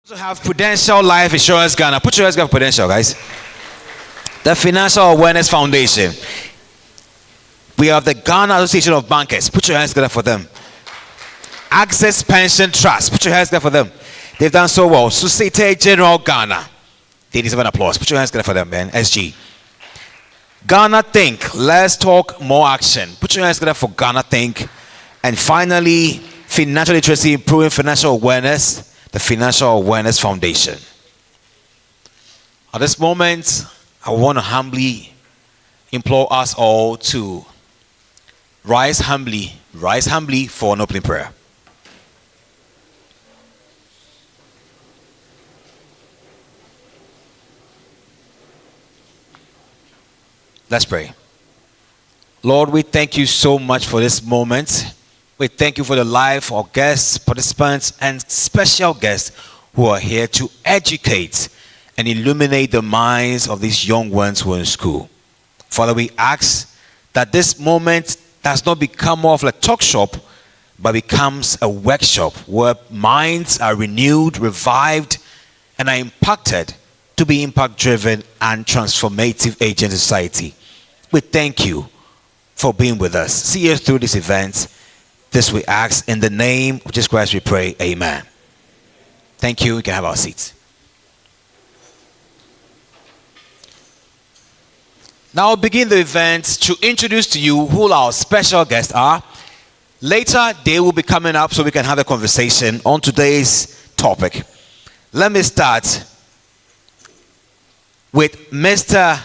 To have Prudential Life Insurance Ghana. Put your hands together for Prudential, guys. The Financial Awareness Foundation. We have the Ghana Association of Bankers. Put your hands together for them. Access Pension Trust. Put your hands together for them. They've done so well. Societe General Ghana. They deserve an applause. Put your hands together for them, man. SG. Ghana Think. Let's talk more action. Put your hands together for Ghana Think. And finally, Financial Literacy, Improving Financial Awareness. The Financial Awareness Foundation. At this moment, I want to humbly implore us all to rise humbly for an opening prayer. Let's pray. Lord, we thank you so much for this moment. We thank you for the life of guests, participants, and special guests who are here to educate and illuminate the minds of these young ones who are in school. Father, we ask that this moment does not become more of a talk shop, but becomes a workshop where minds are renewed, revived, and are impacted to be impact-driven and transformative agents in society. We thank you for being with us. See us through this event. This we ask in the name of Jesus Christ we pray. Amen. Thank you. We can have our seats. Now I'll begin the event to introduce to you who our special guests are. Later they will be coming up so we can have a conversation on today's topic. Let me start with Mr.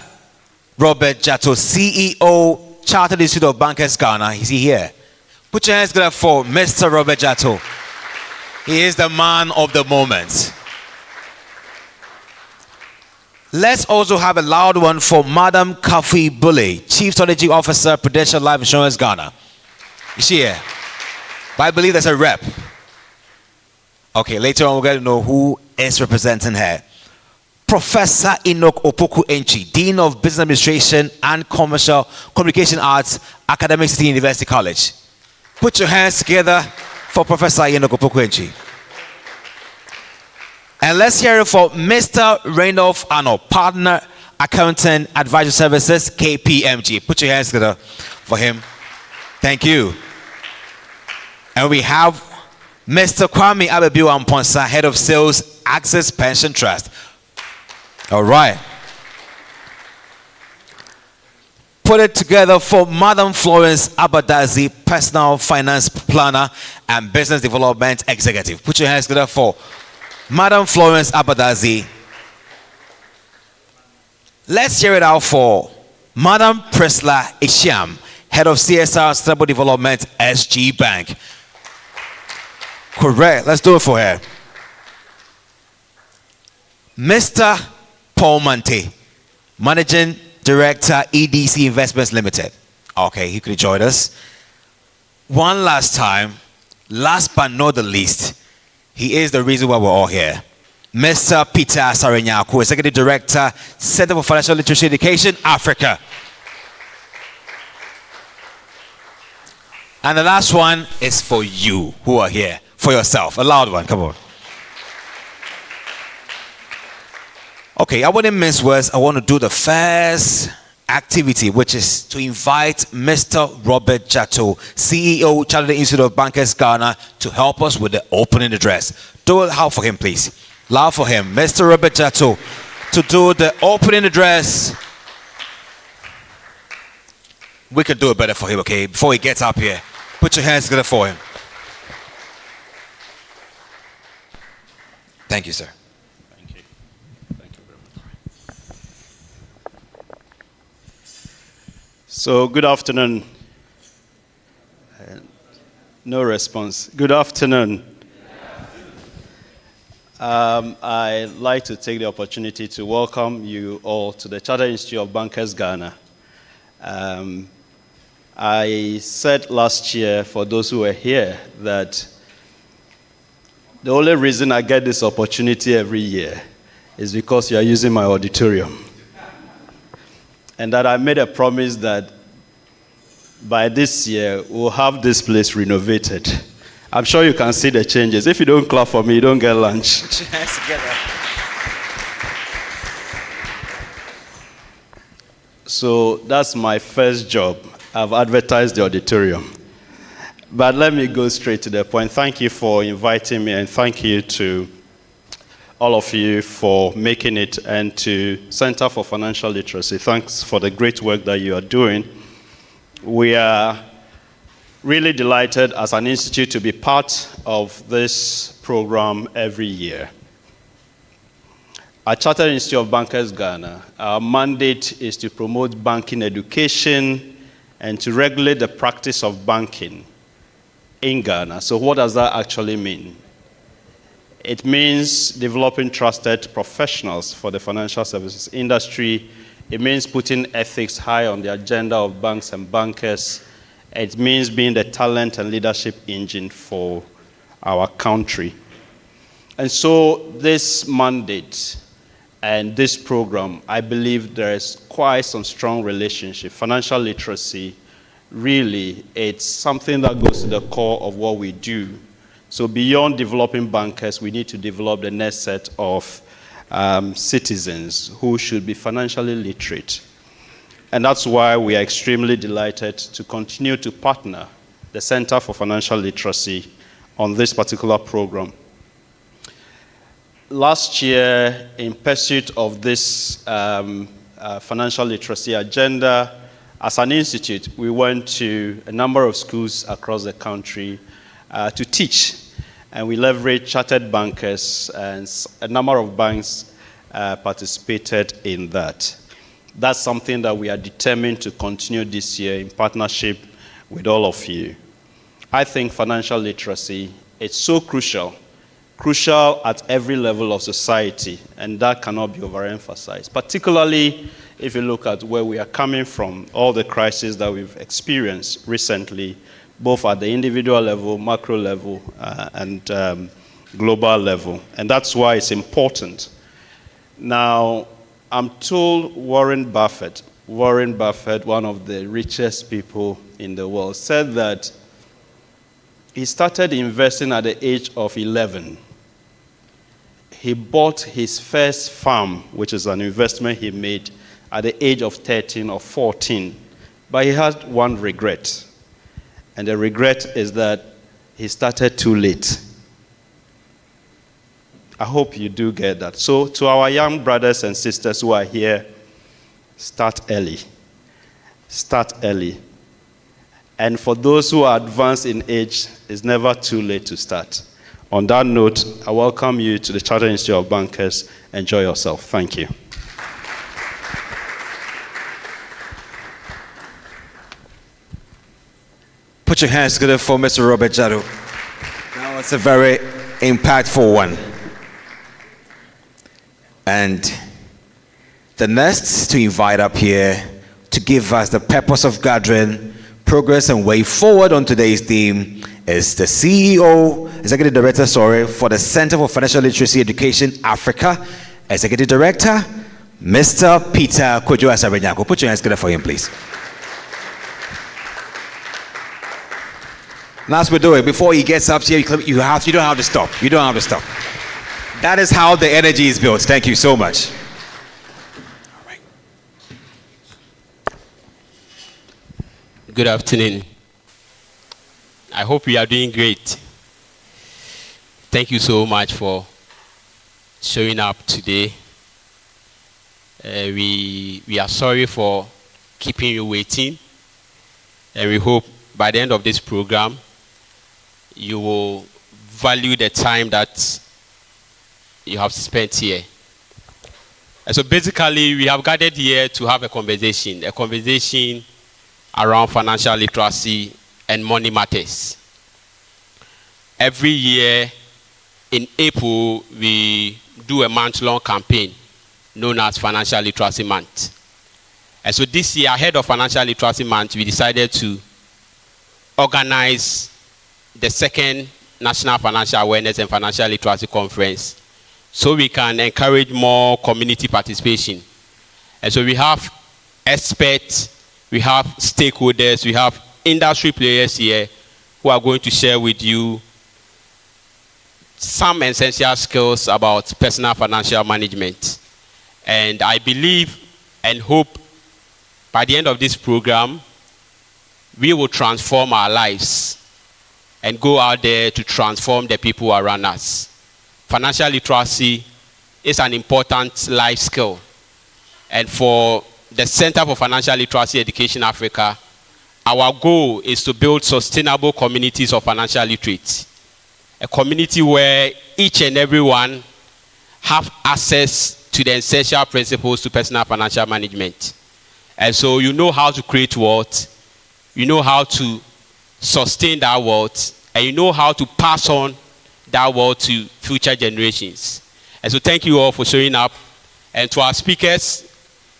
Robert Jatto, CEO, Chartered Institute of Bankers Ghana. Is he here? Put your hands together for Mr. Robert Jatto. He is the man of the moment. Let's also have a loud one for Madam Kafi Bule, Chief Strategy Officer, Prudential Life Insurance Ghana. Is she here? But I believe there's a rep. Okay, later on we're going to know who is representing her. Professor Enoch Opoku Enchi, Dean of Business Administration and Commercial Communication Arts, Academic City University College. Put your hands together for Professor Enoch Opoku Enchi. And let's hear it for Mr. Randolph Arnold, Partner Accountant Advisory Services, KPMG. Put your hands together for him. Thank you. And we have Mr. Kwame Abebiu Amponsa, Head of Sales, Access Pension Trust. All right. Put it together for Madam Florence Abadazi, Personal Finance Planner and Business Development Executive. Put your hands together for Madam Florence Abadazi. Let's hear it out for Madam Priscilla Ishiam, Head of CSR Sustainable Development, SG Bank. Correct. Let's do it for her. Mr. Paul Mante, Managing Director, EDC Investments Limited. Okay, he could join us. One last time, last but not the least, he is the reason why we're all here. Mr. Peter Sarenyaku, Executive Director, Center for Financial Literacy Education, Africa. And the last one is for you who are here, for yourself. A loud one, come on. Okay, I wouldn't mince words. I want to do the first activity, which is to invite Mr. Robert Jatto, CEO, Chartered Institute of Bankers Ghana, to help us with the opening address. Do it loud for him, please. Loud for him. Mr. Robert Jatto, to do the opening address. We can do it better for him, okay? Before he gets up here, put your hands together for him. Thank you, sir. So, good afternoon. No response. Good afternoon. I'd like to take the opportunity to welcome you all to the Chartered Institute of Bankers Ghana. I said last year, for those who were here, that the only reason I get this opportunity every year is because you are using my auditorium. And that I made a promise that by this year, we'll have this place renovated I'm sure you can see the changes. If you don't clap for me, you don't get lunch. Put your hands together. So that's my first job. I've advertised the auditorium. But let me go straight to the point. Thank you for inviting me, and thank you to all of you for making it, and to Center for Financial Literacy. Thanks for the great work that you are doing. We are really delighted as an institute to be part of this program every year. At Chartered Institute of Bankers Ghana, our mandate is to promote banking education and to regulate the practice of banking in Ghana. So what does that actually mean? It means developing trusted professionals for the financial services industry. It means putting ethics high on the agenda of banks and bankers. It means being the talent and leadership engine for our country. And so this mandate and this program, I believe there is quite some strong relationship. Financial literacy, really, it's something that goes to the core of what we do. So beyond developing bankers, we need to develop the next set of citizens who should be financially literate. And that's why we are extremely delighted to continue to partner the Center for Financial Literacy on this particular program. Last year, in pursuit of this financial literacy agenda, as an institute, we went to a number of schools across the country to teach. And we leveraged chartered bankers, and a number of banks participated in that. That's something that we are determined to continue this year in partnership with all of you. I think financial literacy is so crucial at every level of society, and that cannot be overemphasized, particularly if you look at where we are coming from, all the crises that we've experienced recently, both at the individual level, macro level, and global level. And that's why it's important. Now, I'm told Warren Buffett, one of the richest people in the world, said that he started investing at the age of 11. He bought his first farm, which is an investment he made, at the age of 13 or 14. But he had one regret. And the regret is that he started too late. I hope you do get that. So to our young brothers and sisters who are here, start early. Start early. And for those who are advanced in age, it's never too late to start. On that note, I welcome you to the Chartered Institute of Bankers. Enjoy yourself. Thank you. Put your hands together for Mr. Robert Jado. Now it's a very impactful one. And the next to invite up here to give us the purpose of gathering, progress and way forward on today's theme is the Executive Director, for the Center for Financial Literacy Education Africa, Executive Director, Mr. Peter Kojo Asabenyako. Put your hands together for him, please. Now, as we do it, before he gets up here, you don't have to stop. You don't have to stop. That is how the energy is built. Thank you so much. All right. Good afternoon. I hope we are doing great. Thank you so much for showing up today. We are sorry for keeping you waiting, and we hope by the end of this program, you will value the time that you have spent here. And so basically, we have gathered here to have a conversation around financial literacy and money matters. Every year in April, we do a month-long campaign known as Financial Literacy Month. And so this year, ahead of Financial Literacy Month, we decided to organize the second National Financial Awareness and Financial Literacy Conference so we can encourage more community participation. And so we have experts, we have stakeholders, we have industry players here who are going to share with you some essential skills about personal financial management. And I believe and hope by the end of this program, we will transform our lives and go out there to transform the people around us. Financial literacy is an important life skill. And for the Center for Financial Literacy Education Africa, our goal is to build sustainable communities of financial literates. A community where each and everyone have access to the essential principles to personal financial management. And so you know how to create wealth, you know how to sustain that wealth, and you know how to pass on that wealth to future generations. And so thank you all for showing up. And to our speakers,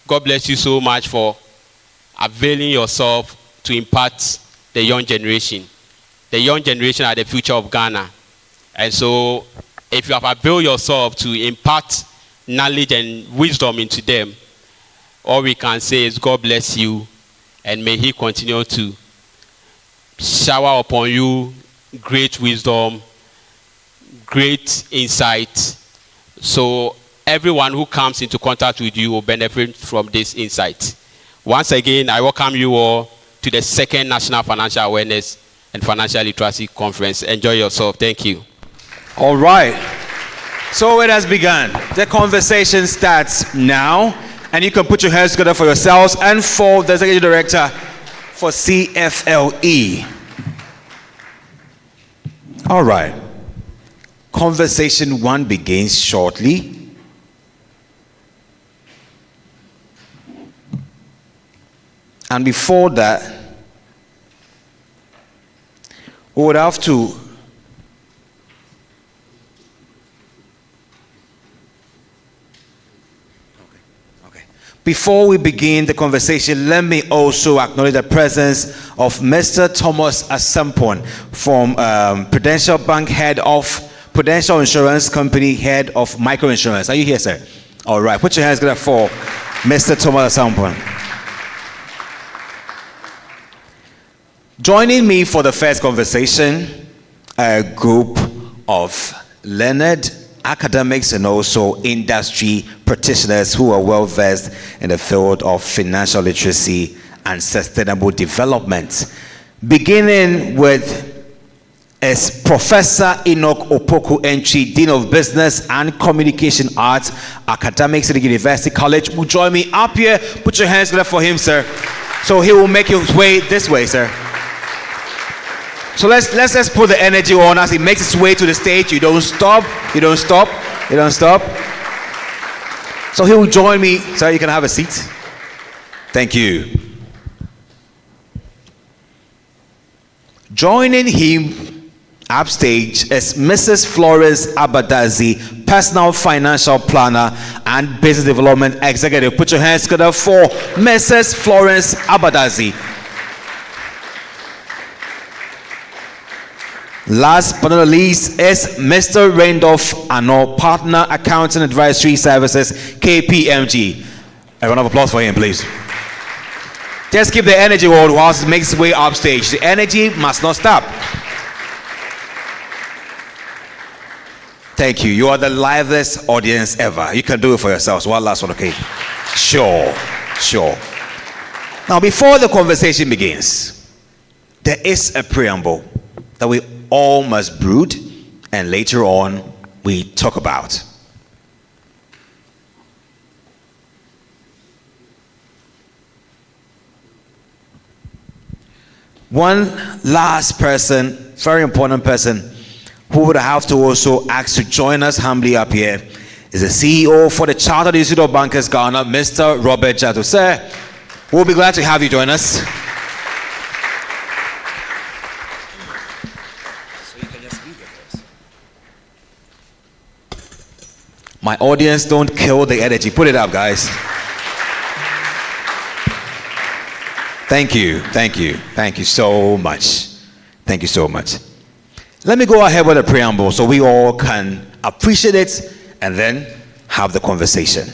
God bless you so much for availing yourself to impart the young generation. The young generation are the future of Ghana. And so if you have availed yourself to impart knowledge and wisdom into them, all we can say is God bless you, and may he continue to shower upon you great wisdom, great insight. So everyone who comes into contact with you will benefit from this insight. Once again, I welcome you all to the second National Financial Awareness and Financial Literacy Conference. Enjoy yourself. Thank you. All right. So it has begun. The conversation starts now, and you can put your hands together for yourselves and for the Executive Director for CFLE. All right. Conversation 1 begins shortly. And before that, we would have to Before we begin the conversation, let me also acknowledge the presence of Mr. Thomas Asampon from Prudential Bank, head of Prudential Insurance Company, head of Microinsurance. Are you here, sir? All right. Put your hands together for Mr. Thomas Asampon. Joining me for the first conversation, a group of learned academics and also industry practitioners who are well versed in the field of financial literacy and sustainable development. Beginning with is Professor Enoch Opoku-Entry, Dean of Business and Communication Arts, Academics at the University College. Will join me up here. Put your hands together for him, sir. So he will make his way this way, sir. So let's put the energy on as he makes his way to the stage. You don't stop. You don't stop. You don't stop. So he will join me. Sir, you can have a seat. Thank you. Joining him upstage is Mrs. Florence Abadazi, Personal Financial Planner and Business Development Executive. Put your hands together for Mrs. Florence Abadazi. Last but not least is Mr. Randolph Ano, Partner Accounting Advisory Services, KPMG. A round of applause for him, please. Just keep the energy on whilst he makes his way upstage. The energy must not stop. Thank you. You are the liveliest audience ever. You can do it for yourselves. One last one, okay? Sure. Now, before the conversation begins, there is a preamble that we all must brood, and later on we talk about. One last person, very important person, who would have to also ask to join us humbly up here is the CEO for the Chartered Institute of Bankers Ghana, Mr. Robert Jatto. Sir, we'll be glad to have you join us. My audience, don't kill the energy. Put it up, guys. Thank you so much. Thank you so much. Let me go ahead with a preamble so we all can appreciate it and then have the conversation.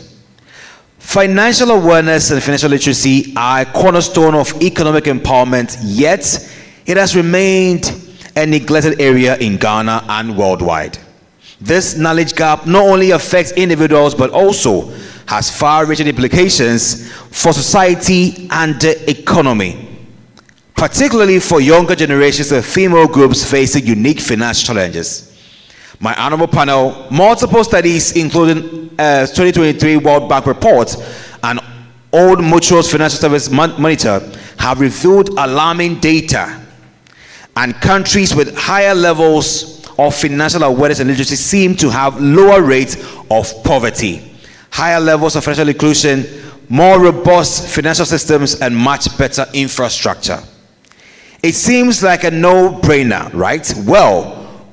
Financial awareness and financial literacy are a cornerstone of economic empowerment, yet it has remained a neglected area in Ghana and worldwide. This knowledge gap not only affects individuals but also has far-reaching implications for society and the economy, particularly for younger generations and female groups facing unique financial challenges. My honorable panel, multiple studies including 2023 World Bank report and Old Mutual's Financial Service Monitor have revealed alarming data, and countries with higher levels of financial awareness and literacy seem to have lower rates of poverty, higher levels of financial inclusion, more robust financial systems, and much better infrastructure. It seems like a no-brainer, right? Well,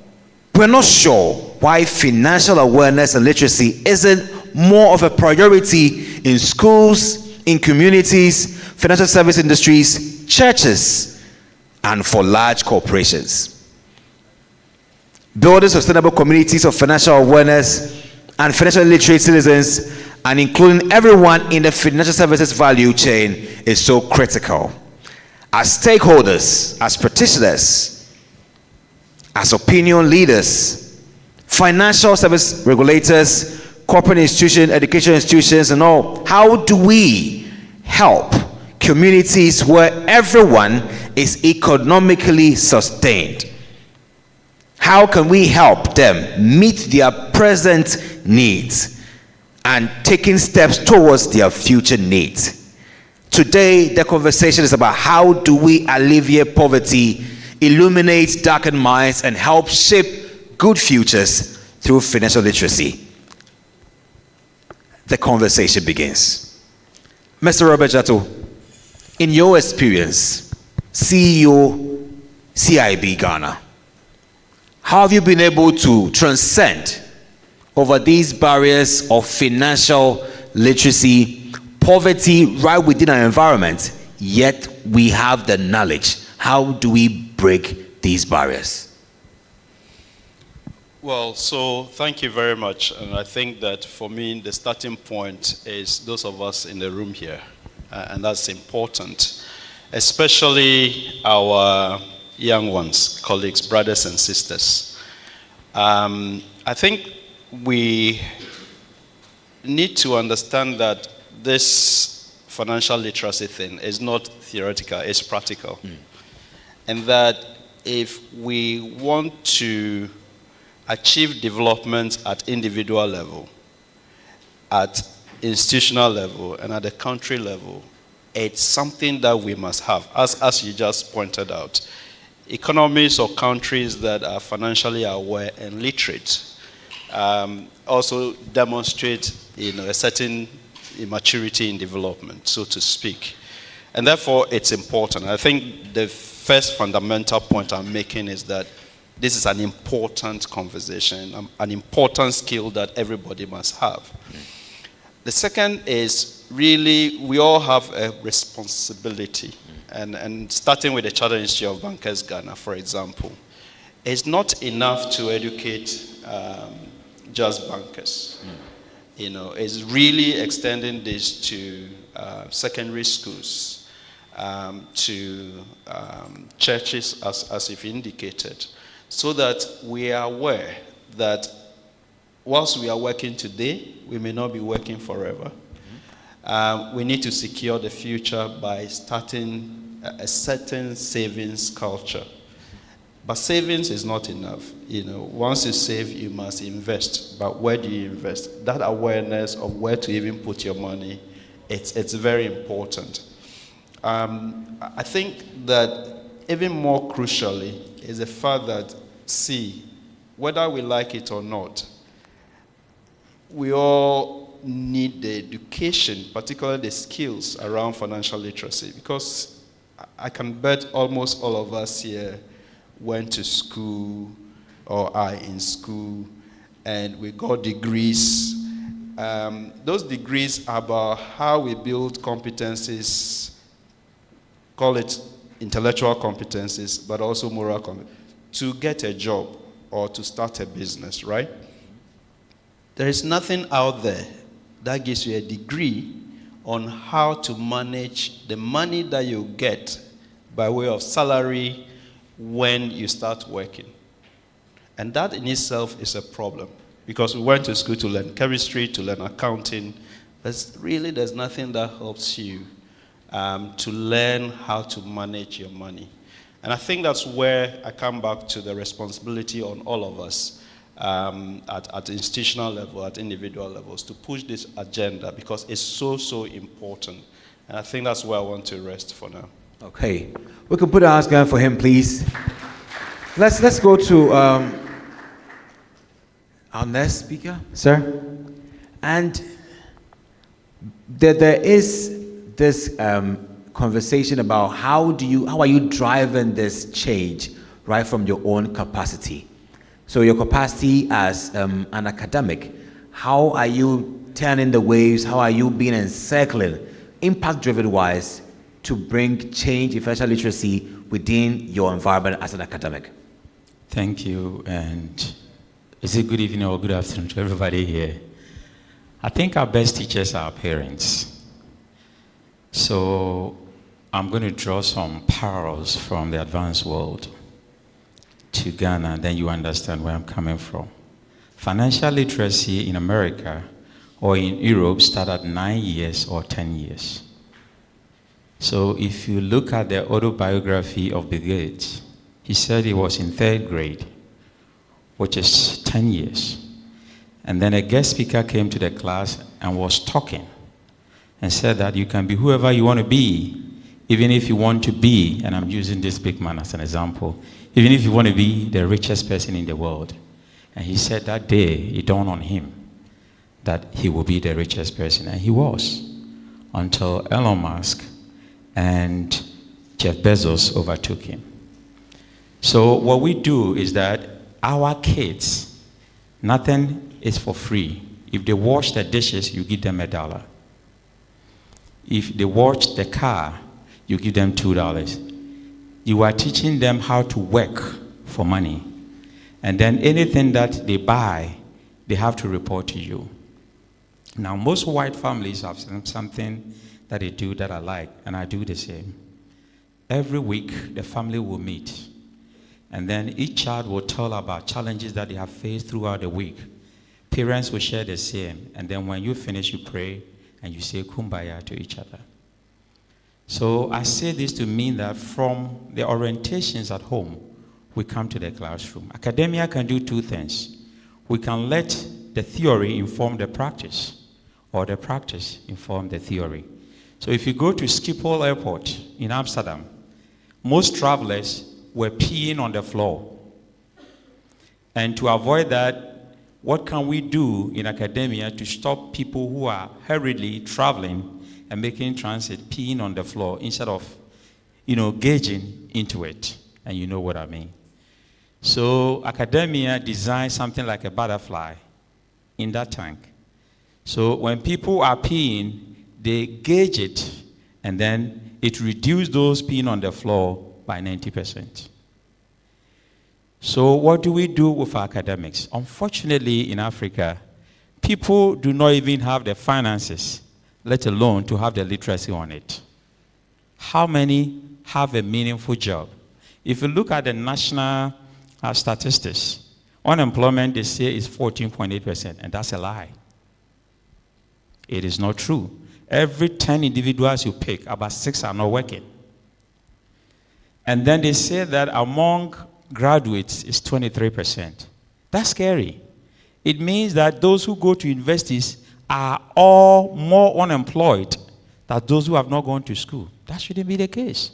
we're not sure why financial awareness and literacy isn't more of a priority in schools, in communities, financial service industries, churches, and for large corporations. Building sustainable communities of financial awareness and financially literate citizens, and including everyone in the financial services value chain, is so critical. As stakeholders, as practitioners, as opinion leaders, financial service regulators, corporate institutions, education institutions, and all, how do we help communities where everyone is economically sustained? How can we help them meet their present needs and taking steps towards their future needs? Today, the conversation is about how do we alleviate poverty, illuminate darkened minds, and help shape good futures through financial literacy. The conversation begins. Mr. Robert Jato, in your experience, CEO, CIB Ghana, how have you been able to transcend over these barriers of financial literacy, poverty right within our environment, yet we have the knowledge? How do we break these barriers? Well, so thank you very much. And I think that for me, the starting point is those of us in the room here. And that's important, especially our young ones, colleagues, brothers and sisters. I think we need to understand that this financial literacy thing is not theoretical, it's practical. And that if we want to achieve development at individual level, at institutional level, and at the country level, it's something that we must have, as you just pointed out. Economies or countries that are financially aware and literate also demonstrate, a certain immaturity in development, so to speak. And therefore, it's important. I think the first fundamental point I'm making is that this is an important conversation, an important skill that everybody must have. The second is really we all have a responsibility. And starting with the Chartered Institute of Bankers Ghana, for example, it's not enough to educate just bankers. It's really extending this to secondary schools, to churches, as you've indicated, so that we are aware that whilst we are working today, we may not be working forever. We need to secure the future by starting a certain savings culture. But savings is not enough. Once you save, you must invest. But where do you invest? That awareness of where to even put your money, it's very important. I think that even more crucially is the fact that, whether we like it or not, we all need the education, particularly the skills around financial literacy, because I can bet almost all of us here went to school or are in school and we got degrees. Those degrees are about how we build competencies, call it intellectual competencies, but also moral competencies, to get a job or to start a business, right? There is nothing out there that gives you a degree on how to manage the money that you get by way of salary when you start working. And that in itself is a problem, because we went to school to learn chemistry, to learn accounting, but really there's nothing that helps you to learn how to manage your money. And I think that's where I come back to the responsibility on all of us at institutional level, at individual levels, to push this agenda, because it's so, so important. And I think that's where I want to rest for now. Okay. We can put our hands together for him, please. Let's go to our next speaker, sir. And there is this conversation about how are you driving this change right from your own capacity. So your capacity as an academic, how are you turning the waves? How are you being encircling, impact-driven wise, to bring change in financial literacy within your environment as an academic? Thank you, and is it good evening or good afternoon to everybody here? I think our best teachers are our parents. So I'm going to draw some parallels from the advanced world to Ghana, then you understand where I'm coming from. Financial literacy in America or in Europe started at 9 years or 10 years. So if you look at the autobiography of Bill Gates, he said he was in 3rd grade, which is 10 years. And then a guest speaker came to the class and was talking and said that you can be whoever you want to be, even if you want to be, and I'm using this big man as an example, even if you want to be the richest person in the world. And he said that day it dawned on him that he will be the richest person, and he was, until Elon Musk and Jeff Bezos overtook him. So what we do is that our kids, nothing is for free. If they wash the dishes, you give them $1. If they wash the car, you give them $2. You are teaching them how to work for money. And then anything that they buy, they have to report to you. Now, most white families have something that they do that I like, and I do the same. Every week, the family will meet. And then each child will tell about challenges that they have faced throughout the week. Parents will share the same. And then when you finish, you pray and you say kumbaya to each other. So I say this to mean that from the orientations at home, we come to the classroom. Academia can do two things. We can let the theory inform the practice, or the practice inform the theory. So if you go to Schiphol Airport in Amsterdam, most travelers were peeing on the floor. And to avoid that, what can we do in academia to stop people who are hurriedly traveling and making transit peeing on the floor instead of, gauging into it? And you know what I mean. So academia designed something like a butterfly in that tank. So when people are peeing, they gauge it, and then it reduces those peeing on the floor by 90%. So what do we do with our academics? Unfortunately, in Africa, people do not even have the finances, let alone to have the literacy on it. How many have a meaningful job? If you look at the national statistics, unemployment, they say, is 14.8%, and that's a lie. It is not true. Every 10 individuals you pick, about 6 are not working. And then they say that among graduates is 23%. That's scary. It means that those who go to universities are all more unemployed than those who have not gone to school. That shouldn't be the case.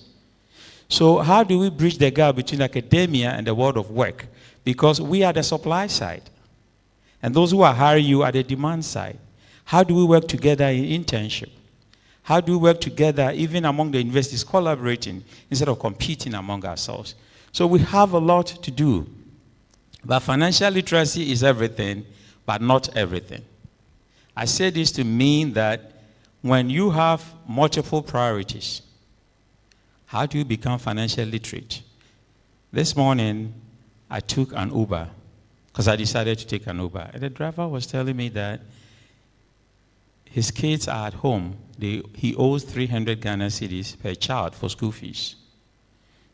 So how do we bridge the gap between academia and the world of work? Because we are the supply side, and those who are hiring you are the demand side. How do we work together in internship? How do we work together even among the universities, collaborating instead of competing among ourselves? So we have a lot to do. But financial literacy is everything, but not everything. I say this to mean that when you have multiple priorities, how do you become financially literate? This morning, I took an Uber because I decided to take an Uber. And the driver was telling me that his kids are at home. He owes 300 Ghana cedis per child for school fees.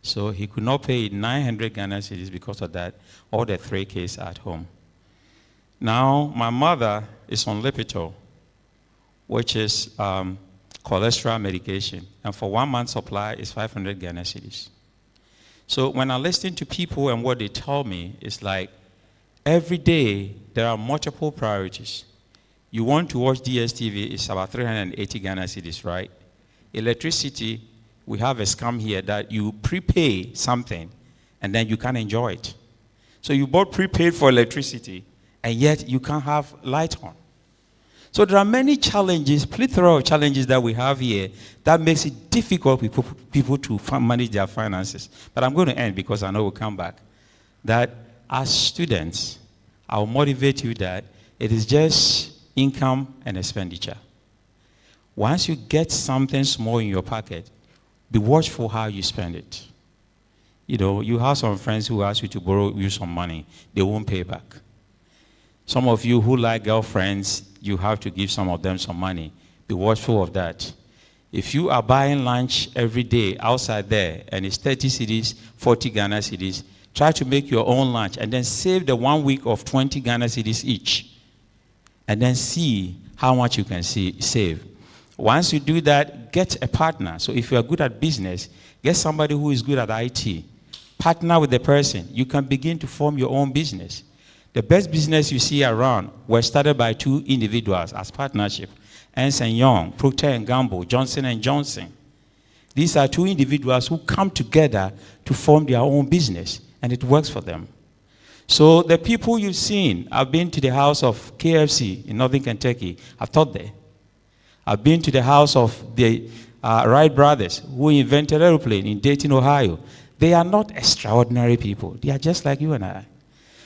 So he could not pay 900 Ghana cedis because of that, all the 3 kids at home. Now, my mother is on Lipitor, which is cholesterol medication. And for 1 month supply is 500 Ghana cedis. So when I listen to people and what they tell me, it's like every day there are multiple priorities. You want to watch DSTV, it's about 380 Ghana cedis, right? Electricity, we have a scam here that you prepay something and then you can't enjoy it. So you bought prepaid for electricity and yet you can't have light on. So there are many challenges, plethora of challenges that we have here that makes it difficult for people to manage their finances. But I'm going to end because I know we'll come back. That as students, I'll motivate you that it is just income and expenditure. Once you get something small in your pocket, be watchful how you spend it. You know, you have some friends who ask you to borrow you some money. They won't pay back. Some of you who like girlfriends, you have to give some of them some money. Be watchful of that. If you are buying lunch every day outside there and it's 30 cedis, 40 Ghana cedis, try to make your own lunch and then save the 1 week of 20 Ghana cedis each. And then see how much you can save. Once you do that, get a partner. So if you are good at business, get somebody who is good at IT. Partner with the person. You can begin to form your own business. The best business you see around were started by 2 individuals as partnership. Ernst & Young, Procter & Gamble, Johnson & Johnson. These are 2 individuals who come together to form their own business, and it works for them. So the people you've seen, I've been to the house of KFC in Northern Kentucky. I've taught there. I've been to the house of the Wright brothers who invented airplane in Dayton, Ohio. They are not extraordinary people. They are just like you and I.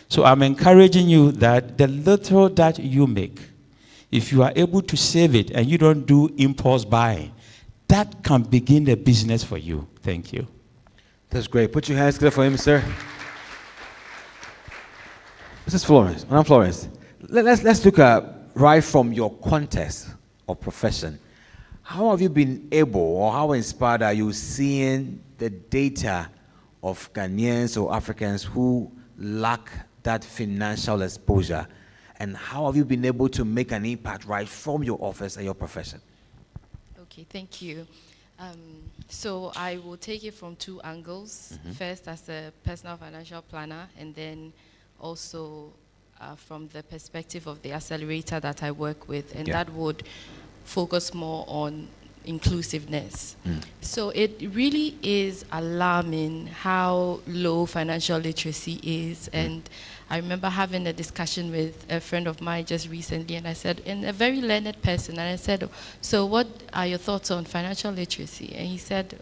So I'm encouraging you that the little that you make, if you are able to save it and you don't do impulse buying, that can begin a business for you. Thank you. That's great. Put your hands together for him, sir. Mrs. Florence, Madam Florence, let's look at right from your context of profession. How have you been able, or how inspired are you seeing the data of Ghanaians or Africans who lack that financial exposure? And how have you been able to make an impact right from your office and your profession? Okay, thank you. So I will take it from 2 angles. First, as a personal financial planner, and then also from the perspective of the accelerator that I work with, and that would focus more on inclusiveness. So it really is alarming how low financial literacy is. And I remember having a discussion with a friend of mine just recently, and I said, and a very learned person, and I said, so what are your thoughts on financial literacy? And he said,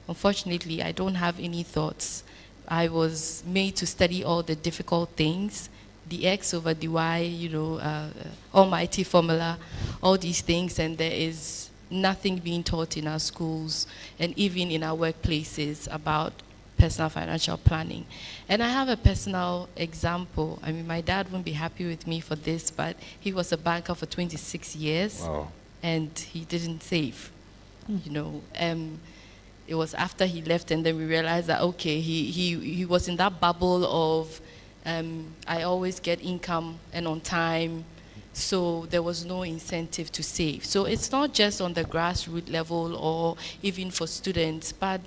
unfortunately, I don't have any thoughts. I was made to study all the difficult things, the X over the Y, you know, almighty formula, all these things, and there is nothing being taught in our schools and even in our workplaces about personal financial planning. And I have a personal example. I mean, my dad wouldn't be happy with me for this, but he was a banker for 26 years. Wow. And he didn't save, you know. It was after he left, and then we realized that, okay, he was in that bubble of, I always get income and on time, so there was no incentive to save. So it's not just on the grassroots level or even for students, but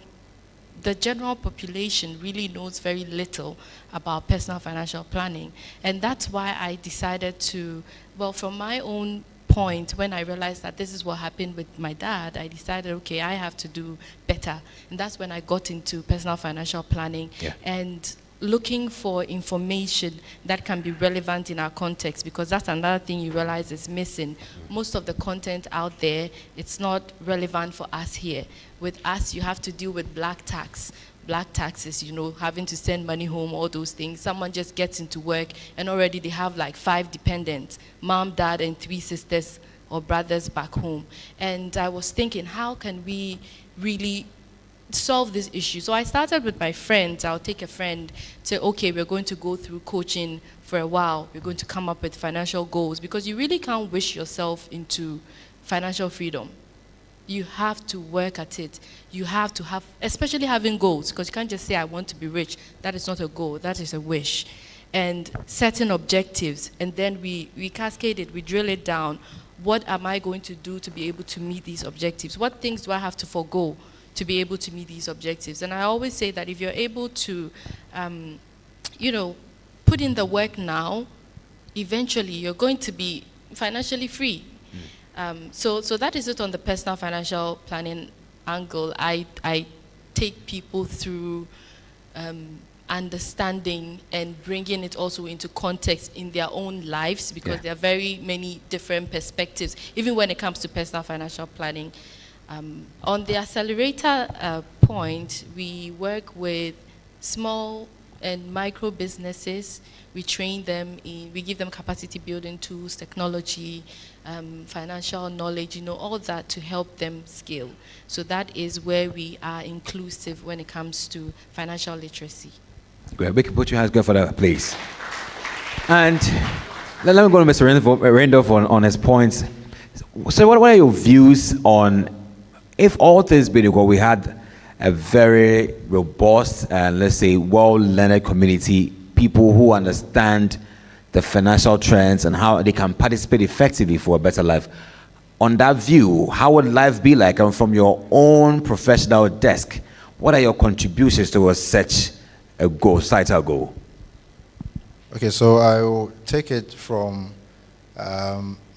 the general population really knows very little about personal financial planning. And that's why I decided to, well, from my own point, when I realized that this is what happened with my dad, I decided, okay, I have to do better. And that's when I got into personal financial planning and looking for information that can be relevant in our context, because that's another thing you realize is missing. Most of the content out there, it's not relevant for us here. With us, you have to deal with black taxes, you know, having to send money home, all those things. Someone just gets into work and already they have like 5 dependents, mom, dad, and 3 sisters or brothers back home. And I was thinking, how can we really solve this issue? So I started with my friends. I'll take a friend, say, okay, we're going to go through coaching for a while. We're going to come up with financial goals, because you really can't wish yourself into financial freedom. you have to work at it. You have to have, especially having goals, because you can't just say, I want to be rich. That is not a goal, that is a wish. And setting objectives, and then we cascade it, we drill it down. What am I going to do to be able to meet these objectives? What things do I have to forego to be able to meet these objectives? And I always say that if you're able to, put in the work now, eventually you're going to be financially free. So that is it on the personal financial planning angle. I take people through understanding and bringing it also into context in their own lives, because there are very many different perspectives, even when it comes to personal financial planning. On the accelerator point, we work with small and micro businesses. We train them we give them capacity building tools, technology, financial knowledge, all that to help them scale. So that is where we are inclusive when it comes to financial literacy. Great. We can put your hands together for that, please. And let me go to Mr. Randolph on his points. So what are your views on, if all things being equal, we had a very robust and, let's say, well-learned community, people who understand the financial trends and how they can participate effectively for a better life. On that view, how would life be like? And from your own professional desk, what are your contributions towards such a goal, societal goal? Okay, so I will take it from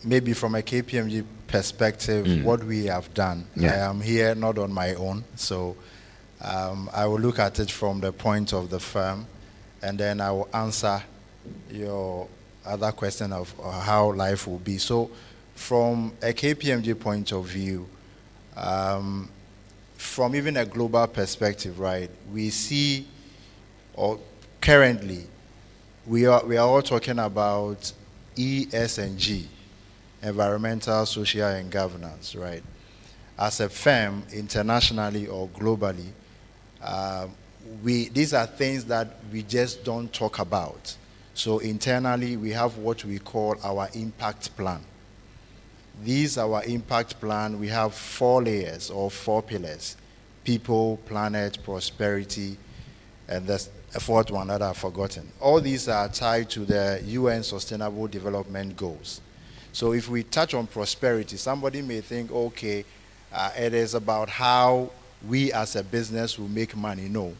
maybe from a KPMG perspective, what we have done. Yeah. I am here not on my own, so I will look at it from the point of the firm, and then I will answer your other question of how life will be. So from a KPMG point of view, from even a global perspective, right, we see, or currently, we are all talking about E, S, and G, environmental, social, and governance, right? As a firm, internationally or globally, these are things that we just don't talk about. So internally, we have what we call our impact plan. Our impact plan, we have 4 layers or 4 pillars: people, planet, prosperity, and the 4th one that I've forgotten. All these are tied to the UN Sustainable Development Goals. So if we touch on prosperity, somebody may think, okay, it is about how we as a business will make money. No,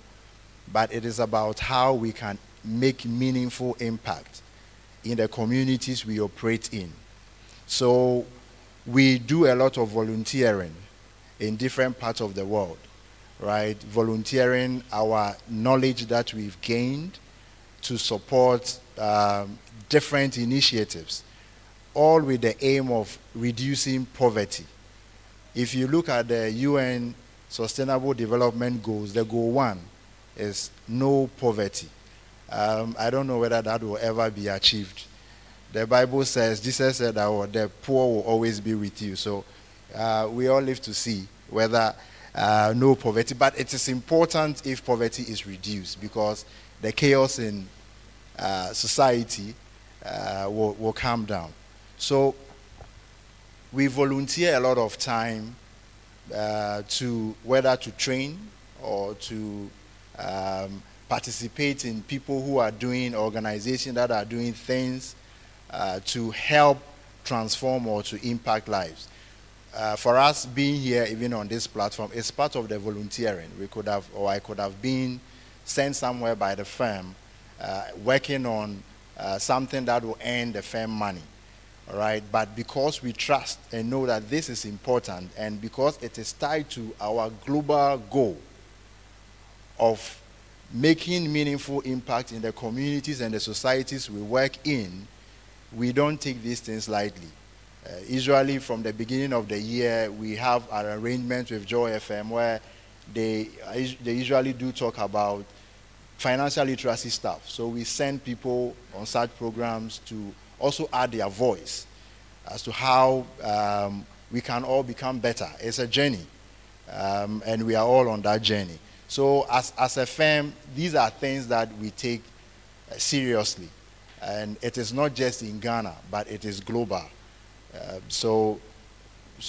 but it is about how we can make meaningful impact in the communities we operate in. So we do a lot of volunteering in different parts of the world, right? Volunteering our knowledge that we've gained to support different initiatives, all with the aim of reducing poverty. If you look at the UN Sustainable Development Goals, the goal 1 is no poverty. I don't know whether that will ever be achieved. The Bible says, Jesus said that the poor will always be with you. So we all live to see whether no poverty. But it is important if poverty is reduced, because the chaos in society will calm down. So we volunteer a lot of time to whether to train or to participate in people who are doing, organizations that are doing things to help transform or to impact lives. For us being here, even on this platform, is part of the volunteering. I could have been sent somewhere by the firm working on something that will earn the firm money. All right, but because we trust and know that this is important, and because it is tied to our global goal of making meaningful impact in the communities and the societies we work in, we don't take these things lightly. Usually from the beginning of the year, we have an arrangement with Joy FM where they usually do talk about financial literacy stuff. So we send people on such programs to also add their voice as to how we can all become better. It's a journey, and we are all on that journey. So as a firm, these are things that we take seriously. And it is not just in Ghana, but it is global. So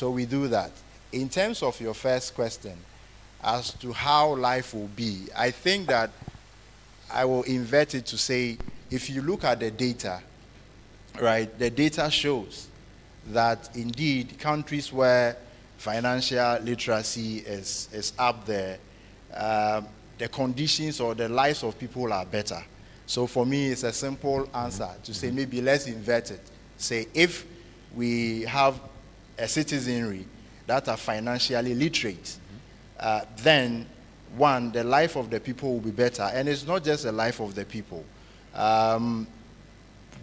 we do that. in terms of your first question as to how life will be, I think that I will invert it to say, if you look at the data, right, the data shows that indeed countries where financial literacy is up there, the conditions or the lives of people are better. So for me, it's a simple answer to say maybe let's invert it. Say if we have a citizenry that are financially literate, then one, the life of the people will be better. And it's not just the life of the people.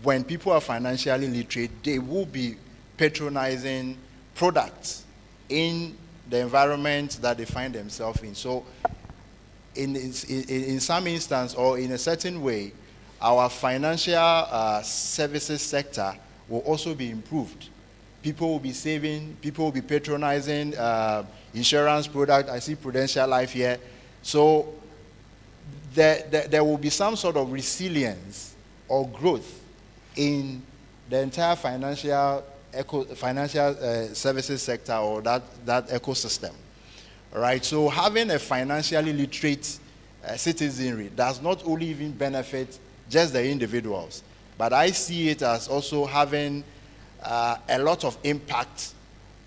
When people are financially literate, they will be patronizing products in the environment that they find themselves in. So in some instance or in a certain way, our financial services sector will also be improved. People will be saving, people will be patronizing insurance product. I see Prudential Life here. So there will be some sort of resilience or growth in the entire financial services sector or that ecosystem. All right, so having a financially literate citizenry does not only even benefit just the individuals, but I see it as also having a lot of impact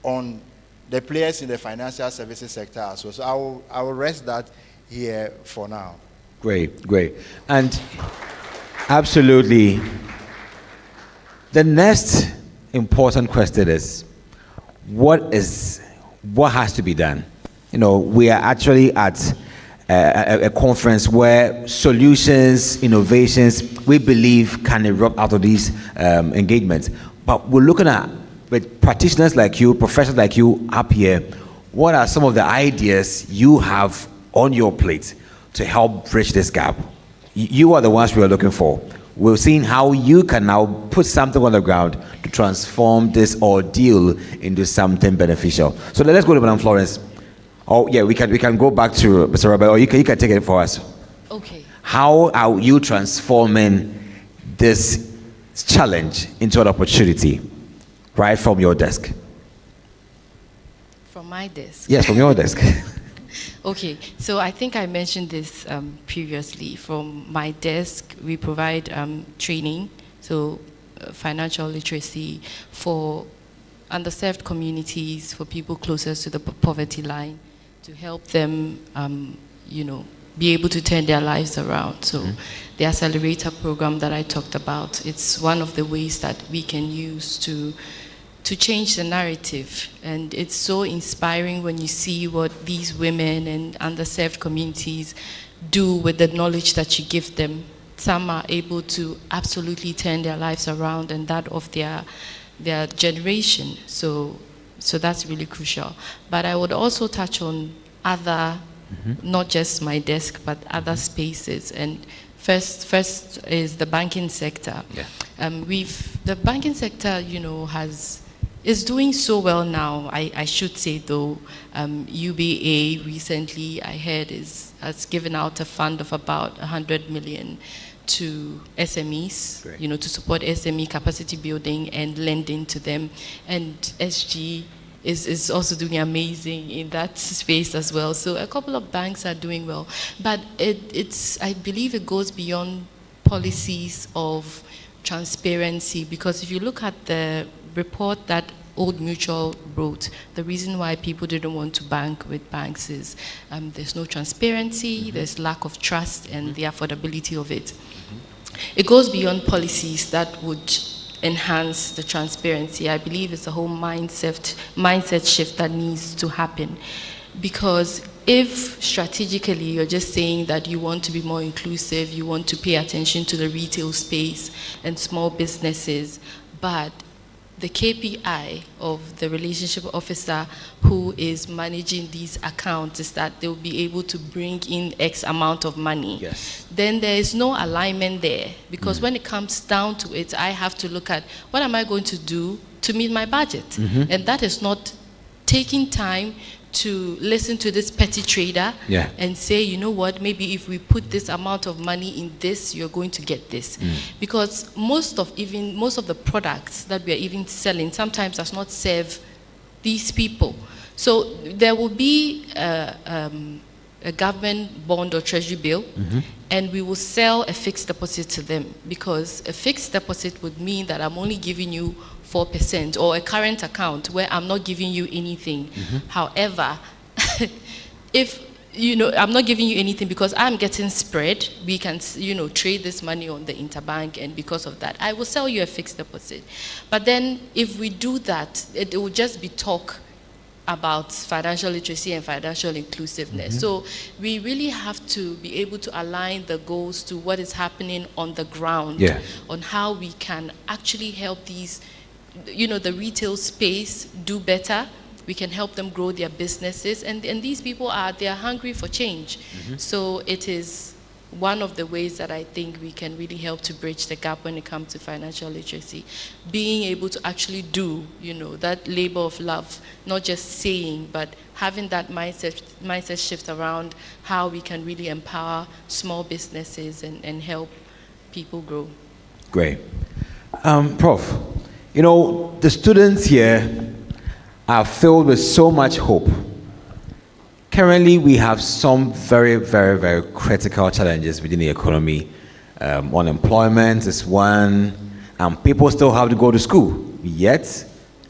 on the players in the financial services sector as well. So I will rest that here for now. Great. And absolutely, the next important question is, what has to be done? You know, we are actually at a conference where solutions, innovations, we believe can erupt out of these engagements. But we're looking at, with practitioners like you, professionals like you up here, what are some of the ideas you have on your plate to help bridge this gap? You are the ones we are looking for. We're seeing how you can now put something on the ground to transform this ordeal into something beneficial. So let's go to Madam Florence. Oh yeah, we can go back to Mr. Robert, or you can take it for us. Okay. How are you transforming this challenge into an opportunity right from your desk? From my desk? Yes, from your desk. Okay, so I think I mentioned this previously. From my desk, we provide training, so financial literacy for underserved communities, for people closest to the poverty line, to help them, be able to turn their lives around. So the accelerator program that I talked about, it's one of the ways that we can use to change the narrative. And it's so inspiring when you see what these women and underserved communities do with the knowledge that you give them. Some are able to absolutely turn their lives around and that of their generation. So that's really crucial. But I would also touch on other, not just my desk, but other spaces. And first is the banking sector. Yeah. The banking sector, is doing so well now. I should say though, UBA recently, I heard, has given out a fund of about 100 million to SMEs, Great. To support SME capacity building and lending to them. And SG is also doing amazing in that space as well. So a couple of banks are doing well. But I believe it goes beyond policies of transparency, because if you look at the report that Old Mutual wrote, the reason why people didn't want to bank with banks is there's no transparency, there's lack of trust, and the affordability of it. It goes beyond policies that would enhance the transparency. I believe it's a whole mindset shift that needs to happen, because if strategically you're just saying that you want to be more inclusive, you want to pay attention to the retail space and small businesses, but the KPI of the relationship officer who is managing these accounts is that they'll be able to bring in X amount of money, Yes. then there is no alignment there. Because when it comes down to it, I have to look at what am I going to do to meet my budget? And that is not taking time to listen to this petty trader and say, you know what, maybe if we put this amount of money in this, you're going to get this. Because most of the products that we are even selling sometimes does not serve these people. So there will be a government bond or treasury bill, and we will sell a fixed deposit to them, because a fixed deposit would mean that I'm only giving you 4%, or a current account where I'm not giving you anything. However, if I'm not giving you anything because I'm getting spread, we can trade this money on the interbank, and because of that I will sell you a fixed deposit. But then if we do that, it will just be talk about financial literacy and financial inclusiveness. So we really have to be able to align the goals to what is happening on the ground, on how we can actually help these, the retail space do better. We can help them grow their businesses, and these people they're hungry for change. So it is one of the ways that I think we can really help to bridge the gap when it comes to financial literacy. Being able to actually do, that labor of love, not just saying, but having that mindset shift around how we can really empower small businesses and help people grow. Great. Prof, the students here are filled with so much hope. Currently, we have some very, very, very critical challenges within the economy. Unemployment is one, and people still have to go to school, yet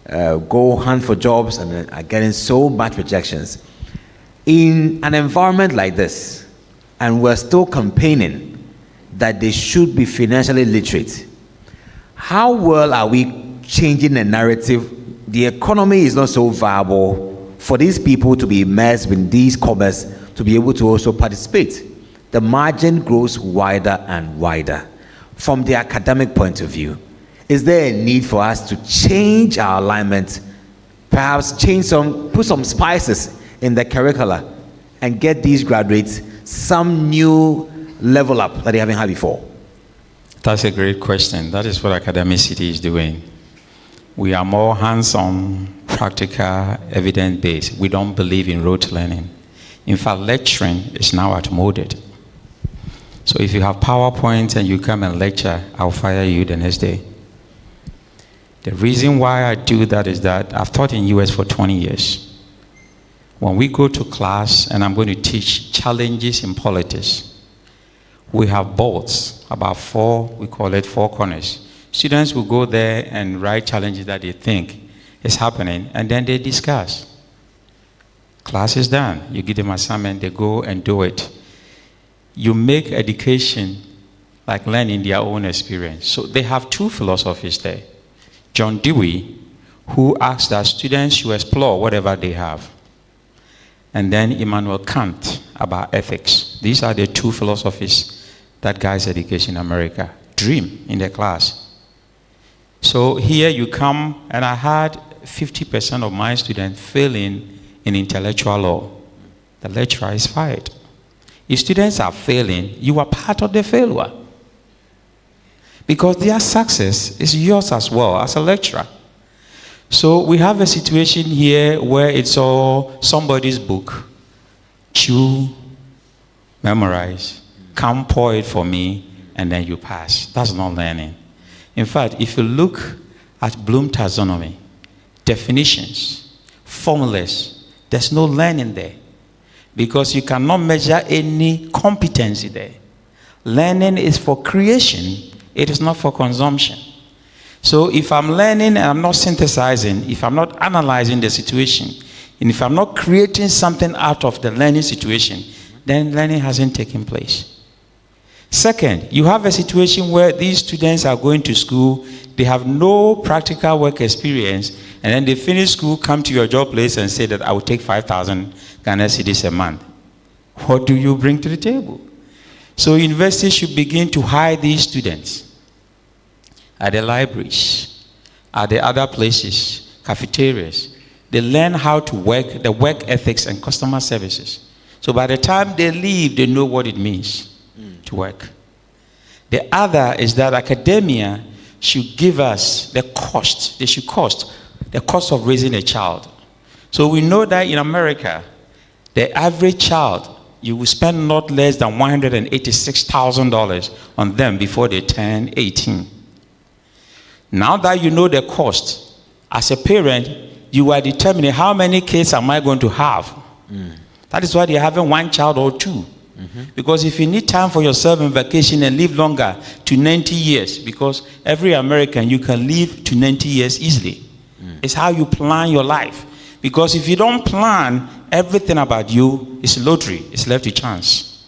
go hunt for jobs and are getting so much rejections. In an environment like this, and we're still campaigning that they should be financially literate, how well are we changing the narrative? The economy is not so viable for these people to be immersed in these commerce to be able to also participate. The margin grows wider and wider. From the academic point of view, is there a need for us to change our alignment, perhaps put some spices in the curricula and get these graduates some new level up that they haven't had before? That's a great question. That is what academicity is doing. We are more hands-on, practical, evidence-based. We don't believe in rote learning. In fact, lecturing is now outmoded. So if you have PowerPoint and you come and lecture, I'll fire you the next day. The reason why I do that is that I've taught in US for 20 years. When we go to class and I'm going to teach challenges in politics, we have boards, about 4, we call it 4 corners. Students will go there and write challenges that they think is happening, and then they discuss. Class is done. You give them assignment, they go and do it. You make education like learning their own experience. So they have 2 philosophies there. John Dewey, who asks that students should explore whatever they have. And then Immanuel Kant about ethics. These are the 2 philosophies that guides education in America. Dream in the class. So here you come, and I had 50% of my students failing in intellectual law. The lecturer is fired. If students are failing, you are part of the failure. Because their success is yours as well as a lecturer. So we have a situation here where it's all somebody's book. Chew, memorize, come pour it for me, and then you pass. That's not learning. In fact, if you look at Bloom taxonomy, definitions, formulas, there's no learning there, because you cannot measure any competency there. Learning is for creation, it is not for consumption. So if I'm learning and I'm not synthesizing, if I'm not analyzing the situation, and if I'm not creating something out of the learning situation, then learning hasn't taken place. Second, you have a situation where these students are going to school, they have no practical work experience, and then they finish school, come to your job place and say that I will take 5,000 Ghana cedis a month. What do you bring to the table? So universities should begin to hire these students at the libraries, at the other places, cafeterias. They learn how to work, the work ethics and customer services. So by the time they leave, they know what it means to work. The other is that academia should give us the cost. They should cost the cost of raising a child. So we know that in America, the average child, you will spend not less than $186,000 on them before they turn 18. Now that you know the cost, as a parent, you are determining how many kids am I going to have. That is why they're having one child or two. Because if you need time for yourself in vacation and live longer to 90 years, because every American, you can live to 90 years easily. It's how you plan your life. Because if you don't plan, everything about you is lottery. It's left to chance.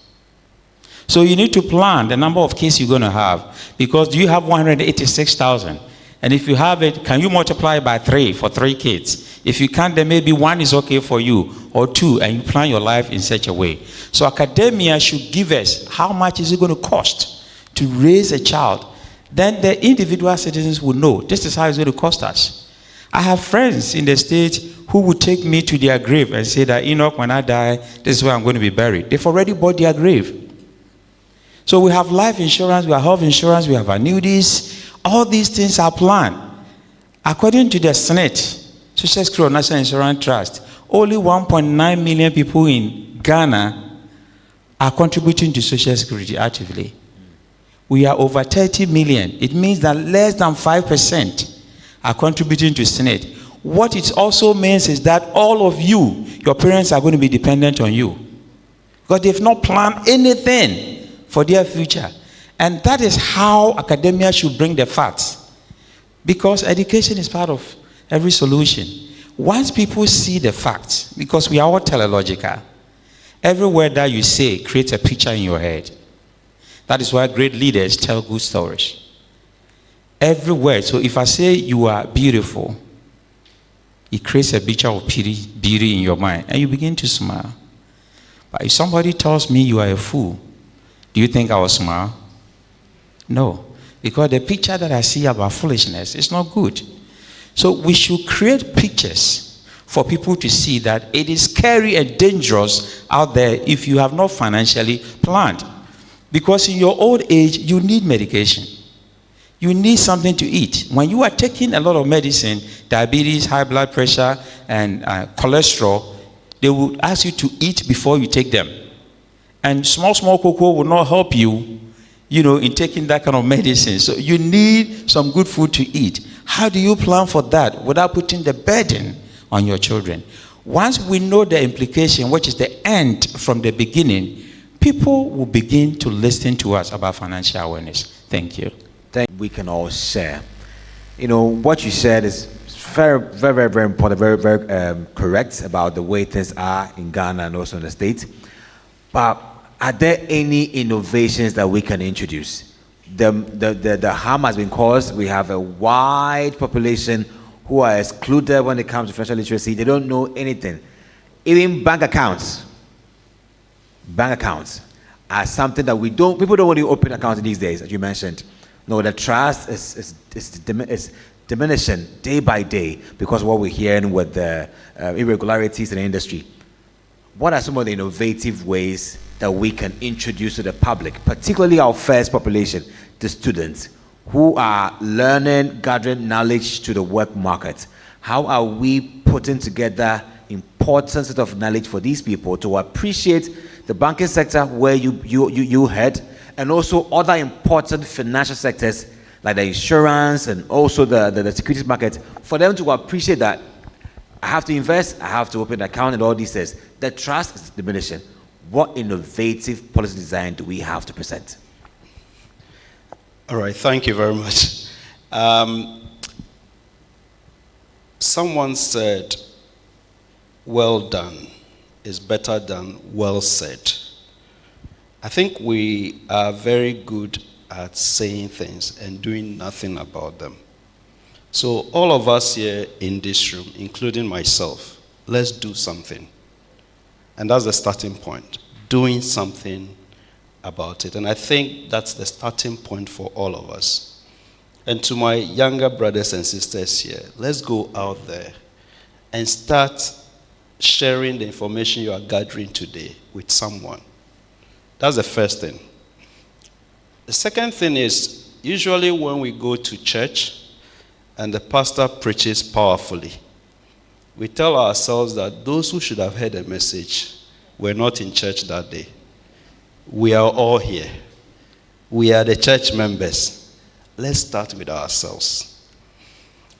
So you need to plan the number of kids you're going to have. Because do you have 186,000? And if you have it, can you multiply by 3 for 3 kids? If you can't, then maybe 1 is okay for you, or 2, and you plan your life in such a way. So academia should give us how much is it going to cost to raise a child. Then the individual citizens will know this is how it's going to cost us. I have friends in the States who would take me to their grave and say that, Enoch, when I die, this is where I'm going to be buried. They've already bought their grave. So we have life insurance, we have health insurance, we have annuities. All these things are planned. According to the Senate, Social Security National Insurance Trust, only 1.9 million people in Ghana are contributing to Social Security actively. We are over 30 million. It means that less than 5% are contributing to Senate. What it also means is that all of you, your parents are going to be dependent on you. Because they've not planned anything for their future. And that is how academia should bring the facts. Because education is part of every solution. Once people see the facts, because we are all teleological, every word that you say creates a picture in your head. That is why great leaders tell good stories. Every word. So if I say you are beautiful, it creates a picture of beauty in your mind, and you begin to smile. But if somebody tells me you are a fool, do you think I will smile? No, because the picture that I see about foolishness is not good. So we should create pictures for people to see that it is scary and dangerous out there if you have not financially planned. Because in your old age, you need medication. You need something to eat. When you are taking a lot of medicine, diabetes, high blood pressure, and cholesterol, they will ask you to eat before you take them. And small cocoa will not help you, in taking that kind of medicine. So you need some good food to eat. How do you plan for that without putting the burden on your children? Once we know the implication, which is the end from the beginning, people will begin to listen to us about financial awareness. Thank you. We can all share. What you said is very, very, very, very important, very, very correct about the way things are in Ghana and also in the States. But are there any innovations that we can introduce? The harm has been caused. We have a wide population who are excluded when it comes to financial literacy. They don't know anything. Even bank accounts are something that people don't want to open accounts these days, as you mentioned. No, the trust is diminishing day by day because of what we're hearing with the irregularities in the industry. What are some of the innovative ways that we can introduce to the public, particularly our first population, the students, who are learning, gathering knowledge to the work market? How are we putting together important set of knowledge for these people to appreciate the banking sector where you head, and also other important financial sectors like the insurance and also the securities market, for them to appreciate that I have to invest, I have to open an account, and all these things. The trust is diminishing. What innovative policy design do we have to present? All right, thank you very much. Someone said, well done is better than well said. I think we are very good at saying things and doing nothing about them. So all of us here in this room, including myself, let's do something. And that's the starting point, doing something about it. And I think that's the starting point for all of us. And to my younger brothers and sisters here, let's go out there and start sharing the information you are gathering today with someone. That's the first thing. The second thing is, usually when we go to church and the pastor preaches powerfully, we tell ourselves that those who should have heard a message were not in church that day. We are all here. We are the church members. Let's start with ourselves.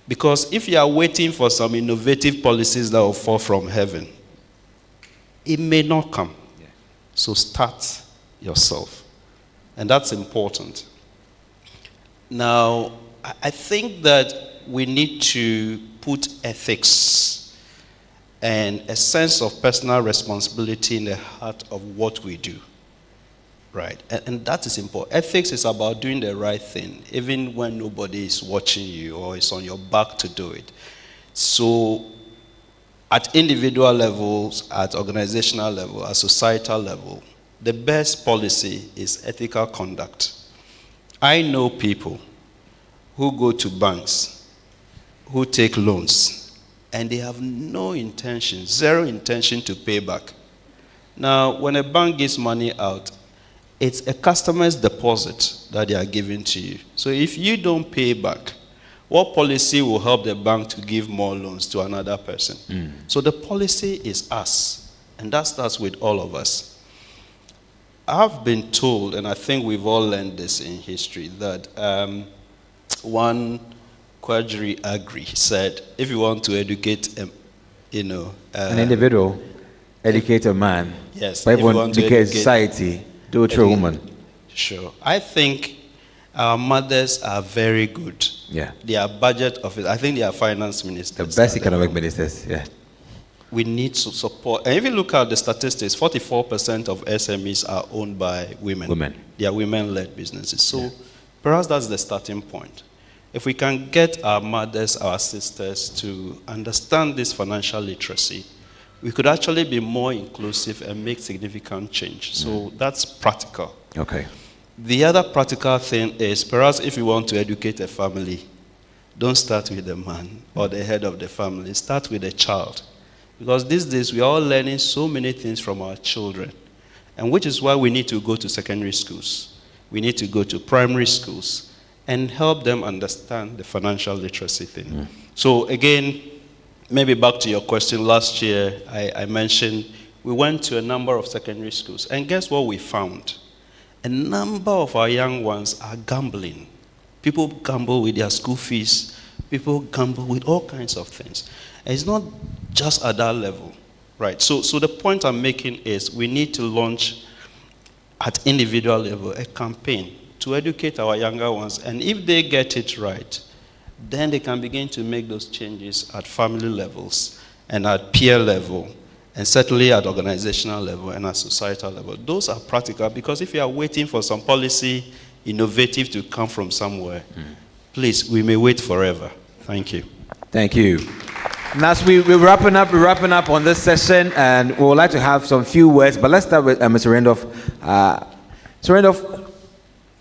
Because if you are waiting for some innovative policies that will fall from heaven, it may not come. So start yourself. And that's important. Now, I think that we need to put ethics and a sense of personal responsibility in the heart of what we do. Right? And that is important. Ethics is about doing the right thing, even when nobody is watching you or is on your back to do it. So, at individual levels, at organizational level, at societal level, the best policy is ethical conduct. I know people who go to banks, who take loans, and they have no intention, zero intention to pay back. Now, when a bank gives money out, it's a customer's deposit that they are giving to you. So if you don't pay back, what policy will help the bank to give more loans to another person? So the policy is us, and that starts with all of us. I've been told, and I think we've all learned this in history, that one Quadri Agri said, if you want to educate, an individual, educate a man. Yes. But if you everyone want to educate educate society, do it through a woman. Sure. I think our mothers are very good. Yeah. They are budget officers. I think they are finance ministers. The best economic ministers, yeah. We need to support. And if you look at the statistics, 44% of SMEs are owned by women. Women. They are women-led businesses. So perhaps that's the starting point. If we can get our mothers, our sisters to understand this financial literacy, we could actually be more inclusive and make significant change. So that's practical. Okay. The other practical thing is, perhaps if you want to educate a family, don't start with the man or the head of the family. Start with the child. Because these days we are all learning so many things from our children. And which is why we need to go to secondary schools. We need to go to primary schools and help them understand the financial literacy thing. So again, maybe back to your question, last year I mentioned we went to a number of secondary schools. And guess what we found? A number of our young ones are gambling. People gamble with their school fees. People gamble with all kinds of things. And it's not just at that level, right? So the point I'm making is we need to launch at individual level a campaign to educate our younger ones. And if they get it right, then they can begin to make those changes at family levels and at peer level, and certainly at organizational level and at societal level. Those are practical, because if you are waiting for some policy innovative to come from somewhere, please, we may wait forever. Thank you. Thank you. And as we're wrapping up on this session, and we would like to have some few words, but let's start with Mr. Randolph. Mr. Randolph,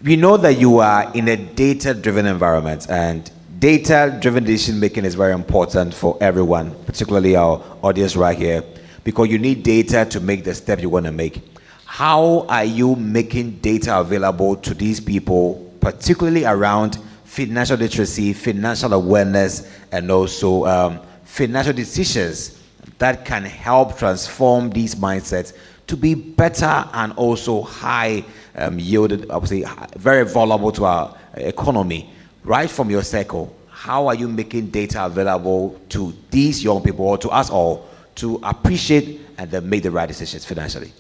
we know that you are in a data-driven environment, and data-driven decision-making is very important for everyone, particularly our audience right here, because you need data to make the step you want to make. How are you making data available to these people, particularly around financial literacy, financial awareness, and also financial decisions that can help transform these mindsets to be better and also high yielded, obviously very vulnerable to our economy? Right from your circle, how are you making data available to these young people, or to us all, to appreciate and then make the right decisions financially?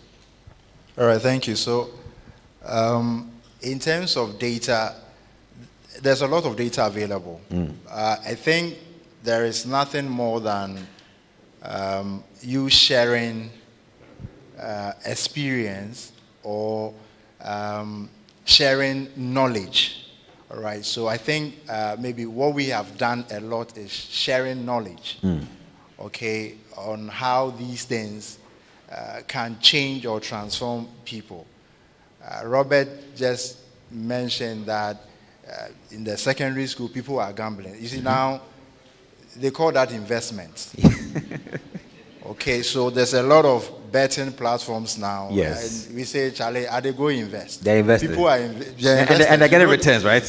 All right, thank you. So in terms of data, there's a lot of data available. I think there is nothing more than you sharing experience or sharing knowledge. All right, so I think maybe what we have done a lot is sharing knowledge, okay, on how these things can change or transform people. Robert just mentioned that in the secondary school, people are gambling. You see, now they call that investment. Okay, so there's a lot of betting platforms now. Yes. And we say, Charlie, are they going to invest? They're investing. People are and they're getting returns, right?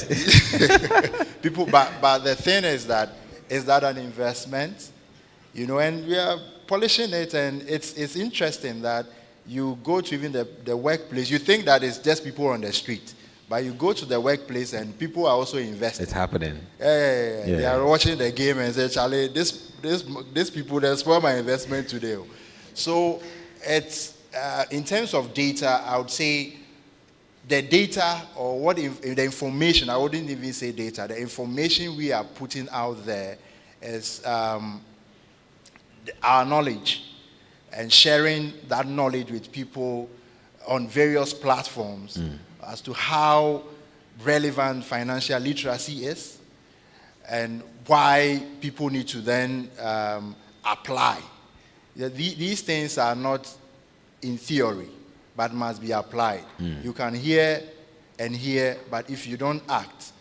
People, but the thing is that an investment? You know, and we are polishing it, and it's interesting that you go to even the workplace, you think that it's just people on the street, But you go to the workplace and people are also investing. It's happening. Yeah. Yeah. They are watching the game and say, Charlie, this people, they spoil my investment today. So it's, in terms of data, I would say the data or the information, I wouldn't even say data, the information we are putting out there is our knowledge, and sharing that knowledge with people on various platforms as to how relevant financial literacy is and why people need to then apply. These things are not in theory, but must be applied. You can hear and hear, but if you don't act,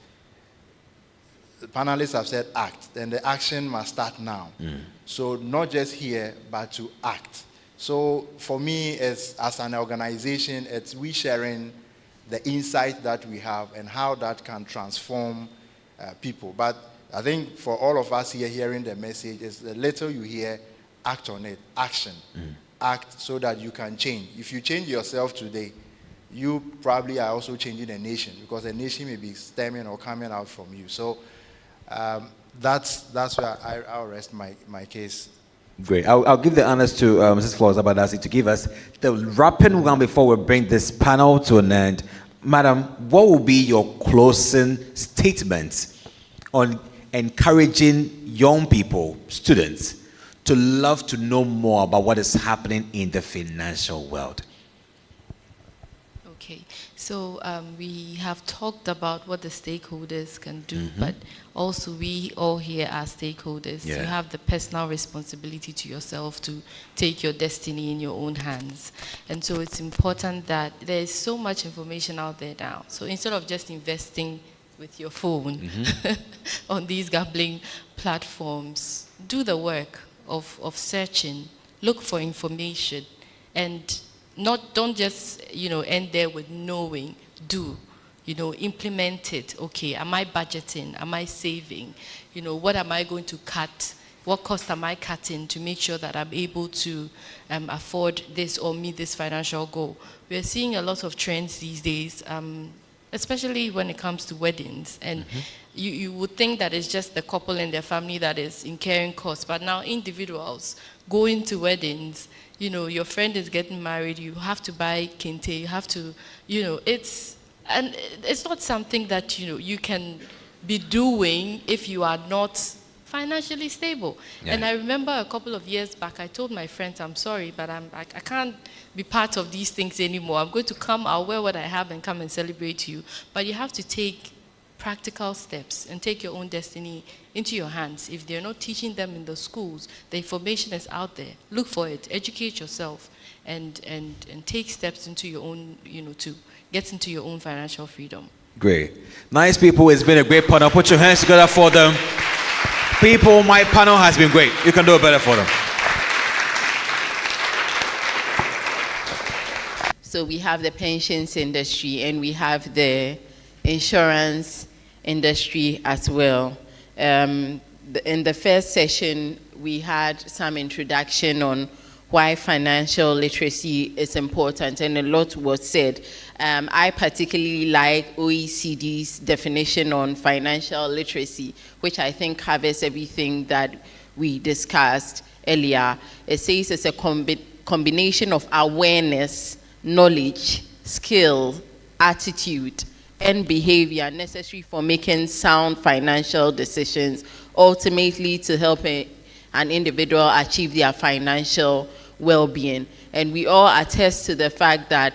the panelists have said act, then the action must start now. So not just hear, but to act. So for me, as an organization, it's we sharing the insight that we have and how that can transform people. But I think for all of us here hearing the message, is the little you hear, act on it, action. Act so that you can change. If you change yourself today, you probably are also changing a nation, because a nation may be stemming or coming out from you. So that's where I'll rest my case. Great. I'll give the honors to Mrs. Flores Abadasi to give us the wrapping one before we bring this panel to an end. Madam, what will be your closing statements on encouraging young people, students, to love to know more about what is happening in the financial world? Okay, so we have talked about what the stakeholders can do, but also we all here are stakeholders. Yeah. You have the personal responsibility to yourself to take your destiny in your own hands. And so it's important that there is so much information out there now. So instead of just investing with your phone on these gambling platforms, do the work of searching, look for information, and don't just, end there with knowing, do, implement it. Okay, am I budgeting? Am I saving? What am I going to cut? What cost am I cutting to make sure that I'm able to afford this or meet this financial goal? We're seeing a lot of trends these days, especially when it comes to weddings. And you would think that it's just the couple and their family that is incurring costs, but now individuals going to weddings, your friend is getting married, you have to buy kente, you have to, it's not something that, you can be doing if you are not financially stable. Yeah. And I remember a couple of years back, I told my friends, I'm sorry, but I can't be part of these things anymore. I'm going to come, I'll wear what I have and come and celebrate you. But you have to take practical steps and take your own destiny into your hands. If they're not teaching them in the schools, the information is out there. Look for it, educate yourself, and take steps into your own, to get into your own financial freedom. Great. Nice people. It's been a great panel. Put your hands together for them. People, my panel has been great. You can do it better for them. So we have the pensions industry and we have the insurance industry as well. In the first session, we had some introduction on why financial literacy is important, and a lot was said. I particularly like OECD's definition on financial literacy, which I think covers everything that we discussed earlier. It says it's a combination of awareness, knowledge, skill, attitude, and behavior necessary for making sound financial decisions, ultimately to help an individual achieve their financial well-being. And we all attest to the fact that,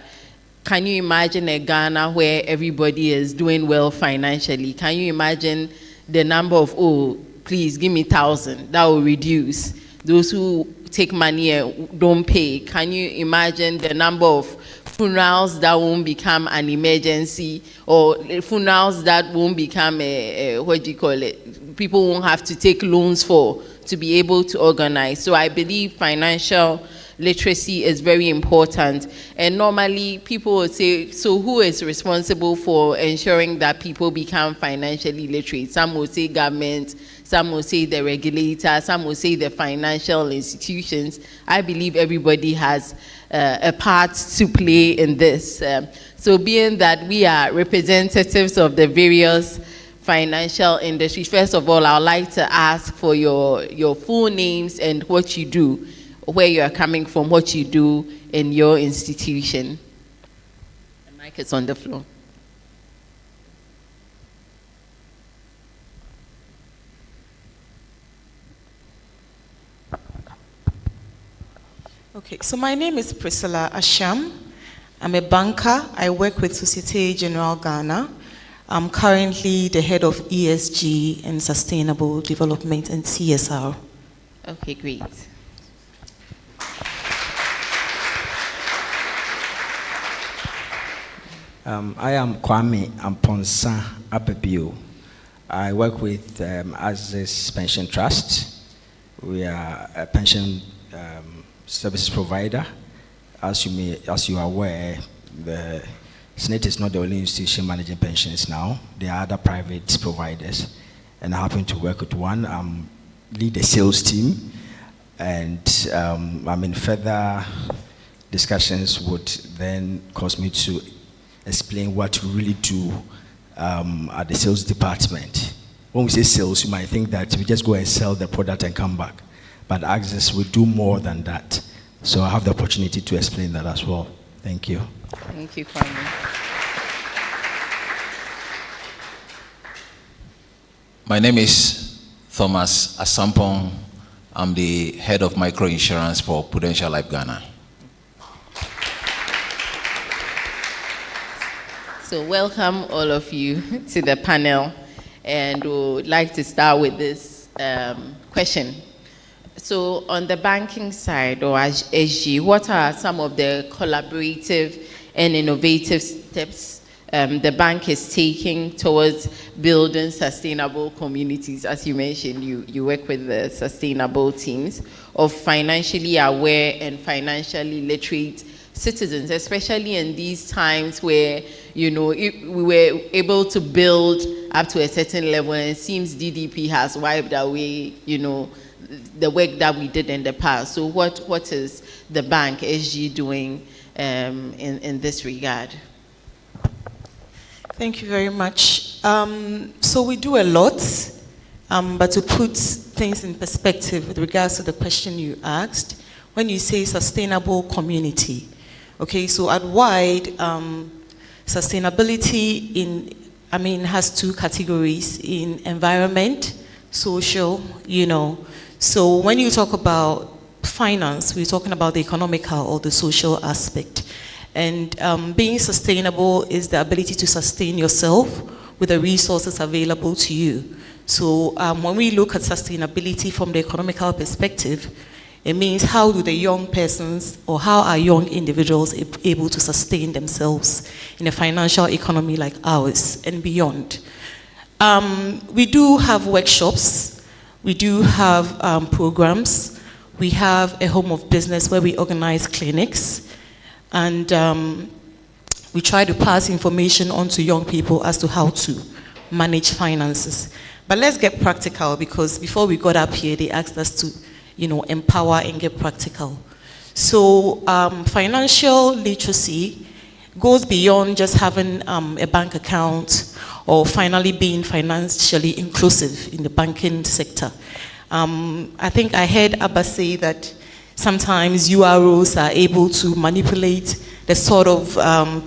can you imagine a Ghana where everybody is doing well financially? Can you imagine the number of, please give me 1,000, that will reduce. Those who take money and don't pay. Can you imagine the number of funerals that won't become an emergency, or funerals that won't become people won't have to take loans to be able to organize. So I believe financial literacy is very important. And normally people will say, so who is responsible for ensuring that people become financially literate? Some will say government, some will say the regulator, some will say the financial institutions. I believe everybody has a part to play in this. So being that we are representatives of the various financial industries, first of all, I would like to ask for your full names and what you do, where you are coming from, what you do in your institution. The mic is on the floor. Okay, so my name is Priscilla Asham. I'm a banker. I work with Societe Generale Ghana. I'm currently the head of ESG and Sustainable Development and CSR. Okay, great. I am Kwame Amponsa Ababio. I work with Access Pension Trust. We are a pension service provider. As you are aware, the Senate is not the only institution managing pensions now. There are other private providers, and I happen to work with one. I lead the sales team, and I'm in further discussions would then cause me to explain what we really do at the sales department. When we say sales, you might think that we just go and sell the product and come back. But Access, we do more than that. So I have the opportunity to explain that as well. Thank you. Thank you, Kwame. My name is Thomas Asampong. I'm the head of microinsurance for Prudential Life Ghana. So welcome all of you to the panel, and we would like to start with this question. So on the banking side, or SG, what are some of the collaborative and innovative steps the bank is taking towards building sustainable communities? As you mentioned, you work with the sustainable teams of financially aware and financially literate citizens, especially in these times where, we were able to build up to a certain level, and it seems DDP has wiped away, the work that we did in the past. So what is the bank, SG, doing in this regard? Thank you very much. So we do a lot, but to put things in perspective with regards to the question you asked, when you say sustainable community, okay, so at Wide, sustainability has two categories: in environment, social, So when you talk about finance, we're talking about the economical or the social aspect. And being sustainable is the ability to sustain yourself with the resources available to you. So when we look at sustainability from the economical perspective, it means how do the young persons, or how are young individuals able to sustain themselves in a financial economy like ours and beyond. We do have workshops, we do have programs, we have a home of business where we organize clinics, and we try to pass information on to young people as to how to manage finances. But let's get practical, because before we got up here, they asked us to empower and get practical. So financial literacy goes beyond just having a bank account or finally being financially inclusive in the banking sector. I think I heard Abba say that sometimes UROs are able to manipulate the sort of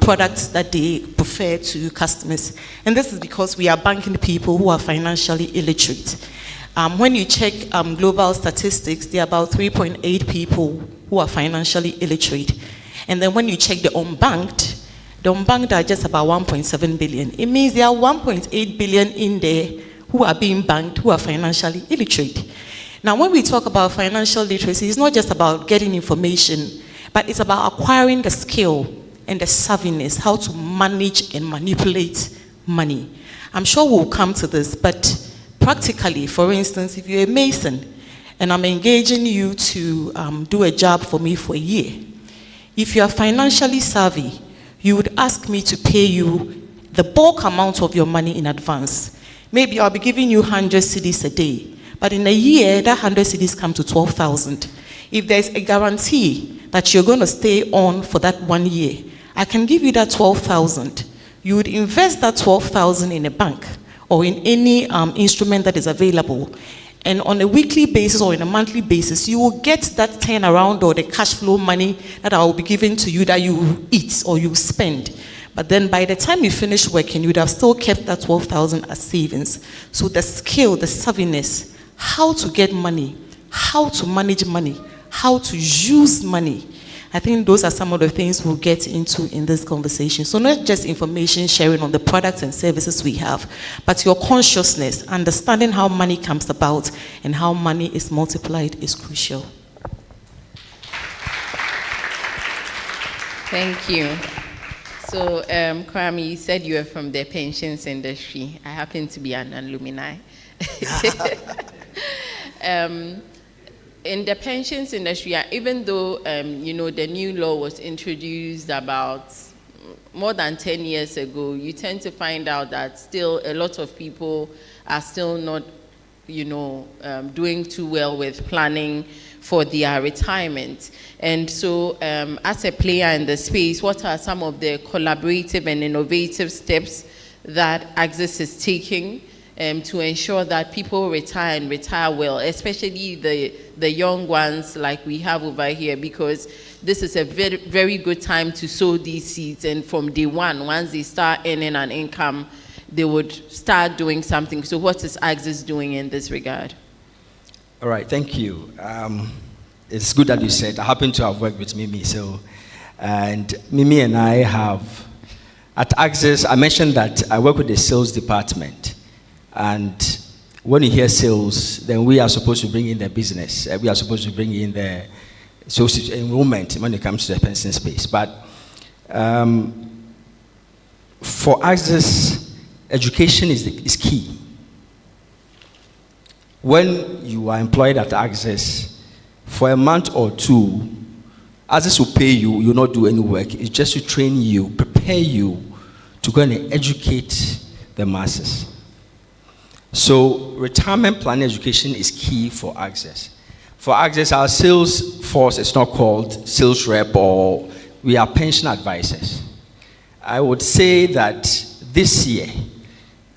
products that they prefer to customers. And this is because we are banking people who are financially illiterate. When you check global statistics, there are about 3.8 people who are financially illiterate. And then when you check the unbanked are just about 1.7 billion. It means there are 1.8 billion in there who are being banked, who are financially illiterate. Now, when we talk about financial literacy, it's not just about getting information, but it's about acquiring the skill and the savviness, how to manage and manipulate money. I'm sure we'll come to this, but practically, for instance, if you're a mason and I'm engaging you to do a job for me for a year, if you are financially savvy, you would ask me to pay you the bulk amount of your money in advance. maybe I'll be giving you 100 cedis a day. But in a year, that 100 cedis come to 12,000. If there's a guarantee that you're going to stay on for that 1 year, I can give you that 12,000. You would invest that 12,000 in a bank or in any instrument that is available. And on a weekly basis or in a monthly basis, you will get that turnaround or the cash flow money that I will be giving to you that you eat or you spend. But then by the time you finish working, you would have still kept that 12,000 as savings. So the skill, the savviness, how to get money, how to manage money, how to use money, I think those are some of the things we'll get into in this conversation. So not just information sharing on the products and services we have, but your consciousness, understanding how money comes about and how money is multiplied is crucial. Thank you. So, Kwame, you said you were from the pensions industry. I happen to be an alumni. In the pensions industry, even though, the new law was introduced about more than 10 years ago, you tend to find out that still a lot of people are still not, doing too well with planning for their retirement. And so, as a player in the space, what are some of the collaborative and innovative steps that Axis is taking to ensure that people retire and retire well, especially the young ones like we have over here, because this is a very, very good time to sow these seeds, and from day one, once they start earning an income, they would start doing something. So what is Axis doing in this regard? All right, thank you. It's good that you said, I happen to have worked with Mimi, and Mimi and I have, at Axis, I mentioned that I work with the sales department. And when you hear sales, then we are supposed to bring in the business. We are supposed to bring in the social enrollment when it comes to the pension space. But for Axis, education is key. When you are employed at Axis, for a month or two, Axis will pay you, you will not do any work. It's just to train you, prepare you to go and educate the masses. So retirement planning education is key for Axis. For Axis, our sales force is not called sales rep, or we are pension advisors. I would say that this year,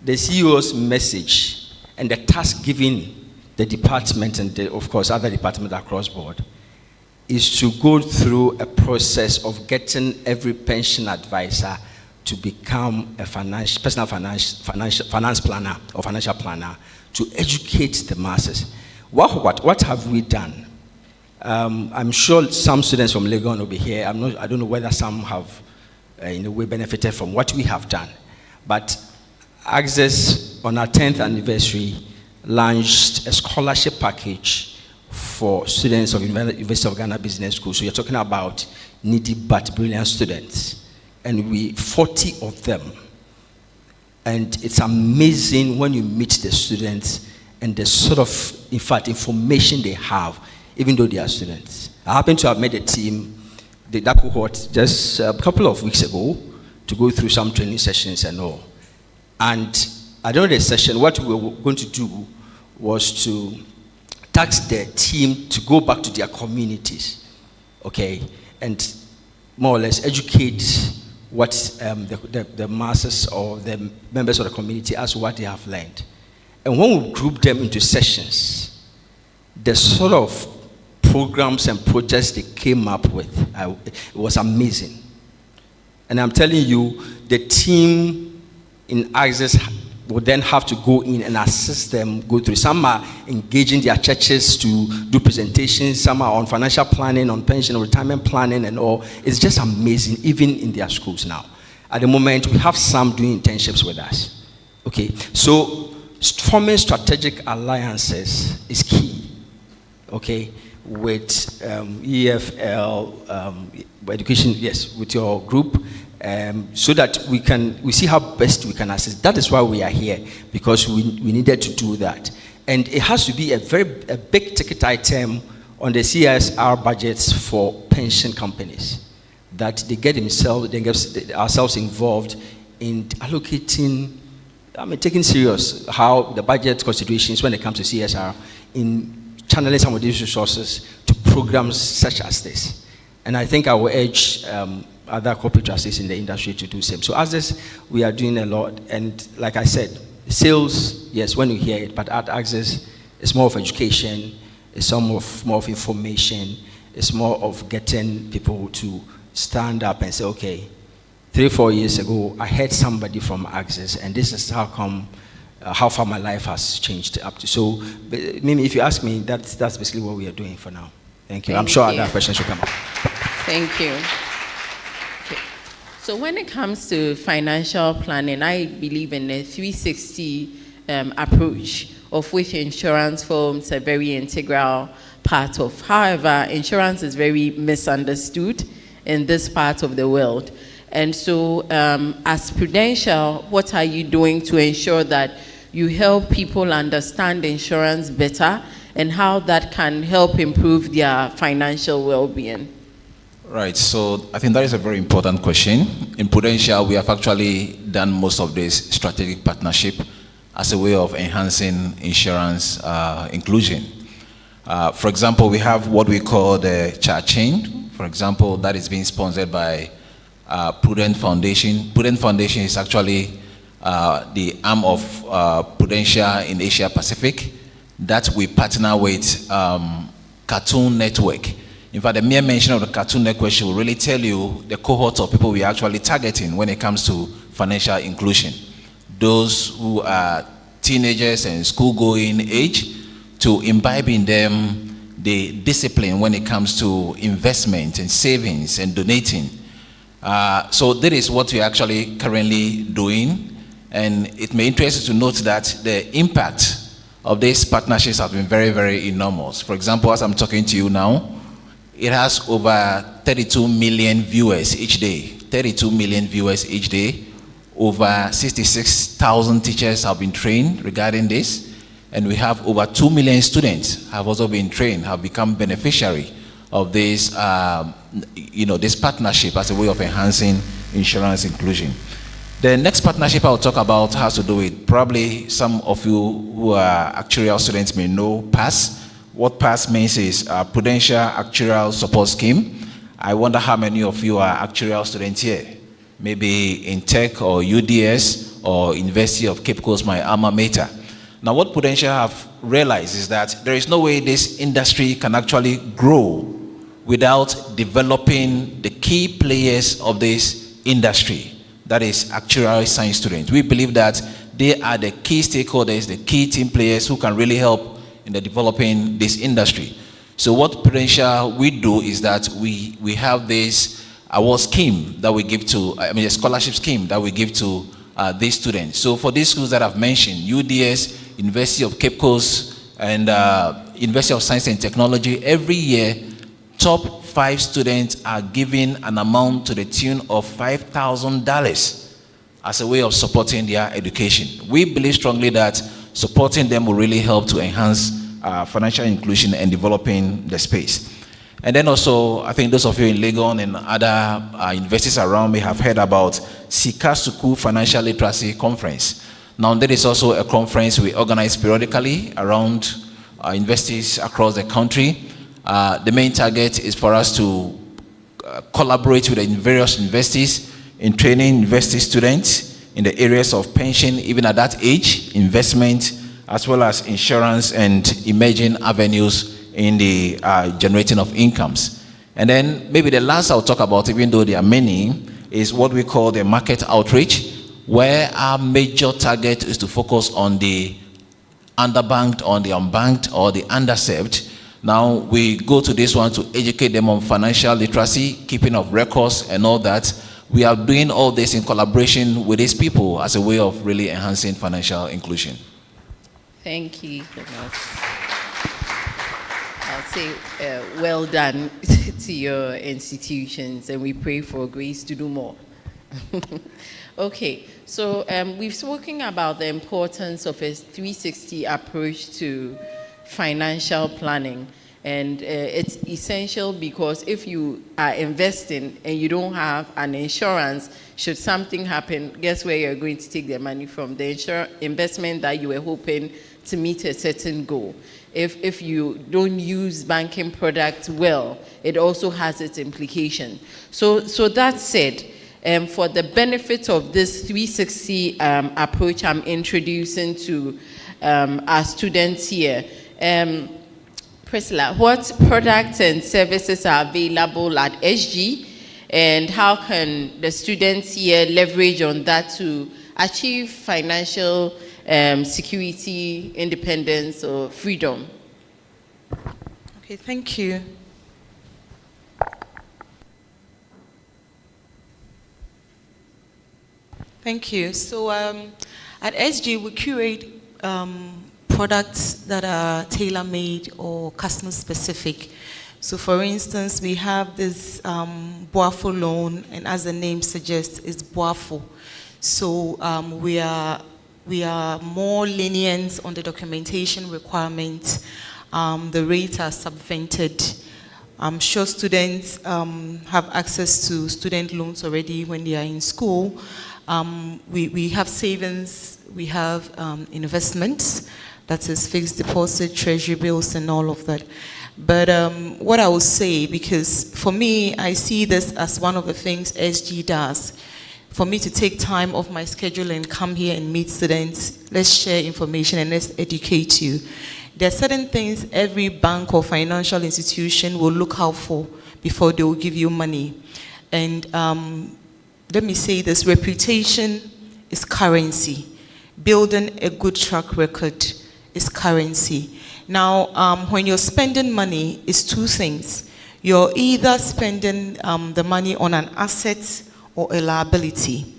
the CEO's message and the task given the department and of course other departments across board is to go through a process of getting every pension advisor to become a personal finance planner or financial planner to educate the masses. What have we done? I'm sure some students from Legon will be here. I don't know whether some have in a way benefited from what we have done. But Axis, on our 10th anniversary, launched a scholarship package for students of University of Ghana Business School. So you're talking about needy but brilliant students. And 40 of them. And it's amazing when you meet the students and the sort of, in fact, information they have, even though they are students. I happen to have met a team, that cohort, just a couple of weeks ago to go through some training sessions and all. And at the end of the session, what we were going to do was to task the team to go back to their communities, okay, and more or less educate what the masses or the members of the community as what they have learned. And when we group them into sessions, the sort of programs and projects they came up with, it was amazing. And I'm telling you, the team in Axis will then have to go in and assist them, go through. Some are engaging their churches to do presentations, some are on financial planning, on pension, retirement planning and all. It's just amazing, even in their schools now. At the moment, we have some doing internships with us. Okay, so forming strategic alliances is key, okay, with EFL, education, yes, with your group, so that we see how best we can assist. That is why we are here, because we needed to do that. And it has to be a big ticket item on the CSR budgets for pension companies, that they get ourselves involved in allocating taking serious how the budget considerations when it comes to CSR in channeling some of these resources to programs such as this. And I think I will urge other corporate trustees in the industry to do the same. So as this, we are doing a lot. And like I said, sales, yes, when you hear it, but at Access, it's more of education, it's more of information, it's more of getting people to stand up and say, okay, 3-4 years ago, I heard somebody from Access, and this is how come, how far my life has changed up to. So, Mimi, if you ask me, that's basically what we are doing for now. Thank you. I'm sure other questions will come up. Thank you. Okay. So when it comes to financial planning, I believe in a 360 approach, of which insurance forms a very integral part of. However, insurance is very misunderstood in this part of the world. And so as Prudential, what are you doing to ensure that you help people understand insurance better and how that can help improve their financial well-being? Right, so I think that is a very important question. In Prudential, we have actually done most of this strategic partnership as a way of enhancing insurance inclusion. For example, we have what we call the chart chain. For example, that is being sponsored by Prudent Foundation. Prudent Foundation is actually the arm of Prudential in Asia Pacific that we partner with Cartoon Network. In fact, the mere mention of the Cartoon Network will really tell you the cohort of people we are actually targeting when it comes to financial inclusion. Those who are teenagers and school-going age, to imbibe in them the discipline when it comes to investment and savings and donating. So that is what we're actually currently doing. And it may interest you to note that the impact of these partnerships has been very, very enormous. For example, as I'm talking to you now, it has over 32 million viewers each day. 32 million viewers each day. Over 66,000 teachers have been trained regarding this. And we have over 2 million students have also been trained, have become beneficiary of this, this partnership as a way of enhancing insurance inclusion. The next partnership I'll talk about has to do with, probably some of you who are actuarial students may know PASS. What PASS means is Prudential Actuarial Support Scheme. I wonder how many of you are actuarial students here? Maybe in Tech or UDS or University of Cape Coast, my alma mater. Now what Prudential have realized is that there is no way this industry can actually grow without developing the key players of this industry, that is actuarial science students. We believe that they are the key stakeholders, the key team players who can really help in the developing this industry. So what Prudential we do is that we have this award scheme that we give to, a scholarship scheme that we give to these students. So for these schools that I've mentioned, UDS, University of Cape Coast, and University of Science and Technology, every year, top 5 students are given an amount to the tune of $5,000 as a way of supporting their education. We believe strongly that supporting them will really help to enhance financial inclusion and developing the space. And then also, I think those of you in Legon and other universities around me have heard about Sika Suku Financial Literacy Conference. Now, there is also a conference we organize periodically around universities across the country. The main target is for us to collaborate with the various universities in training university students in the areas of pension, even at that age, investment, as well as insurance and emerging avenues in the generating of incomes. And then maybe the last I'll talk about, even though there are many, is what we call the market outreach, where our major target is to focus on the underbanked, on the unbanked, or the underserved. Now, we go to this one to educate them on financial literacy, keeping of records, and all that. We are doing all this in collaboration with these people as a way of really enhancing financial inclusion. Thank you, Thomas. I'll say well done to your institutions, and we pray for grace to do more. Okay, so we've spoken about the importance of a 360 approach to financial planning. And it's essential because if you are investing and you don't have an insurance, should something happen, guess where you're going to take the money from? The investment that you were hoping to meet a certain goal. If you don't use banking products well, it also has its implication. So that said, for the benefit of this 360 approach I'm introducing to our students here, Priscilla, what products and services are available at SG, and how can the students here leverage on that to achieve financial security, independence, or freedom? Okay, thank you. Thank you. So at SG, we curate products that are tailor-made or customer-specific. So for instance, we have this Boafo loan, and as the name suggests, it's Boafo. So we are more lenient on the documentation requirements. The rates are subvented. I'm sure students have access to student loans already when they are in school. We have savings, we have investments, that is fixed deposit, treasury bills, and all of that. But what I will say, because for me, I see this as one of the things SG does. For me to take time off my schedule and come here and meet students, let's share information and let's educate you. There are certain things every bank or financial institution will look out for before they will give you money. And let me say this, reputation is currency. Building a good track record is currency. Now, when you're spending money, it's two things. You're either spending the money on an asset or a liability.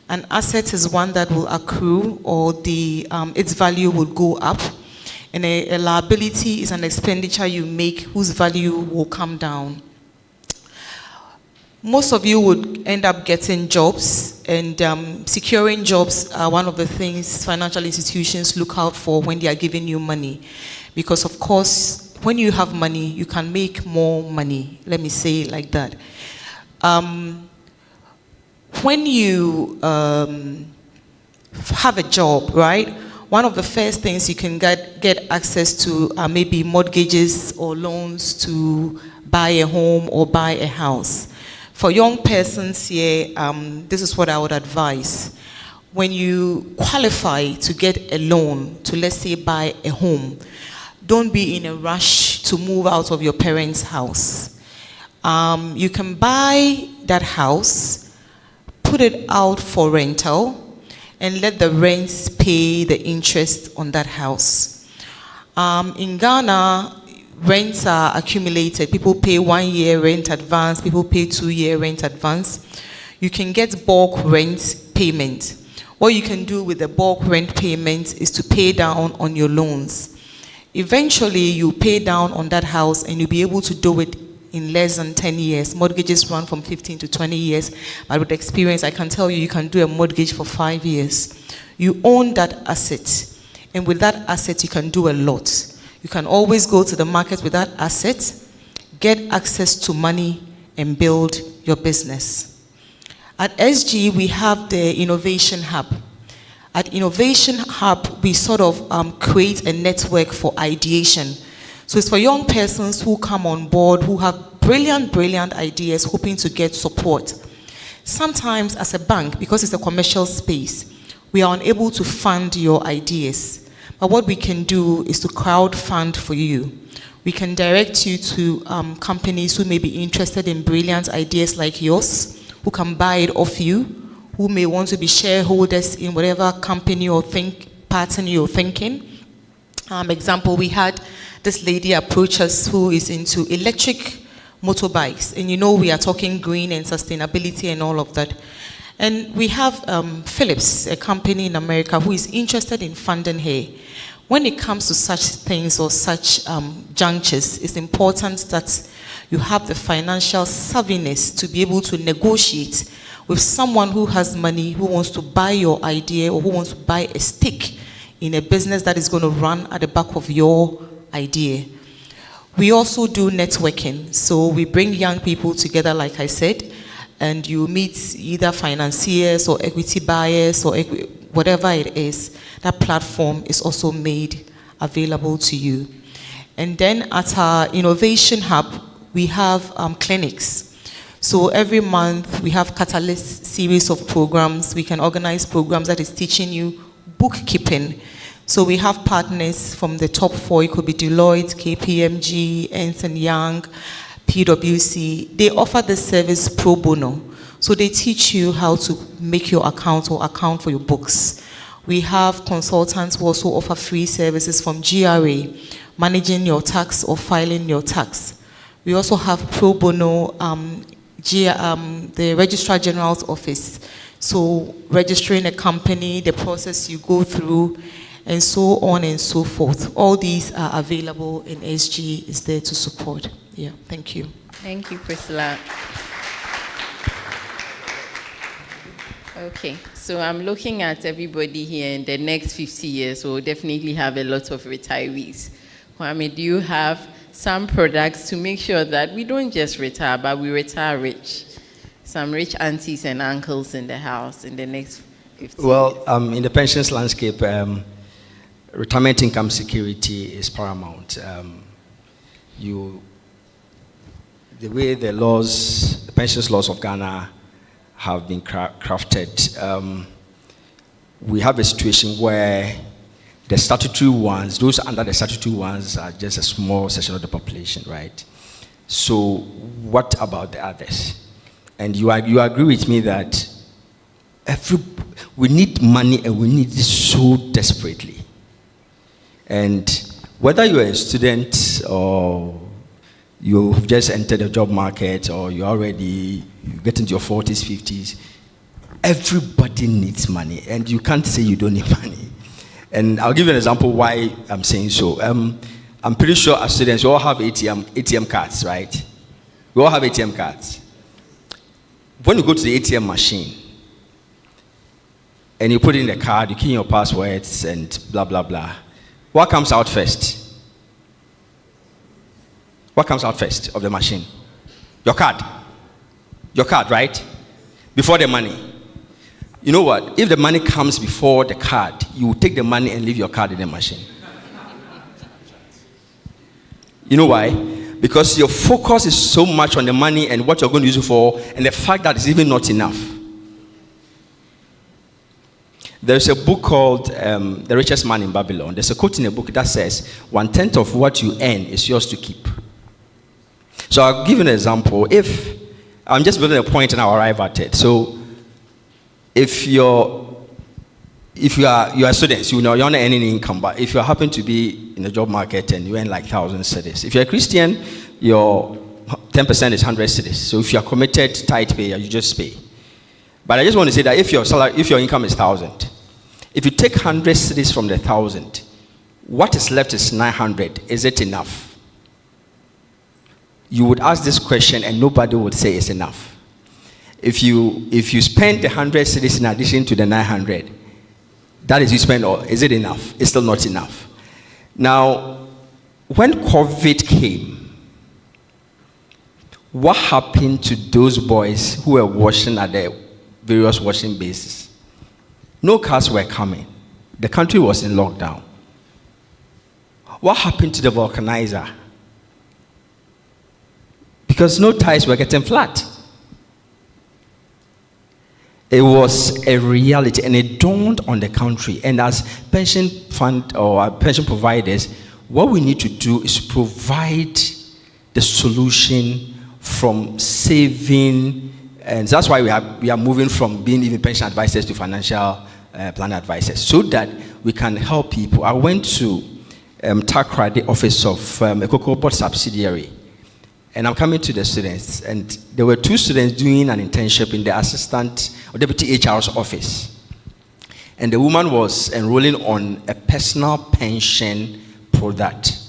An asset is one that will accrue or its value will go up. And a liability is an expenditure you make whose value will come down. Most of you would end up getting jobs, and securing jobs are one of the things financial institutions look out for when they are giving you money. Because of course, when you have money, you can make more money. Let me say it like that. When you have a job, right? One of the first things you can get access to are maybe mortgages or loans to buy a home or buy a house. For young persons here, this is what I would advise. When you qualify to get a loan to, let's say, buy a home, don't be in a rush to move out of your parents' house. You can buy that house, put it out for rental, and let the rents pay the interest on that house. In Ghana, rents are accumulated. People pay 1 year rent advance, people pay 2 year rent advance. You can get bulk rent payment. What you can do with the bulk rent payment is to pay down on your loans. Eventually, you pay down on that house and you'll be able to do it in less than 10 years. Mortgages run from 15 to 20 years, but with experience, I can tell you, you can do a mortgage for 5 years. You own that asset, and with that asset, you can do a lot. You can always go to the market with that asset, get access to money, and build your business. At SG, we have the Innovation Hub. At Innovation Hub, we sort of create a network for ideation. So it's for young persons who come on board, who have brilliant ideas, hoping to get support. Sometimes as a bank, because it's a commercial space, we are unable to fund your ideas. But what we can do is to crowdfund for you. We can direct you to companies who may be interested in brilliant ideas like yours, who can buy it off you, who may want to be shareholders in whatever company or pattern you're thinking. Example, we had this lady approach us who is into electric motorbikes. And you know we are talking green and sustainability and all of that. And we have Philips, a company in America, who is interested in funding her. When it comes to such things or such junctures, it's important that you have the financial savviness to be able to negotiate with someone who has money, who wants to buy your idea or who wants to buy a stake in a business that is going to run at the back of your idea. We also do networking. So we bring young people together, like I said, and you meet either financiers or equity buyers or whatever it is. That platform is also made available to you. And then at our innovation hub, we have clinics. So every month we have Catalyst series of programs. We can organize programs that is teaching you bookkeeping. So we have partners from the top 4. It could be Deloitte, KPMG, Ernst & Young, PwC. They offer the service pro bono. So they teach you how to make your account or account for your books. We have consultants who also offer free services from GRA, managing your tax or filing your tax. We also have pro bono, the Registrar General's office. So registering a company, the process you go through, and so on and so forth. All these are available, and SG is there to support. Yeah, thank you. Thank you, Priscilla. Okay, so I'm looking at everybody here in the next 50 years, so we'll definitely have a lot of retirees. Kwame, do you have some products to make sure that we don't just retire, but we retire rich? Some rich aunties and uncles in the house in the next 50 years. Well, in the pensions landscape, retirement income security is paramount. The way the laws, the pensions laws of Ghana have been crafted, we have a situation where the statutory ones, those under the statutory ones are just a small section of the population, right? So what about the others? And you agree with me that we need money, and we need it so desperately. And whether you're a student or you've just entered the job market or you get into your 40s, 50s, everybody needs money, and you can't say you don't need money. And I'll give you an example why I'm saying so. I'm pretty sure as students, we all have ATM cards, right? We all have ATM cards. When you go to the ATM machine and you put in the card, you key in your passwords and blah, blah, blah, what comes out first? What comes out first of the machine? Your card. Your card, right? Before the money. You know what? If the money comes before the card, you will take the money and leave your card in the machine. You know why? Because your focus is so much on the money and what you're going to use it for, and the fact that it's even not enough. There's a book called The Richest Man in Babylon. There's a quote in the book that says, 1/10 of what you earn is yours to keep. So I'll give you an example. If I'm just building a point and I'll arrive at it. So if you are students, you're not earning income, but if you happen to be in the job market and you earn like 1,000 cedis, if you're a Christian, your 10% is 100 cedis. So if you're committed tithe payer, you just pay. But I just want to say that if your income is 1,000, if you take 100 cedis from the 1,000, what is left is 900. Is it enough? You would ask this question and nobody would say it's enough. If you spend the 100 cedis in addition to the 900, that is you spend all. Is it enough? It's still not enough. Now, when COVID came, what happened to those boys who were washing at the various washing bases? No cars were coming. The country was in lockdown. What happened to the vulcanizer? Because no tires were getting flat. It was a reality, and it dawned on the country. And as pension fund or pension providers, what we need to do is provide the solution from saving, and that's why we are moving from being even pension advisors to financial plan advisors, so that we can help people. I went to TACRA, the office of a cocoa board subsidiary. And I'm coming to the students, and there were 2 students doing an internship in the assistant or deputy HR's office. And the woman was enrolling on a personal pension product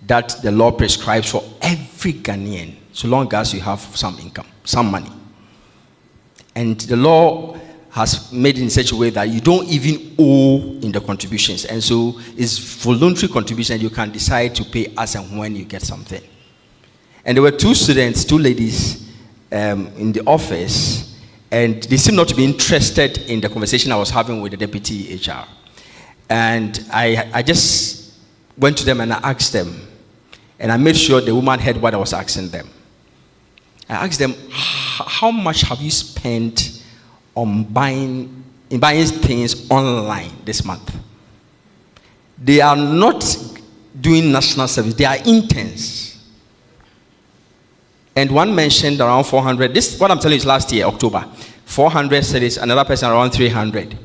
that the law prescribes for every Ghanaian, so long as you have some income, some money. And the law has made it in such a way that you don't even owe in the contributions. And so it's voluntary contribution. You can decide to pay as and when you get something. And there were two students, two ladies in the office, and they seemed not to be interested in the conversation I was having with the deputy HR. And I just went to them and I asked them, and I made sure the woman heard what I was asking them. I asked them, how much have you spent on buying things online this month? They are not doing national service, they are interns. And one mentioned around 400. This, what I'm telling you, is last year, October. 400 cedis, another person around 300.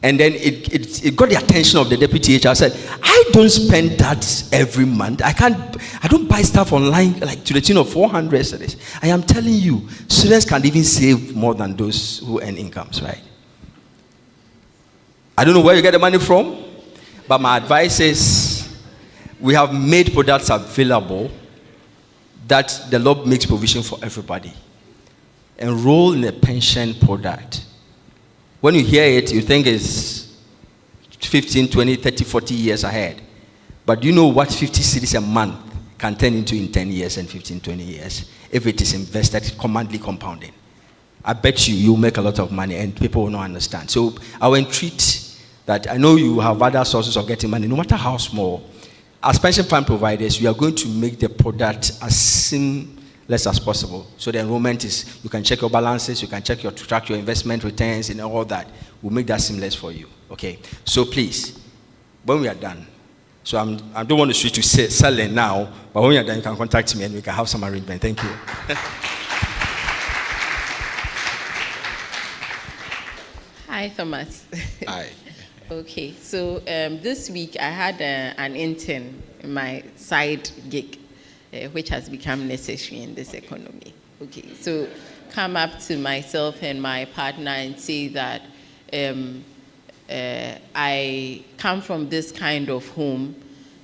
And then it got the attention of the deputy HR. I said, I don't spend that every month. I don't buy stuff online like to the tune of 400 cedis. I am telling you, students can even save more than those who earn incomes, right? I don't know where you get the money from, but my advice is we have made products available that the law makes provision for everybody. Enroll in a pension product. When you hear it, you think it's 15, 20, 30, 40 years ahead. But do you know what 50 cedis a month can turn into in 10 years and 15, 20 years if it is invested commandly compounding? I bet you'll make a lot of money and people will not understand. So I will entreat that I know you have other sources of getting money, no matter how small. As pension fund providers, we are going to make the product as seamless as possible. So the enrollment is, you can check your balances, you can track your investment returns and all that. We'll make that seamless for you, okay? So please, when we are done, so I don't want to switch to selling now, but when we are done, you can contact me and we can have some arrangement. Thank you. Hi, Thomas. Hi. Okay, so this week I had an intern in my side gig, which has become necessary in this economy. Okay, so come up to myself and my partner and say that I come from this kind of home.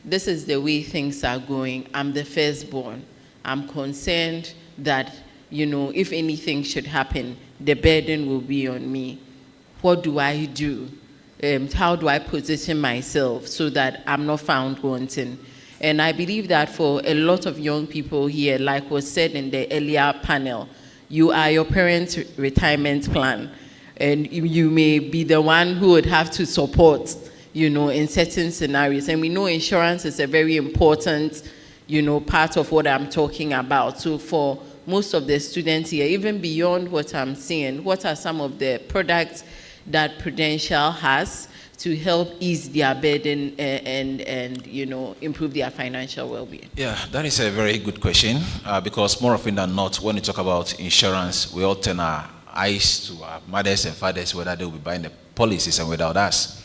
This is the way things are going. I'm the firstborn. I'm concerned that, you know, if anything should happen, the burden will be on me. What do I do? How do I position myself so that I'm not found wanting? And I believe that for a lot of young people here, like was said in the earlier panel, you are your parents' retirement plan. And you may be the one who would have to support, you know, in certain scenarios. And we know insurance is a very important, you know, part of what I'm talking about. So for most of the students here, even beyond what I'm seeing, what are some of the products that Prudential has to help ease their burden and you know, improve their financial well-being? Yeah, that is a very good question because more often than not, when we talk about insurance, we all turn our eyes to our mothers and fathers, whether they will be buying the policies and without us.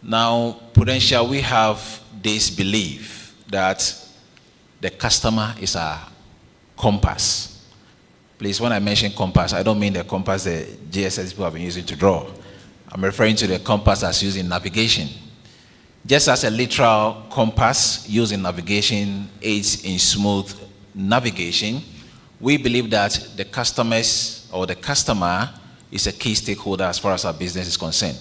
Now, Prudential, we have this belief that the customer is our compass. Please, when I mention compass, I don't mean the compass the GSS people have been using to draw. I'm referring to the compass that's used in navigation. Just as a literal compass used in navigation aids in smooth navigation, we believe that the customers or the customer is a key stakeholder as far as our business is concerned.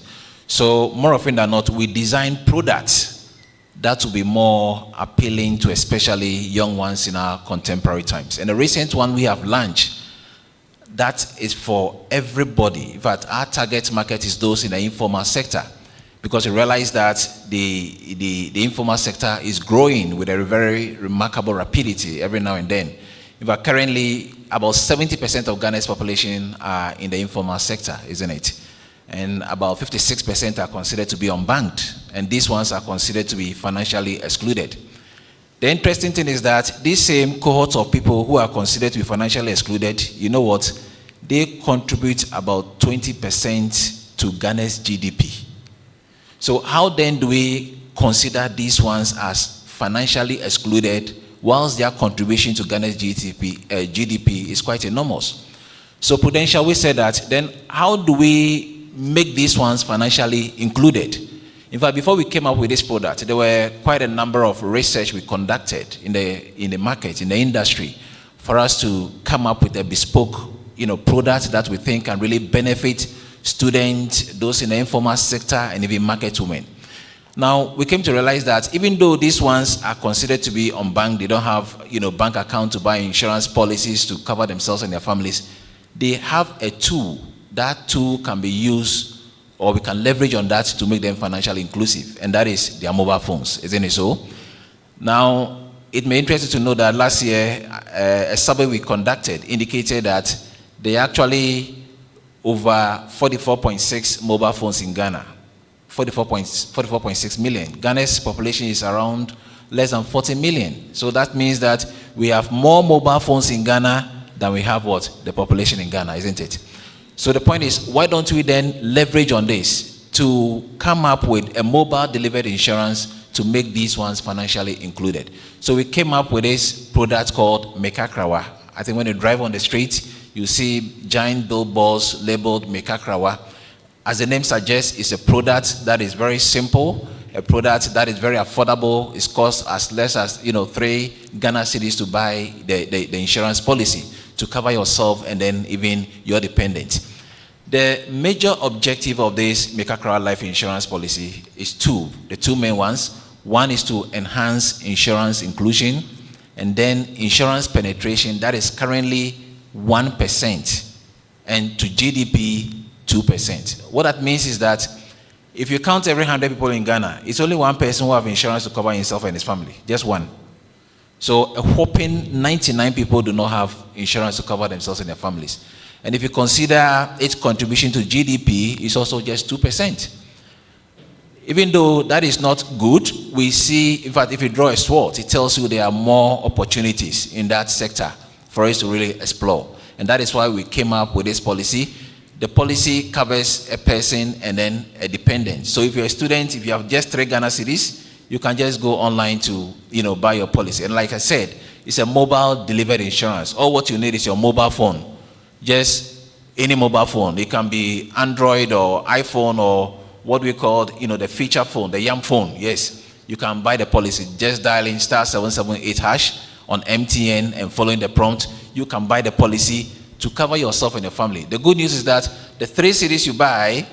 So more often than not, we design products that will be more appealing to especially young ones in our contemporary times. And the recent one we have launched, that is for everybody. In fact, our target market is those in the informal sector because we realize that the informal sector is growing with a very remarkable rapidity every now and then. In fact, currently, about 70% of Ghana's population are in the informal sector, isn't it? And about 56% are considered to be unbanked, and these ones are considered to be financially excluded. The interesting thing is that these same cohorts of people who are considered to be financially excluded, you know what? They contribute about 20% to Ghana's GDP. So how then do we consider these ones as financially excluded whilst their contribution to Ghana's GDP is quite enormous? So Prudential, we said that, then how do we make these ones financially included? In fact, before we came up with this product, there were quite a number of research we conducted in the market, in the industry, for us to come up with a bespoke, you know, product that we think can really benefit students, those in the informal sector, and even market women. Now, we came to realize that even though these ones are considered to be unbanked, they don't have, bank account to buy insurance policies to cover themselves and their families, they have a tool. That tool can be used, or we can leverage on that to make them financially inclusive, and that is their mobile phones, isn't it so? Now, it may interest you to know that last year, a survey we conducted indicated that there are actually over 44.6 mobile phones in Ghana. 44.6 million. Ghana's population is around less than 40 million. So that means that we have more mobile phones in Ghana than we have the population in Ghana, isn't it? So the point is, why don't we then leverage on this to come up with a mobile delivered insurance to make these ones financially included? So we came up with this product called Mekakrawa. I think when you drive on the street, you see giant billboards labeled Mekakrawa. As the name suggests, it's a product that is very simple, a product that is very affordable. It costs as less as 3 Ghana cedis to buy the insurance policy to cover yourself and then even your dependent. The major objective of this Mekakrawa life insurance policy is the two main ones. One is to enhance insurance inclusion, and then insurance penetration that is currently 1%, and to GDP 2%. What that means is that if you count every 100 people in Ghana, it's only one person who have insurance to cover himself and his family, just one. So a whopping 99 people do not have insurance to cover themselves and their families. And if you consider its contribution to GDP, it's also just 2%. Even though that is not good, we see, in fact, if you draw a SWOT, it tells you there are more opportunities in that sector for us to really explore. And that is why we came up with this policy. The policy covers a person and then a dependent. So if you're a student, if you have just 3 Ghana cedis, you can just go online to, buy your policy. And like I said, it's a mobile delivered insurance. All what you need is your mobile phone. Just any mobile phone. It can be Android or iPhone or what we call, the feature phone, the YAM phone. Yes, you can buy the policy. Just dialing *778# on MTN and following the prompt, you can buy the policy to cover yourself and your family. The good news is that the 3 cedis you buy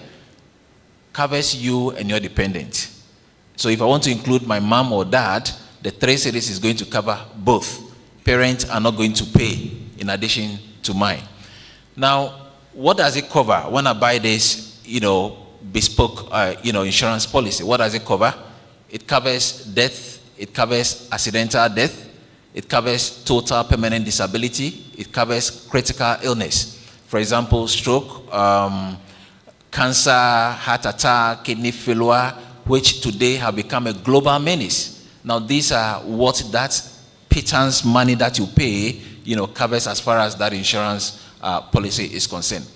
covers you and your dependent. So if I want to include my mom or dad, the 3 cedis is going to cover both. Parents are not going to pay in addition to mine. Now, what does it cover when I buy this, bespoke, insurance policy? What does it cover? It covers death. It covers accidental death. It covers total permanent disability. It covers critical illness. For example, stroke, cancer, heart attack, kidney failure, which today have become a global menace. Now, these are what that pittance money that you pay, covers as far as that insurance policy is concerned.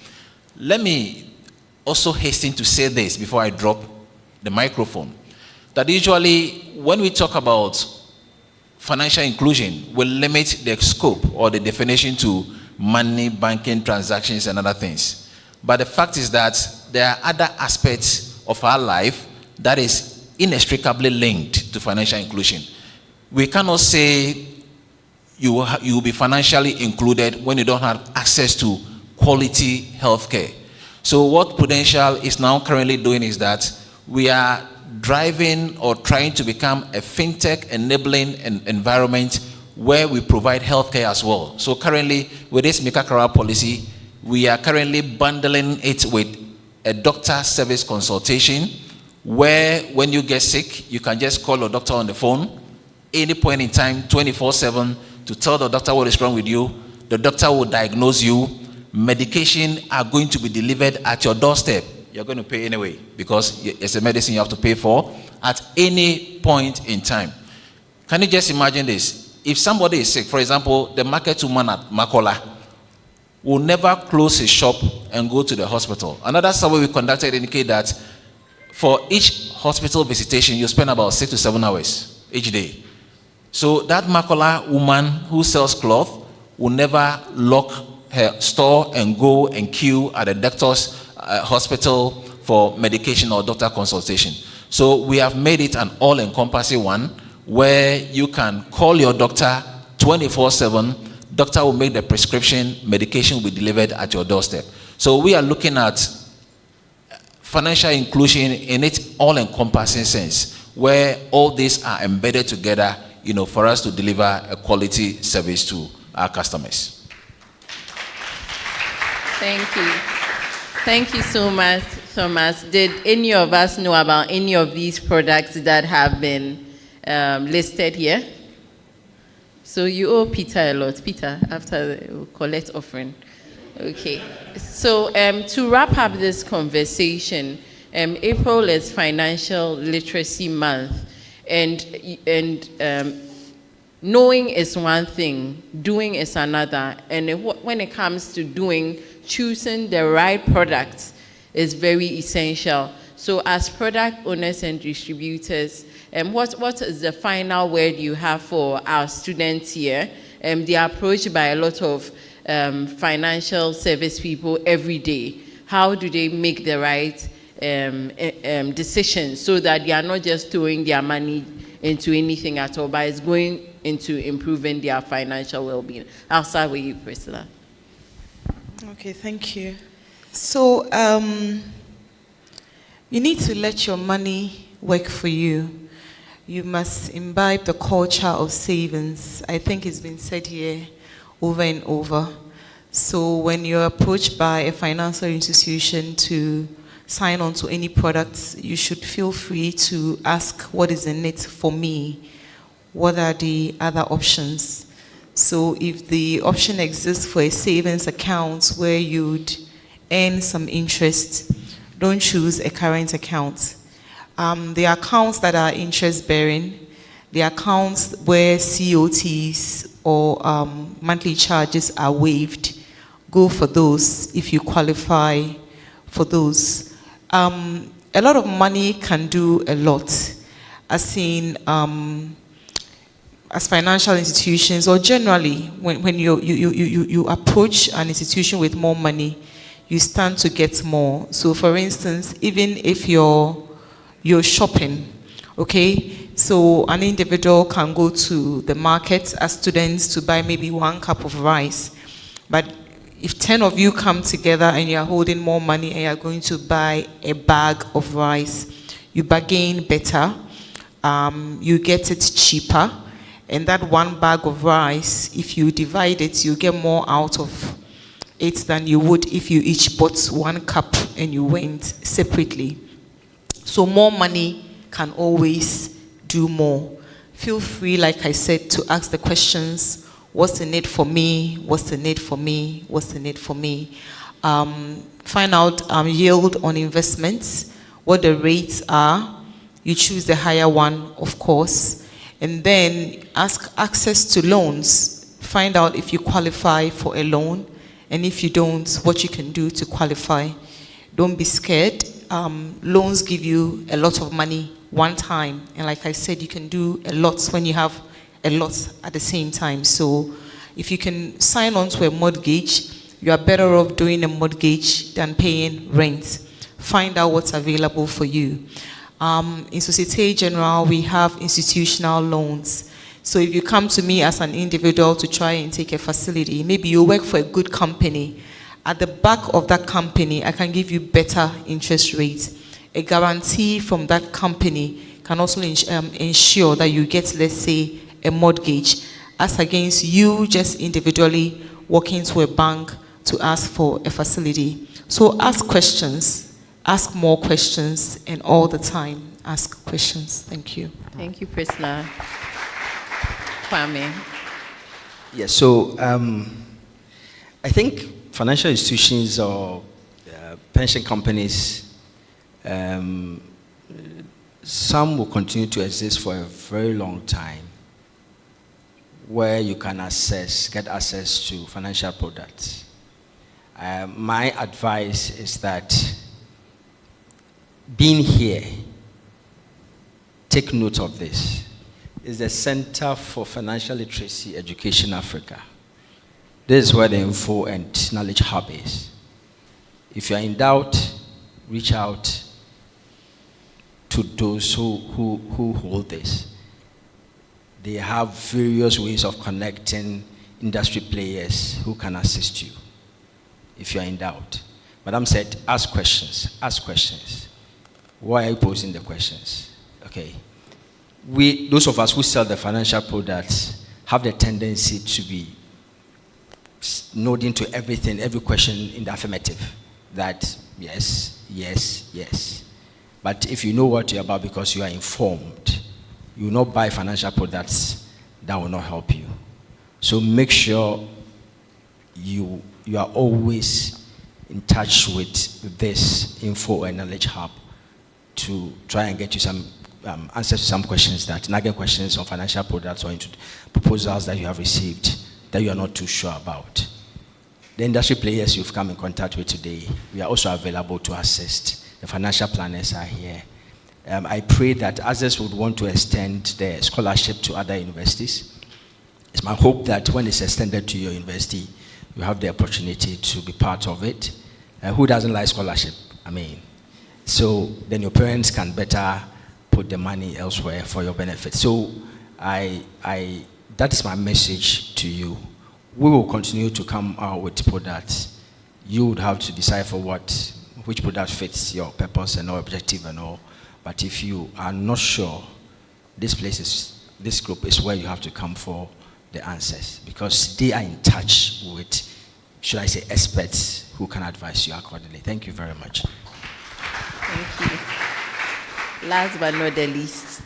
Let me also hasten to say this before I drop the microphone, that usually when we talk about financial inclusion, we limit the scope or the definition to money, banking, transactions, and other things. But the fact is that there are other aspects of our life that is inextricably linked to financial inclusion. We cannot say you will be financially included when you don't have access to quality healthcare. So what Prudential is now currently doing is that we are driving or trying to become a fintech enabling environment where we provide healthcare as well. So currently with this Mekakrawa policy, we are currently bundling it with a doctor service consultation where when you get sick, you can just call your doctor on the phone any point in time, 24/7, to tell the doctor what is wrong with you. The doctor will diagnose you. Medication are going to be delivered at your doorstep. You're going to pay anyway because it's a medicine you have to pay for at any point in time. Can you just imagine this? If somebody is sick, for example, the market woman at Makola will never close his shop and go to the hospital. Another survey we conducted indicate that for each hospital visitation, you spend about 6 to 7 hours each day. So that Makola woman who sells cloth will never lock her store and go and queue at the doctor's hospital for medication or doctor consultation. So we have made it an all-encompassing one where you can call your doctor 24/7. Doctor will make the prescription, medication will be delivered at your doorstep. So we are looking at financial inclusion in its all-encompassing sense, where all these are embedded together, for us to deliver a quality service to our customers. Thank you. Thank you so much, Thomas. Did any of us know about any of these products that have been listed here? So you owe Peter a lot. Peter, after we'll collect offering. Okay. So to wrap up this conversation, April is Financial Literacy Month, and knowing is one thing, doing is another. And when it comes to doing, choosing the right product is very essential. So as product owners and distributors, what is the final word you have for our students here? They are approached by a lot of financial service people every day. How do they make the right decisions so that they are not just throwing their money into anything at all, but it's going into improving their financial well-being? I'll start with you, Priscilla. Okay, thank you. So you need to let your money work for you. You must imbibe the culture of savings. I think it's been said here over and over. So when you're approached by a financial institution to sign on to any products, you should feel free to ask, what is in it for me? What are the other options? So if the option exists for a savings account where you'd earn some interest, don't choose a current account. The accounts that are interest-bearing, the accounts where COTs or monthly charges are waived, go for those if you qualify for those. A lot of money can do a lot, as in as financial institutions, or generally when you approach an institution with more money, you stand to get more. So for instance, even if you're shopping, okay, so an individual can go to the market as students to buy maybe 1 cup of rice, but if 10 of you come together and you're holding more money and you're going to buy a bag of rice, you bargain better, you get it cheaper, and that 1 bag of rice, if you divide it, you get more out of it than you would if you each bought 1 cup and you went separately. So more money can always do more. Feel free, like I said, to ask the questions, what's in it for me? What's in it for me? What's in it for me? Find out yield on investments, what the rates are. You choose the higher one, of course. And then ask access to loans. Find out if you qualify for a loan. And if you don't, what you can do to qualify. Don't be scared. Loans give you a lot of money one time. And like I said, you can do a lot when you have a lot at the same time. So if you can sign on to a mortgage, you are better off doing a mortgage than paying rent. Find out what's available for you. In Societe Generale, we have institutional loans. So if you come to me as an individual to try and take a facility, maybe you work for a good company. At the back of that company, I can give you better interest rates. A guarantee from that company can also ensure that you get, let's say, a mortgage, as against you just individually walking to a bank to ask for a facility. So ask questions, ask more questions, and all the time ask questions. Thank you. Thank you, Priscilla. Kwame. Yes, so I think financial institutions or pension companies, some will continue to exist for a very long time, where you can get access to financial products. My advice is that being here, take note of this. It's the Center for Financial Literacy Education Africa. This is where the info and knowledge hub is. If you are in doubt, reach out to those who hold this. They have various ways of connecting industry players who can assist you if you are in doubt. Madam said, ask questions, ask questions. Why are you posing the questions? Okay. Those of us who sell the financial products have the tendency to be nodding to everything, every question in the affirmative. That yes, yes, yes. But if you know what you're about because you are informed, you will not buy financial products that will not help you. So make sure you are always in touch with this info and knowledge hub to try and get you some answers to some questions, nagging questions on financial products or into proposals that you have received that you are not too sure about. The industry players you've come in contact with today, we are also available to assist. The financial planners are here. I pray that others would want to extend the scholarship to other universities. It's my hope that when it's extended to your university, you have the opportunity to be part of it. Who doesn't like scholarship? So then your parents can better put the money elsewhere for your benefit. So that is my message to you. We will continue to come out with products. You would have to decide for which product fits your purpose and your objective and all. But if you are not sure, this group is where you have to come for the answers, because they are in touch with, should I say, experts who can advise you accordingly. Thank you very much. Thank you. Last but not the least.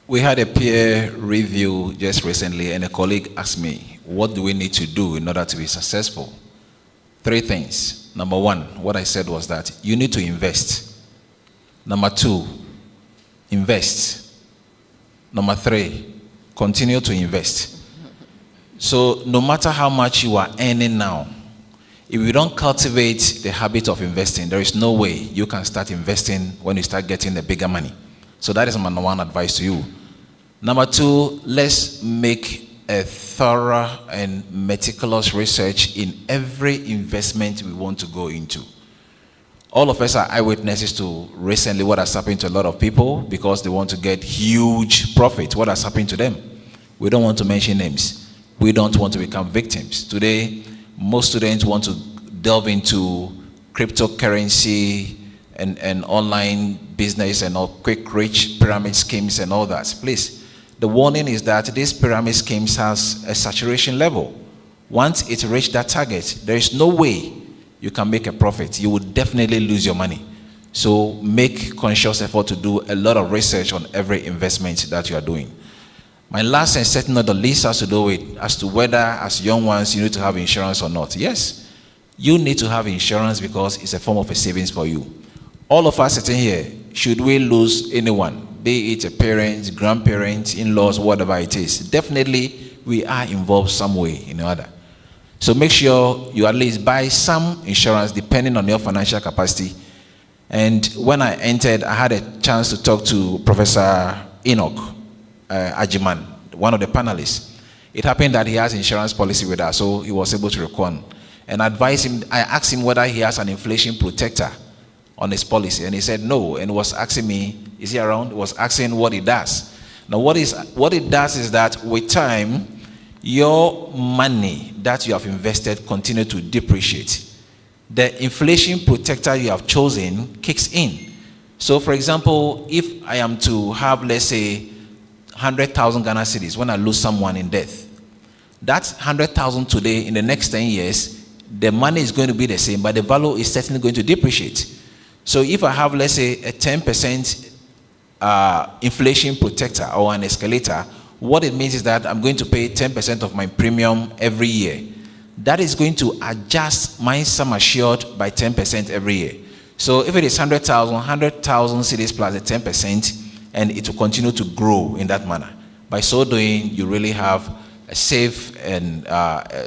We had a peer review just recently, and a colleague asked me, what do we need to do in order to be successful? 3 things. Number 1, what I said was that you need to invest. Number 2, invest. Number 3, continue to invest. So no matter how much you are earning now, if you don't cultivate the habit of investing, there is no way you can start investing when you start getting the bigger money. So that is my number 1 advice to you. Number 2, let's make a thorough and meticulous research in every investment we want to go into. All of us are eyewitnesses to recently what has happened to a lot of people because they want to get huge profit. What has happened to them? We don't want to mention names. We don't want to become victims. Today, most students want to delve into cryptocurrency and online business and all quick rich pyramid schemes and all that. Please, the warning is that these pyramid schemes has a saturation level. Once it reaches that target, there is no way you can make a profit. You will definitely lose your money. So make conscious effort to do a lot of research on every investment that you are doing. My last and certainly not the least has to do with as to whether as young ones you need to have insurance or not. Yes, you need to have insurance because it's a form of a savings for you. All of us sitting here, should we lose anyone, be it a parent, grandparent, in-laws, whatever it is, definitely we are involved some way in the other. So make sure you at least buy some insurance depending on your financial capacity. And when I entered, I had a chance to talk to Professor Enoch Ajiman, one of the panelists. It happened that he has insurance policy with us, so he was able to respond. And I asked him whether he has an inflation protector on his policy, and he said no, and was asking me, is he around? He was asking what it does. Now what it does is that with time, your money that you have invested continue to depreciate. The inflation protector you have chosen kicks in. So for example, if I am to have, let's say, 100,000 Ghana cedis when I lose someone in death, that's 100,000 today. In the next 10 years, the money is going to be the same, but the value is certainly going to depreciate. So if I have, let's say, a 10% inflation protector or an escalator, what it means is that I'm going to pay 10% of my premium every year. That is going to adjust my sum assured by 10% every year. So if it is 100,000 cedis plus the 10%, and it will continue to grow in that manner. By so doing, you really have a safe and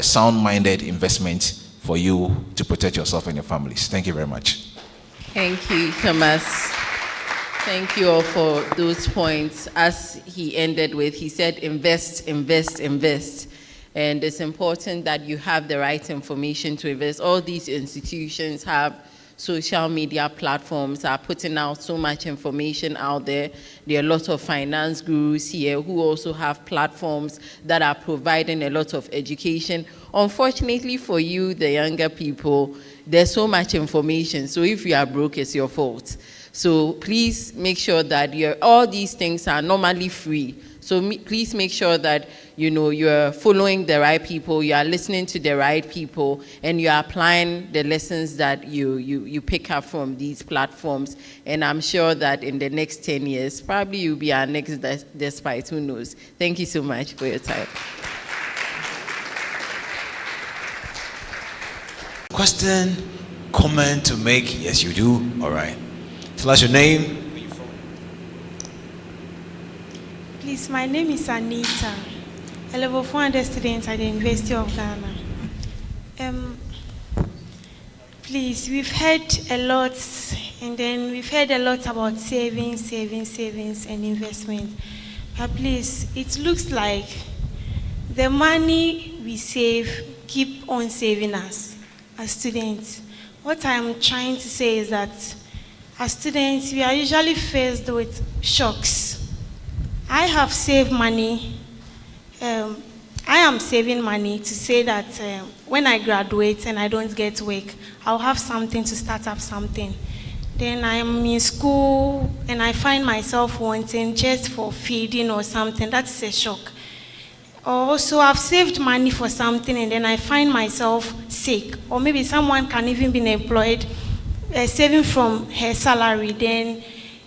sound-minded investment for you to protect yourself and your families. Thank you very much. Thank you, Thomas. Thank you all for those points. As he ended with, he said, invest, invest, invest. And it's important that you have the right information to invest. All these institutions have social media platforms are putting out so much information out there. There are a lot of finance gurus here who also have platforms that are providing a lot of education. Unfortunately for you, the younger people, there's so much information. So if you are broke, it's your fault. So please make sure that all these things are normally free. So please make sure that you're following the right people, you are listening to the right people, and you are applying the lessons that you pick up from these platforms. And I'm sure that in the next 10 years, probably you'll be our next despite, who knows. Thank you so much for your time. Question, comment to make? Yes, you do. All right. Tell us your name. Please, my name is Anita, a level 400 student at the University of Ghana. Please, we've heard a lot, and then we've heard a lot about savings, and investment. But please, it looks like the money we save keep on saving us as students. What I'm trying to say is that as students, we are usually faced with shocks. I have saved money. I am saving money to say that when I graduate and I don't get work, I'll have something to start up something. Then I'm in school and I find myself wanting just for feeding or something. That's a shock. Also, I've saved money for something and then I find myself sick. Or maybe someone can even be employed, saving from her salary. Then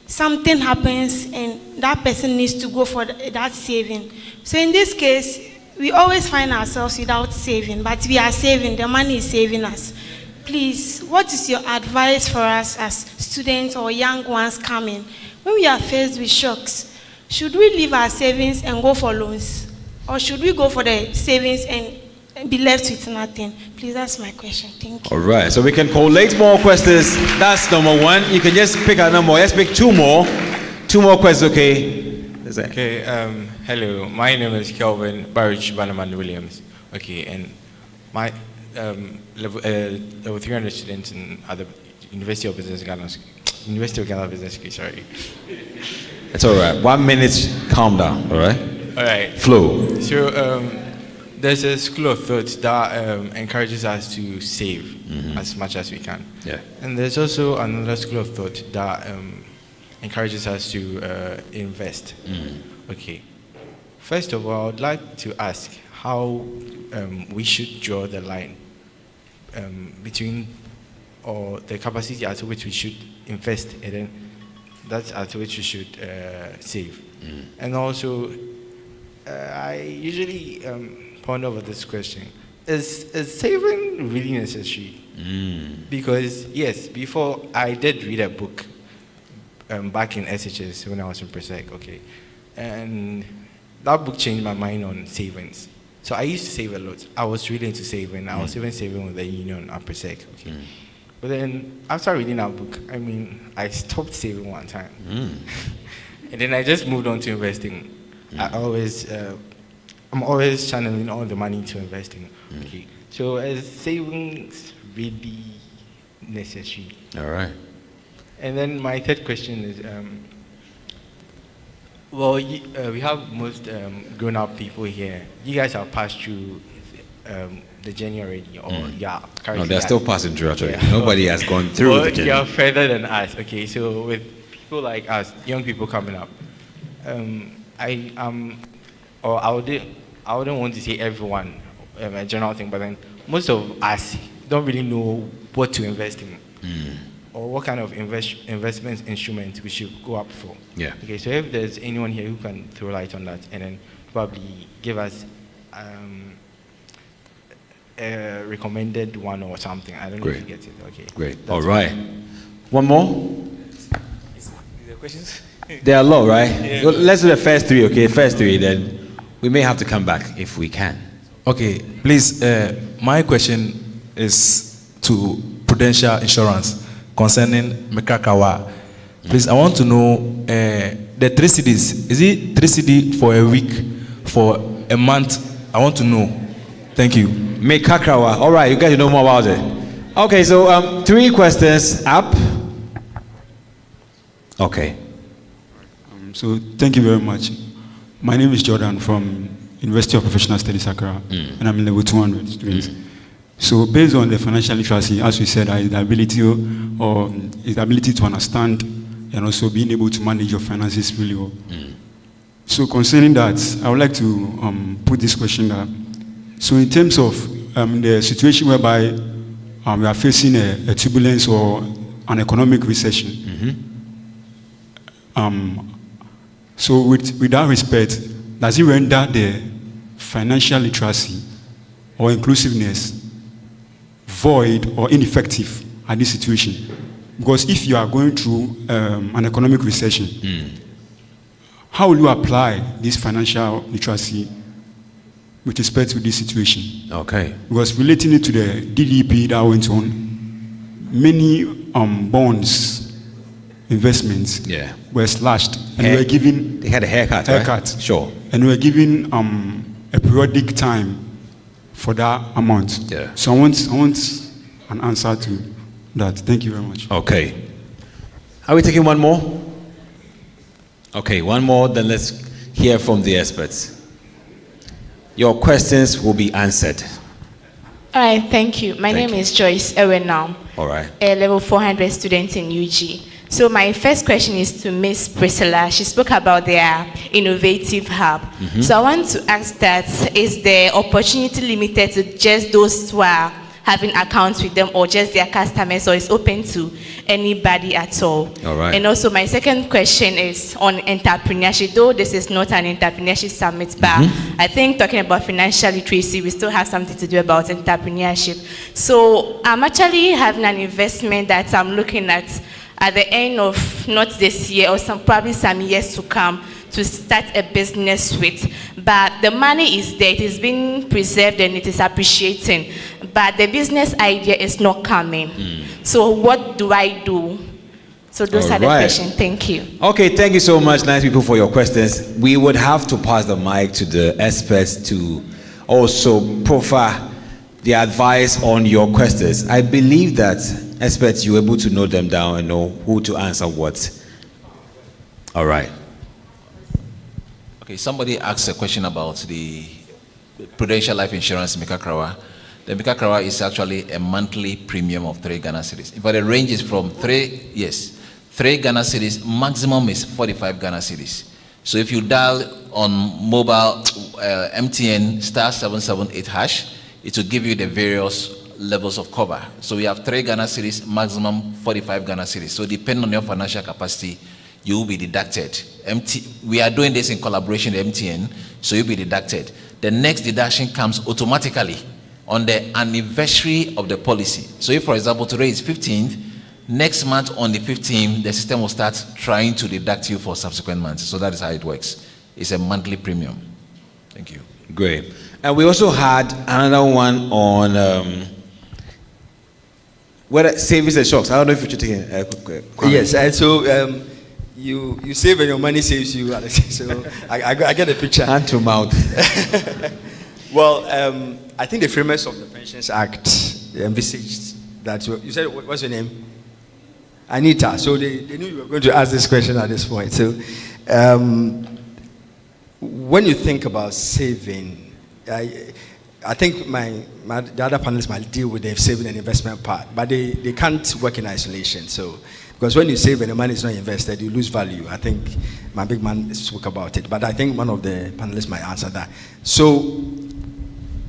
something happens and that person needs to go for that saving. So in this case, we always find ourselves without saving, but we are saving, the money is saving us. Please, what is your advice for us as students or young ones coming? When we are faced with shocks, should we leave our savings and go for loans? Or should we go for the savings and be left with nothing? Please, that's my question. Thank you. All right, so we can collate more questions. That's number one. You can just pick a number. Let's pick two more. Two more questions, okay? Okay, hello. My name is Kelvin Barrich Bannerman Williams. Okay, and my level 300 students at the University of Ghana Business School, sorry. It's all right. 1 minute, calm down, all right? All right. Flow. So, there's a school of thought that encourages us to save as much as we can. Yeah. And there's also another school of thought that encourages us to invest. Okay. First of all, I'd like to ask how we should draw the line between or the capacity at which we should invest and then that's at which we should save. And also, I usually ponder over this question. Is saving really necessary? Because, yes, before I did read a book back in SHS when I was in Presec, okay, and that book changed my mind on savings. So I used to save a lot. I was really into saving. I was even saving with the union at Presec, okay. But then after reading that book, I mean, I stopped saving one time. And then I just moved on to investing. I'm always channeling all the money to investing. Okay. So is savings really necessary? All right. And then my third question is, we have most grown-up people here. You guys have passed through the journey already, or No, they're still passing through actually. Yeah. Nobody has gone through the journey. You're further than us. Okay, so with people like us, young people coming up, I wouldn't want to say everyone, a general thing, but then most of us don't really know what to invest in. Or what kind of investment instruments we should go up for. Yeah. Okay, so if there's anyone here who can throw light on that and then probably give us a recommended one or something. I don't know if you get it. Okay. Great. All right. One more? Is there questions? There are a lot, right? Yeah. Let's do the first three, okay? First three, then we may have to come back if we can. Okay, please, my question is to Prudential Insurance concerning Mekakawa. Please, I want to know the 3 CDs. Is it 3 CD for a week, for a month? I want to know. Thank you. Mekakawa. All right, you guys know more about it. Okay, so 3 questions up. Okay. So thank you very much. My name is Jordan from University of Professional Studies, Accra, and I'm in level 200 students. So based on the financial literacy, as we said, is the ability to understand and also being able to manage your finances really well. So concerning that, I would like to put this question that, so in terms of the situation whereby we are facing a turbulence or an economic recession, so with that respect, does it render the financial literacy or inclusiveness void or ineffective at this situation? Because if you are going through an economic recession, how will you apply this financial literacy with respect to this situation? Okay. Because relating it to the DDP that went on, many bonds investments were slashed and were given. They had a haircut. Right? Sure. And were given a periodic time for that amount. Yeah. So I want an answer to that. Thank you very much. Okay. Are we taking one more? Okay, one more, then let's hear from the experts. Your questions will be answered. All right, thank you. My name is Joyce Ewenam. All right. A level 400 student in UG. So my first question is to Miss Priscilla. She spoke about their innovative hub. So I want to ask that, is the opportunity limited to just those who are having accounts with them or just their customers, or is open to anybody at all? All right. And also my second question is on entrepreneurship, though this is not an entrepreneurship summit, but I think talking about financial literacy, we still have something to do about entrepreneurship. So I'm actually having an investment that I'm looking at the end of not this year or probably some years to come, to start a business with. But the money is there, it is being preserved and it is appreciating, but the business idea is not coming. So what do I do? So those are the questions. Thank you. Okay, thank you so much, nice people, for your questions. We would have to pass the mic to the experts to also profile the advice on your questions. I believe that experts, you're able to note them down and know who to answer what. All right. Okay, somebody asked a question about the Prudential Life Insurance Mikakrawa. The Mikakrawa is actually a monthly premium of 3 Ghana cedis. In fact, the range is from 3 Ghana cedis, maximum is 45 Ghana cedis. So if you dial on mobile MTN *778#, it will give you the various levels of cover. So we have 3 Ghana cedis, maximum 45 Ghana cedis. So depending on your financial capacity, you will be deducted. We are doing this in collaboration with MTN, so you'll be deducted. The next deduction comes automatically on the anniversary of the policy. So if, for example, today is 15th, next month on the 15th, the system will start trying to deduct you for subsequent months. So that is how it works. It's a monthly premium. Thank you. Great. And we also had another one on whether savings and shocks. I don't know if you're taking yes, and so you save and your money saves you. So I get the picture. Hand to mouth. Well, I think the framers of the Pensions Act envisaged that. You said, what's your name? Anita. So they knew you were going to ask this question at this point. So when you think about saving, I think the other panelists might deal with the saving and investment part, but they can't work in isolation. So, because when you save and the money is not invested, you lose value. I think my big man spoke about it, but I think one of the panelists might answer that. So,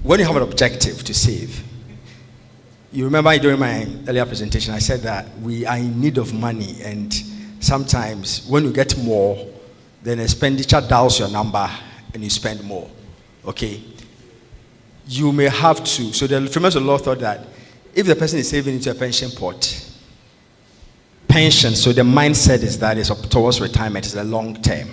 when you have an objective to save, you remember during my earlier presentation, I said that we are in need of money, and sometimes when you get more, then expenditure dials your number and you spend more. Okay? You may have to. So the framers of law thought that if the person is saving into a pension pot, pension, so the mindset is that it's up towards retirement, it's a long term.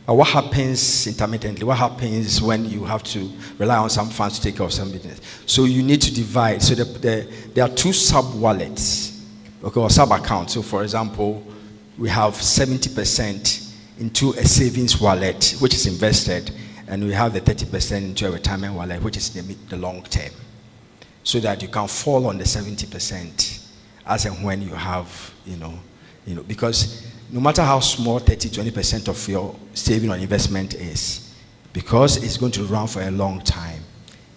But what happens intermittently? What happens when you have to rely on some funds to take care of some business? So you need to divide. So there are 2 sub-wallets, okay, or sub-accounts. So for example, we have 70% into a savings wallet, which is invested, and we have the 30% into a retirement wallet, which is the long term. so that you can fall on the 70% as and when you have, because no matter how small 30-20% of your saving or investment is, because it's going to run for a long time,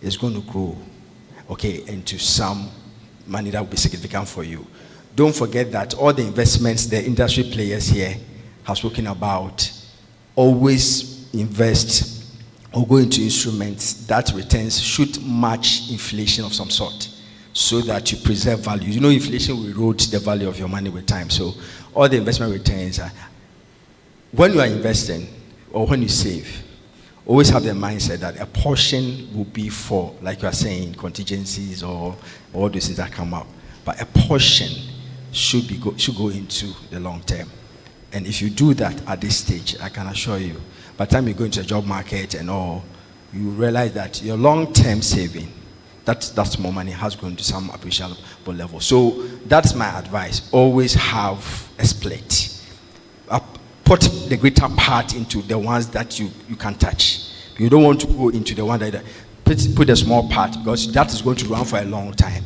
it's going to grow, into some money that will be significant for you. Don't forget that all the investments the industry players here have spoken about, always invest or go into instruments that returns should match inflation of some sort, so that you preserve value. Inflation will erode the value of your money with time. So all the investment returns are, when you are investing or when you save, always have the mindset that a portion will be for, like you are saying, contingencies or all those things that come up. But a portion should go into the long term. And if you do that at this stage, I can assure you, by the time you go into the job market and all, you realize that your long-term saving, that's more money, has grown to some appreciable level. So that's my advice. Always have a split. Put the greater part into the ones that you can touch. You don't want to go into the one that put a small part, because that is going to run for a long time.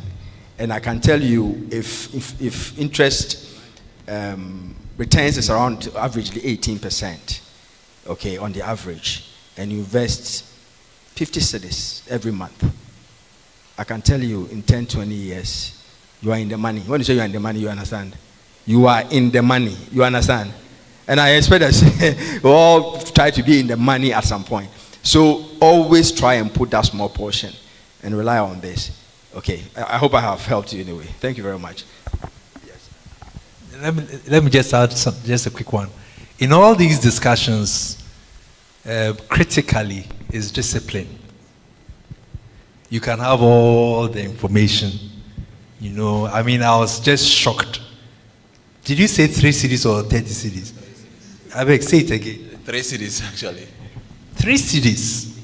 And I can tell you, if interest returns is around averagely 18%, on the average, and you invest 50 cedis every month, I can tell you in 10-20 years, you are in the money. When you say you are in the money, you understand? You are in the money, you understand? And I expect that we all try to be in the money at some point. So always try and put that small portion and rely on this. I hope I have helped you anyway. Thank you very much. Yes. Let me just add just a quick one. In all these discussions, critically is discipline. You can have all the information. I was just shocked. Did you say 3 cities or 30 cities? I beg, say it again. 3 cities, actually. 3 cities.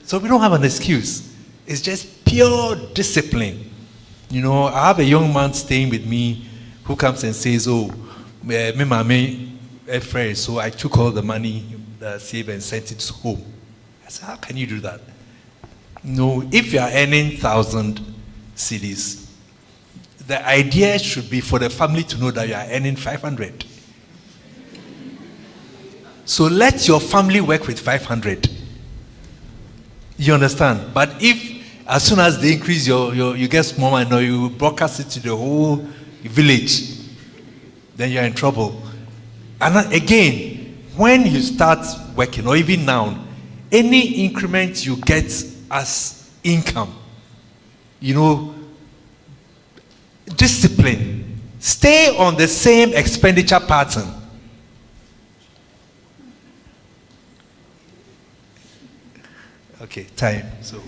So we don't have an excuse. It's just pure discipline. I have a young man staying with me who comes and says, me mama afraid, so I took all the money that I saved and sent it home. I said, how can you do that? If you are earning 1,000 cedis, the idea should be for the family to know that you are earning 500. So let your family work with 500. You understand? But if as soon as they increase you get small money, or you broadcast it to the whole village, then you're in trouble. And again, when you start working, or even now, any increment you get as income, discipline. Stay on the same expenditure pattern. Okay, time. So,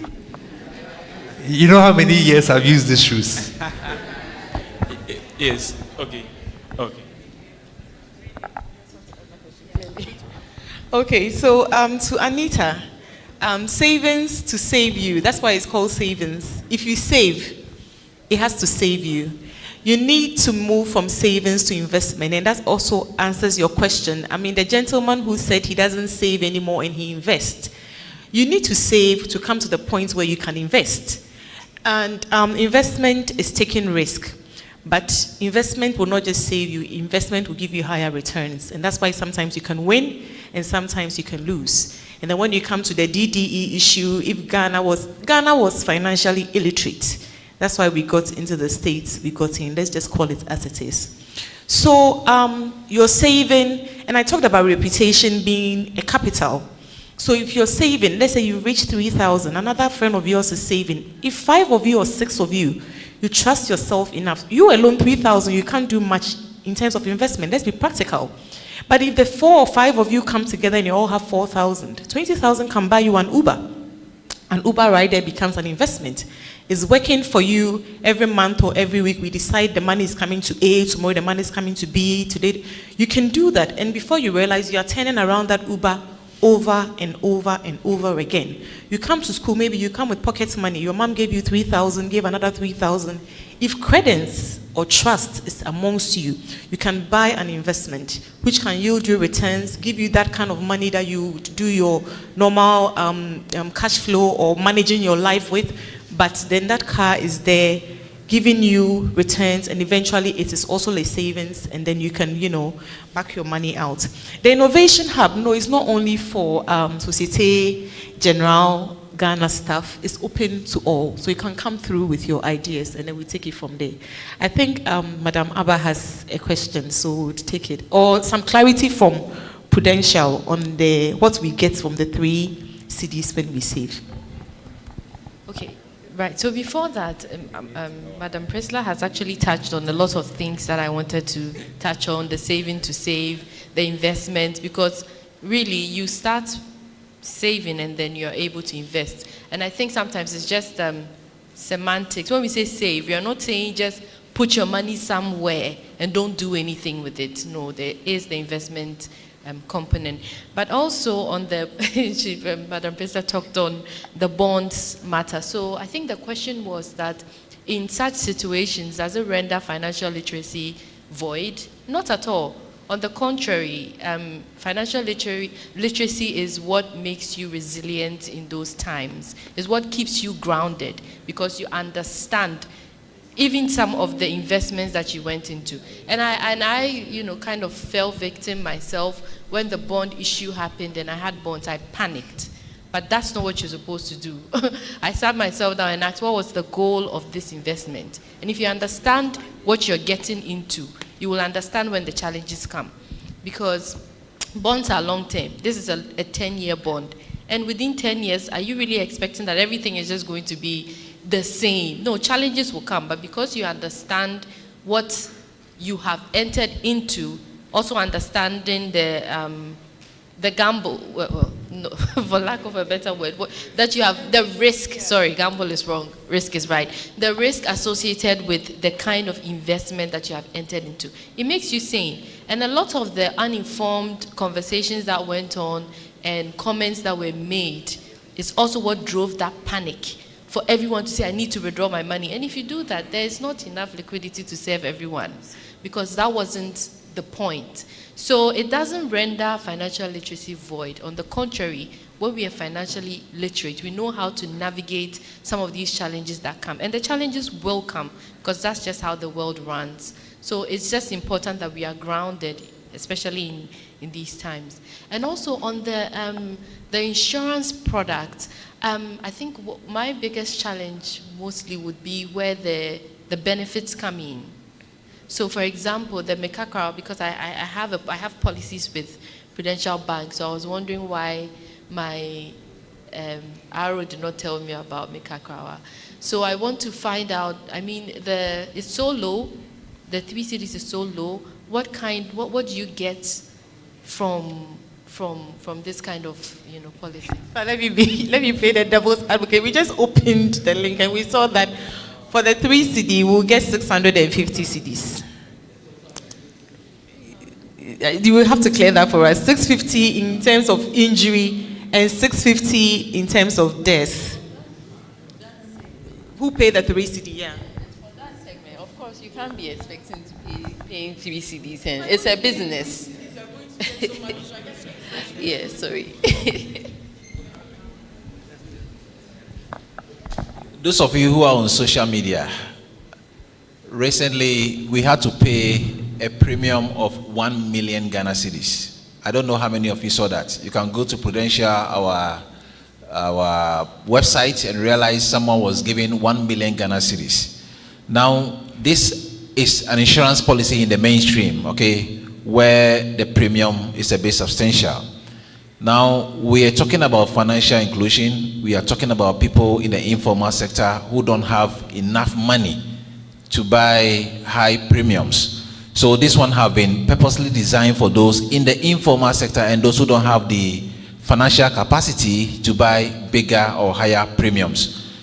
you know how many years I've used these shoes? Yes. Okay. Okay, so to Anita, savings to save you. That's why it's called savings. If you save, it has to save you. You need to move from savings to investment, and that also answers your question. The gentleman who said he doesn't save anymore and he invests. You need to save to come to the point where you can invest. And investment is taking risk. But investment will not just save you, investment will give you higher returns. And that's why sometimes you can win and sometimes you can lose. And then when you come to the DDE issue, if Ghana was financially illiterate, that's why we got into the States we got in. Let's just call it as it is. So you're saving, and I talked about reputation being a capital. So if you're saving, let's say you reach 3,000, another friend of yours is saving. If 5 of you or 6 of you, you trust yourself enough, you alone 3,000, you can't do much in terms of investment. Let's be practical. But if the 4 or 5 of you come together and you all have 4,000, 20,000 can buy you an Uber. An Uber rider becomes an investment. It's working for you every month or every week. We decide the money is coming to A, tomorrow the money is coming to B, today. You can do that. And before you realize, you are turning around that Uber over and over and over again. You come to school, maybe you come with pocket money. Your mom gave you 3,000, gave another 3,000. If credence or trust is amongst you, you can buy an investment which can yield you returns, give you that kind of money that you do your normal cash flow or managing your life with. but then that car is there giving you returns, and eventually it is also a savings, and then you can, back your money out. The Innovation Hub, no, it's not only for Societe Generale Ghana staff, it's open to all. So you can come through with your ideas, and then we take it from there. I think Madam Abba has a question, so we'll take it. Or some clarity from Prudential on what we get from the 3 CDs when we save. Okay. Right, so before that, Madam Presla has actually touched on a lot of things that I wanted to touch on, the saving to save, the investment, because really you start saving and then you're able to invest. And I think sometimes it's just semantics. When we say save, you're not saying just put your money somewhere and don't do anything with it. No, there is the investment component. But also on the, Madam Presla talked on the bonds matter. So I think the question was that in such situations, does it render financial literacy void? Not at all. On the contrary, financial literacy is what makes you resilient in those times, is what keeps you grounded, because you understand even some of the investments that you went into. And I kind of fell victim myself when the bond issue happened and I had bonds. I panicked. But that's not what you're supposed to do. I sat myself down and asked, what was the goal of this investment? And if you understand what you're getting into, you will understand when the challenges come. Because bonds are long term. This is a 10-year bond. And within 10 years, are you really expecting that everything is just going to be the same? No, challenges will come, but because you understand what you have entered into, also understanding the gamble, no, for lack of a better word, that you have the risk, sorry, gamble is wrong, risk is right, the risk associated with the kind of investment that you have entered into. It makes you sane. And a lot of the uninformed conversations that went on and comments that were made is also what drove that panic for everyone to say, I need to withdraw my money. And if you do that, there is not enough liquidity to serve everyone, because that wasn't the point. So it doesn't render financial literacy void. On the contrary, when we are financially literate, we know how to navigate some of these challenges that come. And the challenges will come, because that's just how the world runs. So it's just important that we are grounded, especially in these times. And also on the insurance product, I think my biggest challenge mostly would be where the benefits come in. So for example, the Mekakra, because I have policies with Prudential Bank, so I was wondering why my RO did not tell me about Mekakra. So I want to find out, I mean, it's so low, the 3 cities is so low. What do you get from this kind of policy? But let me play the devil's advocate. We just opened the link and we saw that for the 3 CD, we'll get 650 CDs. You will have to clear that for us. 650 in terms of injury and 650 in terms of death. Who paid the 3 CD? Yeah. For that segment, of course, you can't be expecting to paying 3 CDs, and it's a business. Yeah, sorry. Those of you who are on social media, recently we had to pay a premium of 1 million Ghana cedis. I don't know how many of you saw that. You can go to Prudential, our website, and realize someone was giving 1 million Ghana cedis. Now, this is an insurance policy in the mainstream, okay, where the premium is a bit substantial. Now, we are talking about financial inclusion. We are talking about people in the informal sector who don't have enough money to buy high premiums. So this one have been purposely designed for those in the informal sector and those who don't have the financial capacity to buy bigger or higher premiums.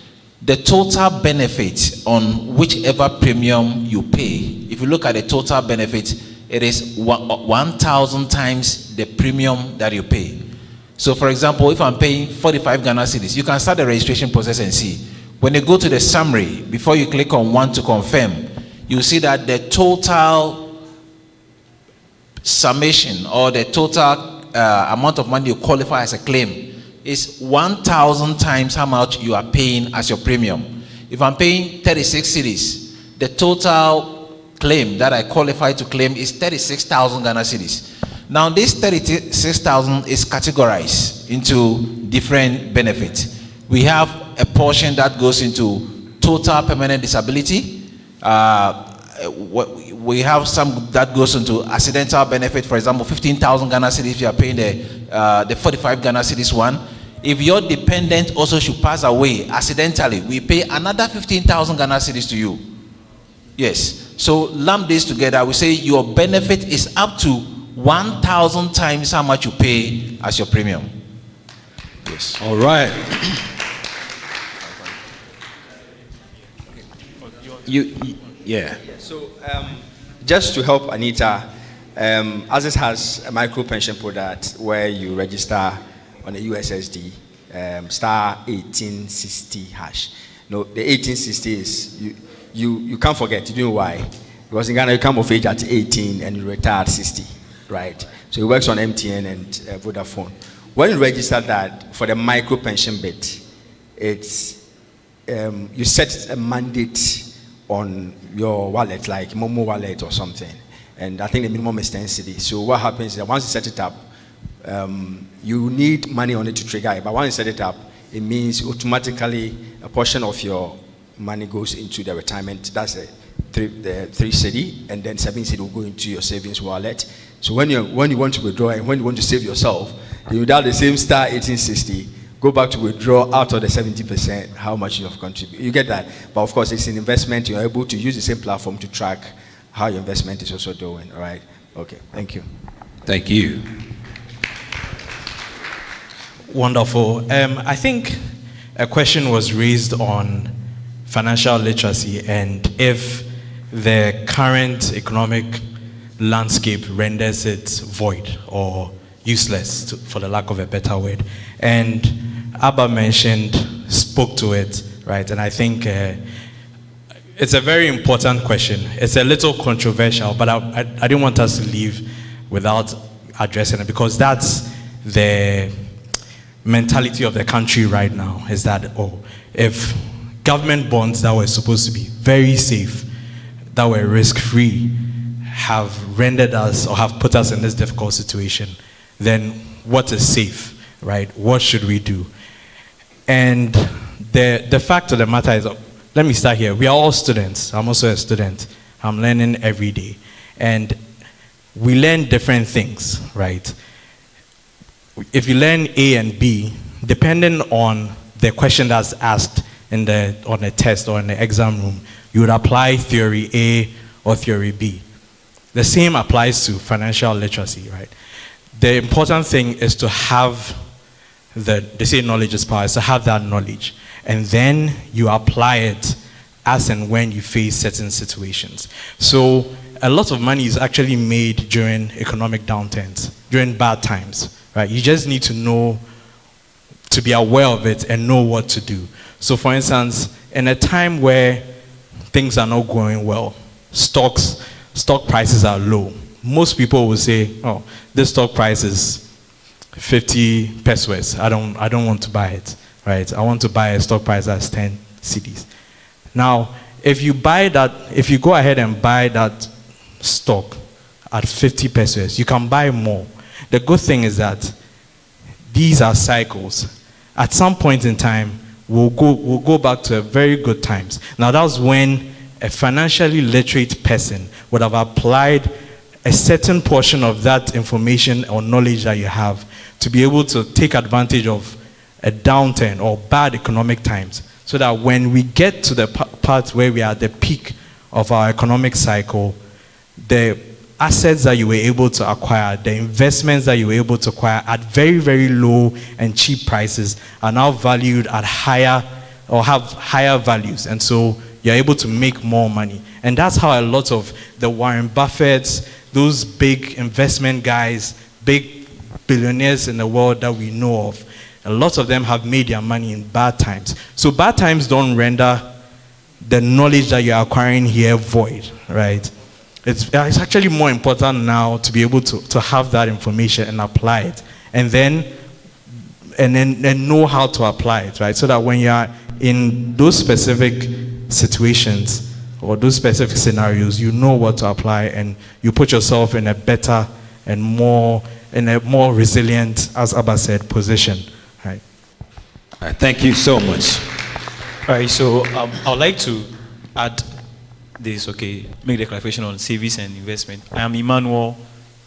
The total benefit on whichever premium you pay, if you look at the total benefit, it is 1,000 times the premium that you pay. So for example, if I'm paying 45 Ghana cedis, you can start the registration process and see. When you go to the summary, before you click on one to confirm, you see that the total summation or the total amount of money you qualify as a claim is 1,000 times how much you are paying as your premium. If I'm paying 36 cedis, the total claim that I qualify to claim is 36,000 Ghana cedis. Now, this 36,000 is categorized into different benefits. We have a portion that goes into total permanent disability. We have some that goes into accidental benefit. For example, 15,000 Ghana cedis if you are paying the 45 Ghana cedis one. If your dependent also should pass away accidentally, we pay another 15,000 Ghana cedis to you. Yes. So lump this together, we say your benefit is up to 1,000 times how much you pay as your premium. Yes. All right. Yeah. So just to help Anita, Access has a micro pension product where you register on the USSD star 1860 hash. No, the 1860 is you can't forget. You know why? Because in Ghana you come of age at 18 and you retire at 60, right? So it works on MTN and Vodafone. When you register that for the micro pension bit, it's you set a mandate on your wallet, like Momo wallet or something, and I think the minimum is 10 cedi. So what happens is that once you set it up, you need money on it to trigger it. But once you set it up, it means automatically a portion of your money goes into the retirement. That's the 3 cedi, and then 7 cedi will go into your savings wallet. So when you want to withdraw and when you want to save yourself, you dial the same star 1860. Go back to withdraw out of the 70% how much you have contributed. You get that? But of course, it's an investment. You're able to use the same platform to track how your investment is also doing. All right? Okay. Thank you. Thank you. Wonderful. I think a question was raised on financial literacy and if the current economic landscape renders it void or useless, for the lack of a better word. And Abba spoke to it, right? And I think it's a very important question. It's a little controversial, but I didn't want us to leave without addressing it, because that's the mentality of the country right now, is that, if government bonds that were supposed to be very safe, that were risk-free, have rendered us or have put us in this difficult situation, then what is safe, right? What should we do? And the fact of the matter is, let me start here. We are all students. I'm also a student. I'm learning every day. And we learn different things, right? If you learn A and B, depending on the question that's asked on a test or in the exam room, you would apply theory A or theory B. The same applies to financial literacy, right? The important thing is to have they say knowledge is power, is to have that knowledge. And then you apply it as and when you face certain situations. So a lot of money is actually made during economic downturns, during bad times, right? You just need to know, to be aware of it and know what to do. So for instance, in a time where things are not going well, stock prices are low, most people will say, oh, this stock price is 50 pesos. I don't want to buy it, right? I want to buy a stock price that's 10 cedis. Now, if you go ahead and buy that stock at 50 pesos, you can buy more. The good thing is that these are cycles. At some point in time, we'll go back to very good times. Now, that's when a financially literate person would have applied a certain portion of that information or knowledge that you have to be able to take advantage of a downturn or bad economic times, so that when we get to the part where we are at the peak of our economic cycle, the assets that you were able to acquire, the investments that you were able to acquire at very, very low and cheap prices are now valued at higher or have higher values. And so you're able to make more money. And that's how a lot of the Warren Buffetts, those big investment guys, big billionaires in the world that we know of, a lot of them have made their money in bad times. So bad times don't render the knowledge that you're acquiring here void, right? It's actually more important now to be able to have that information and apply it, and then know how to apply it, right? So that when you are in those specific situations or those specific scenarios, you know what to apply, and you put yourself in a better and more resilient, as Abba said, position. Right. All right, thank you so much. All right, so I would like to add this, make the clarification on savings and investment. I am Emmanuel,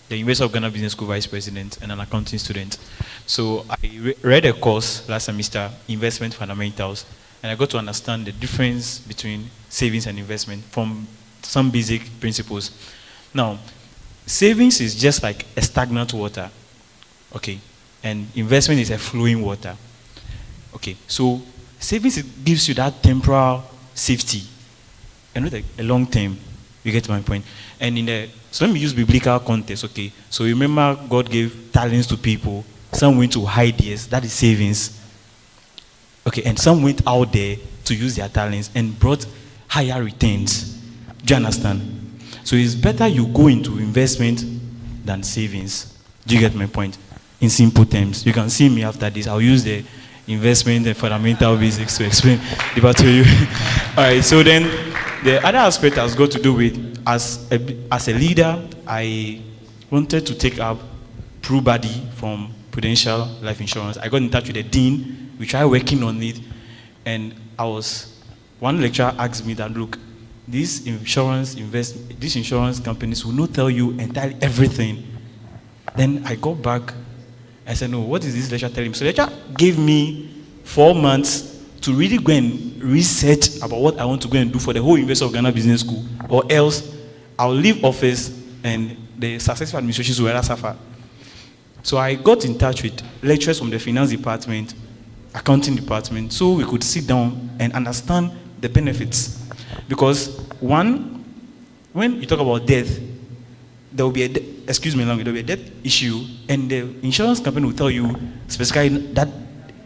the University of Ghana Business School Vice President and an accounting student. So I read a course last semester, Investment Fundamentals, and I got to understand the difference between savings and investment from some basic principles. Now, savings is just like a stagnant water, and investment is a flowing water. So savings gives you that temporal safety, and not a long term. You get my point. And so let me use biblical context. So remember, God gave talents to people. Some went to hide theirs. That is savings. And some went out there to use their talents and brought higher returns. Do you understand? So it's better you go into investment than savings. Do you get my point? In simple terms, you can see me after this. I'll use the investment and fundamental basics to explain the part to you. All right. So then, the other aspect has got to do with as a leader, I wanted to take up PruBuddy from Prudential Life Insurance. I got in touch with the dean. We tried working on it, and one lecturer asked me that, look, these insurance companies will not tell you entirely everything. Then I got back. I said, no, what is this lecturer telling me? So the lecturer gave me 4 months to really go and research about what I want to go and do for the whole University of Ghana Business School, or else I'll leave office and the successful administrations will suffer. So I got in touch with lecturers from the finance department, accounting department, so we could sit down and understand the benefits. Because one, when you talk about death, there will be there will be a death issue, and the insurance company will tell you specifically that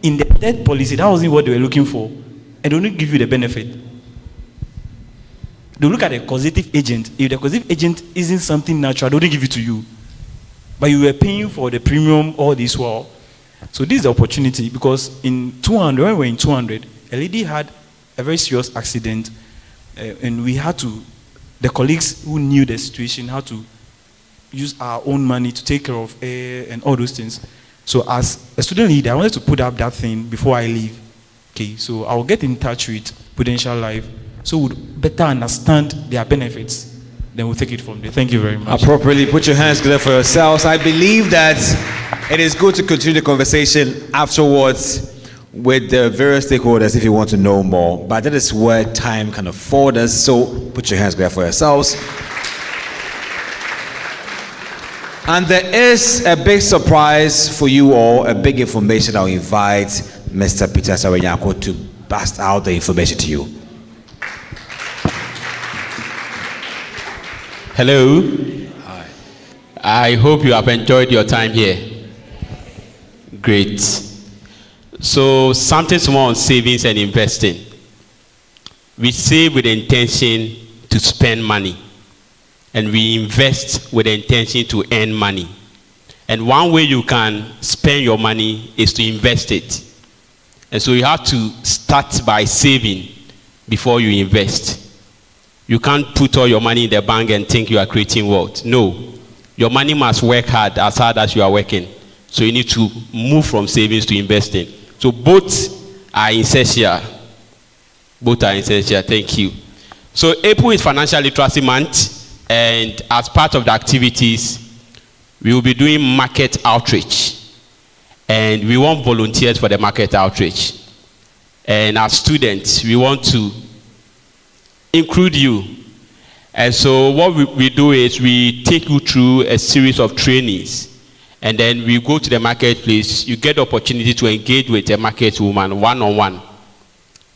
in the death policy, that wasn't what they were looking for, and they only give you the benefit. They look at the causative agent. If the causative agent isn't something natural, they don't give it to you. But you were paying for the premium all this while. So this is the opportunity, because in 200, when we were in 200, a lady had a very serious accident, and we had to, the colleagues who knew the situation, had to use our own money to take care of her and all those things. So as a student leader, I wanted to put up that thing before I leave. So I'll get in touch with Prudential Life so we'll better understand their benefits. Then we'll take it from there. Thank you very much. Appropriately, put your hands together for yourselves. I believe that it is good to continue the conversation afterwards with the various stakeholders if you want to know more. But that is where time can afford us. So put your hands together for yourselves. And there is a big surprise for you all, a big information. I'll invite Mr. Peter Sawenyako to bust out the information to you. Hello. Hi. I hope you have enjoyed your time here. Great. So something small on savings and investing. We save with the intention to spend money, and we invest with the intention to earn money. And one way you can spend your money is to invest it. And so you have to start by saving before you invest. You can't put all your money in the bank and think you are creating wealth. No. Your money must work hard as you are working. So you need to move from savings to investing. So both are essential. Both are essential. Thank you. So April is Financial Literacy Month, and as part of the activities, we will be doing market outreach. And we want volunteers for the market outreach. And as students, we want to include you. And so what we do is we take you through a series of trainings, and then we go to the marketplace. You get the opportunity to engage with a market woman one-on-one,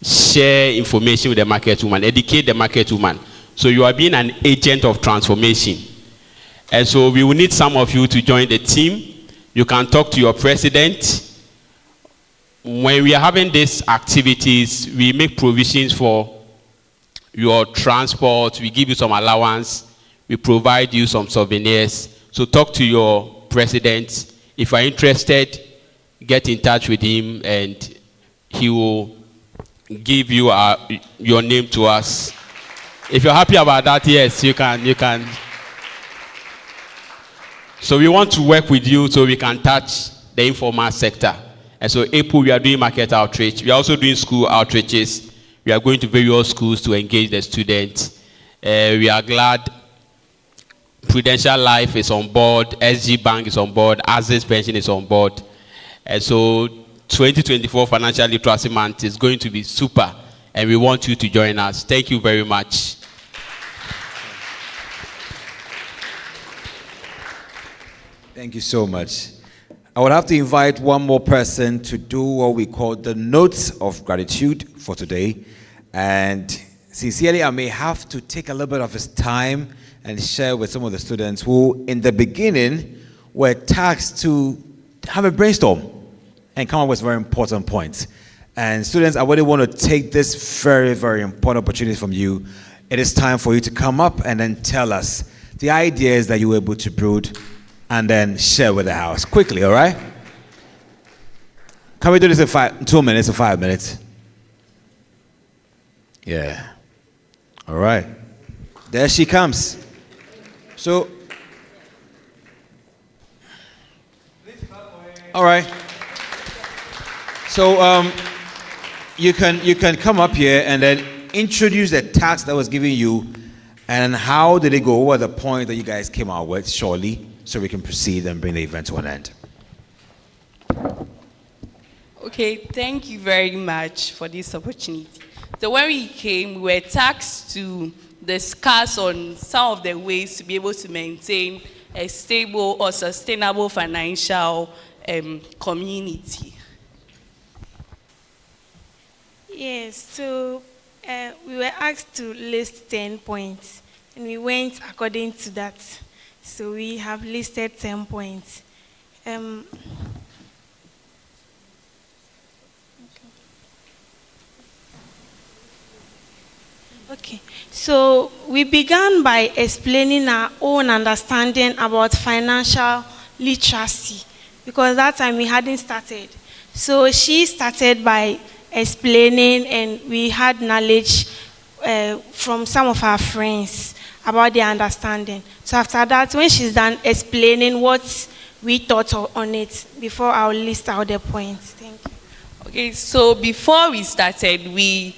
share information with the market woman, educate the market woman. So you are being an agent of transformation. And so we will need some of you to join the team. You can talk to your president. When we are having these activities, we make provisions for your transport, we give you some allowance, we provide you some souvenirs. So talk to your president. If you are interested, get in touch with him, and he will give your name to us. If you're happy about that, yes, you can. So we want to work with you so we can touch the informal sector. And so April, we are doing market outreach. We are also doing school outreaches. We are going to various schools to engage the students. We are glad Prudential Life is on board, SG Bank is on board, Access Pension is on board. And so 2024 Financial Literacy Month is going to be super, and we want you to join us. Thank you very much. Thank you so much. I would have to invite one more person to do what we call the notes of gratitude for today. And sincerely, I may have to take a little bit of his time and share with some of the students who, in the beginning, were tasked to have a brainstorm and come up with very important points. And students, I really want to take this very, very important opportunity from you. It is time for you to come up and then tell us the ideas that you were able to brood and then share with the house. Quickly, all right? Can we do this in 2 minutes or 5 minutes? Yeah. All right. There she comes. So, all right. So, you can come up here and then introduce the task that was given you and how did it go? What were the points that you guys came out with shortly so we can proceed and bring the event to an end? Okay, thank you very much for this opportunity. So when we came, we were tasked to discuss on some of the ways to be able to maintain a stable or sustainable financial community. Yes, so we were asked to list 10 points, and we went according to that. So we have listed 10 points. Okay, so we began by explaining our own understanding about financial literacy, because that time we hadn't started. So she started by explaining, and we had knowledge from some of our friends about their understanding. So after that, when she's done explaining what we thought on it, before I'll list out the points. Thank you. Okay, so before we started, we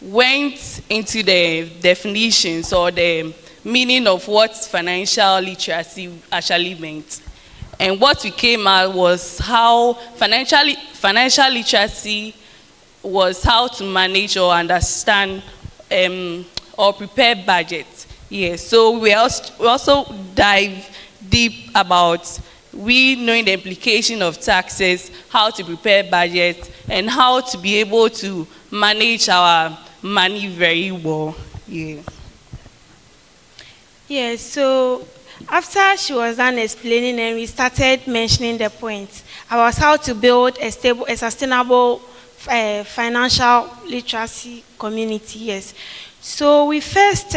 went into the definitions or the meaning of what financial literacy actually meant. And what we came out was how financial literacy was how to manage or understand or prepare budgets. Yes, so we also dive deep about we knowing the implication of taxes, how to prepare budgets, and how to be able to manage our money very well. Yeah. Yes, so after she was done explaining and we started mentioning the points about how to build a sustainable financial literacy community, yes. So we first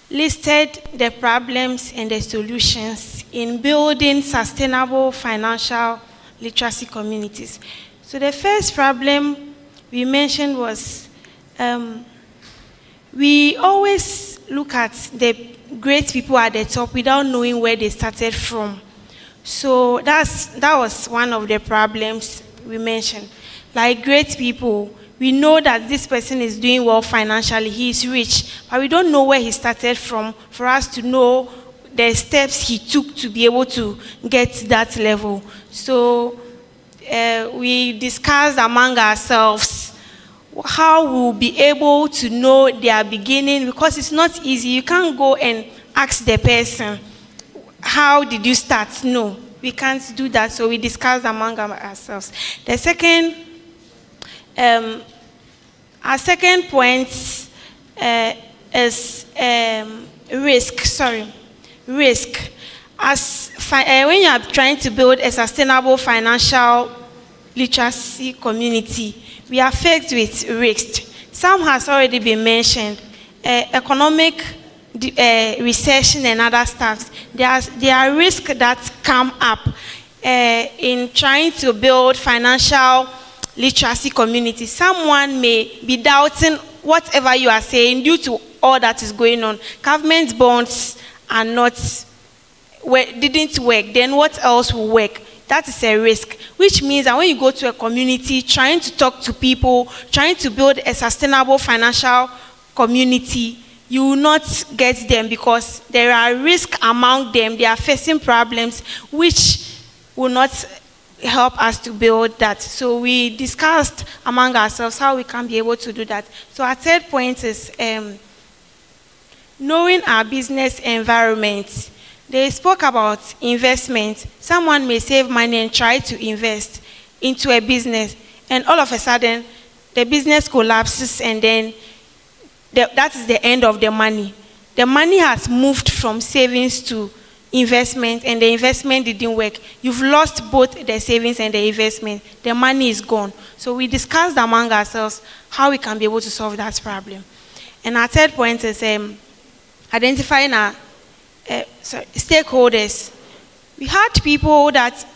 listed the problems and the solutions in building sustainable financial literacy communities. So the first problem we mentioned was we always look at the great people at the top without knowing where they started from. So that was one of the problems we mentioned. Like great people, we know that this person is doing well financially, he is rich, but we don't know where he started from for us to know the steps he took to be able to get to that level. So we discussed among ourselves how we'll be able to know their beginning, because it's not easy. You can't go and ask the person, how did you start? No, we can't do that. So we discussed among ourselves. The second, our second point is risk. Risk. When you are trying to build a sustainable financial literacy community, we are faced with risk. Some has already been mentioned. Economic recession and other stuff. There are risks that come up in trying to build financial literacy community, someone may be doubting whatever you are saying due to all that is going on. Government bonds are not, didn't work. Then what else will work? That is a risk, which means that when you go to a community, trying to talk to people, trying to build a sustainable financial community, you will not get them because there are risks among them. They are facing problems which will not help us to build that. So we discussed among ourselves how we can be able to do that. So our third point is knowing our business environment. They spoke about investment. Someone may save money and try to invest into a business, and all of a sudden, the business collapses, and then that is the end of the money. The money has moved from savings to investment, and the investment didn't work. You've lost both the savings and the investment. The money is gone. So we discussed among ourselves how we can be able to solve that problem. And our third point is identifying our stakeholders. We had people that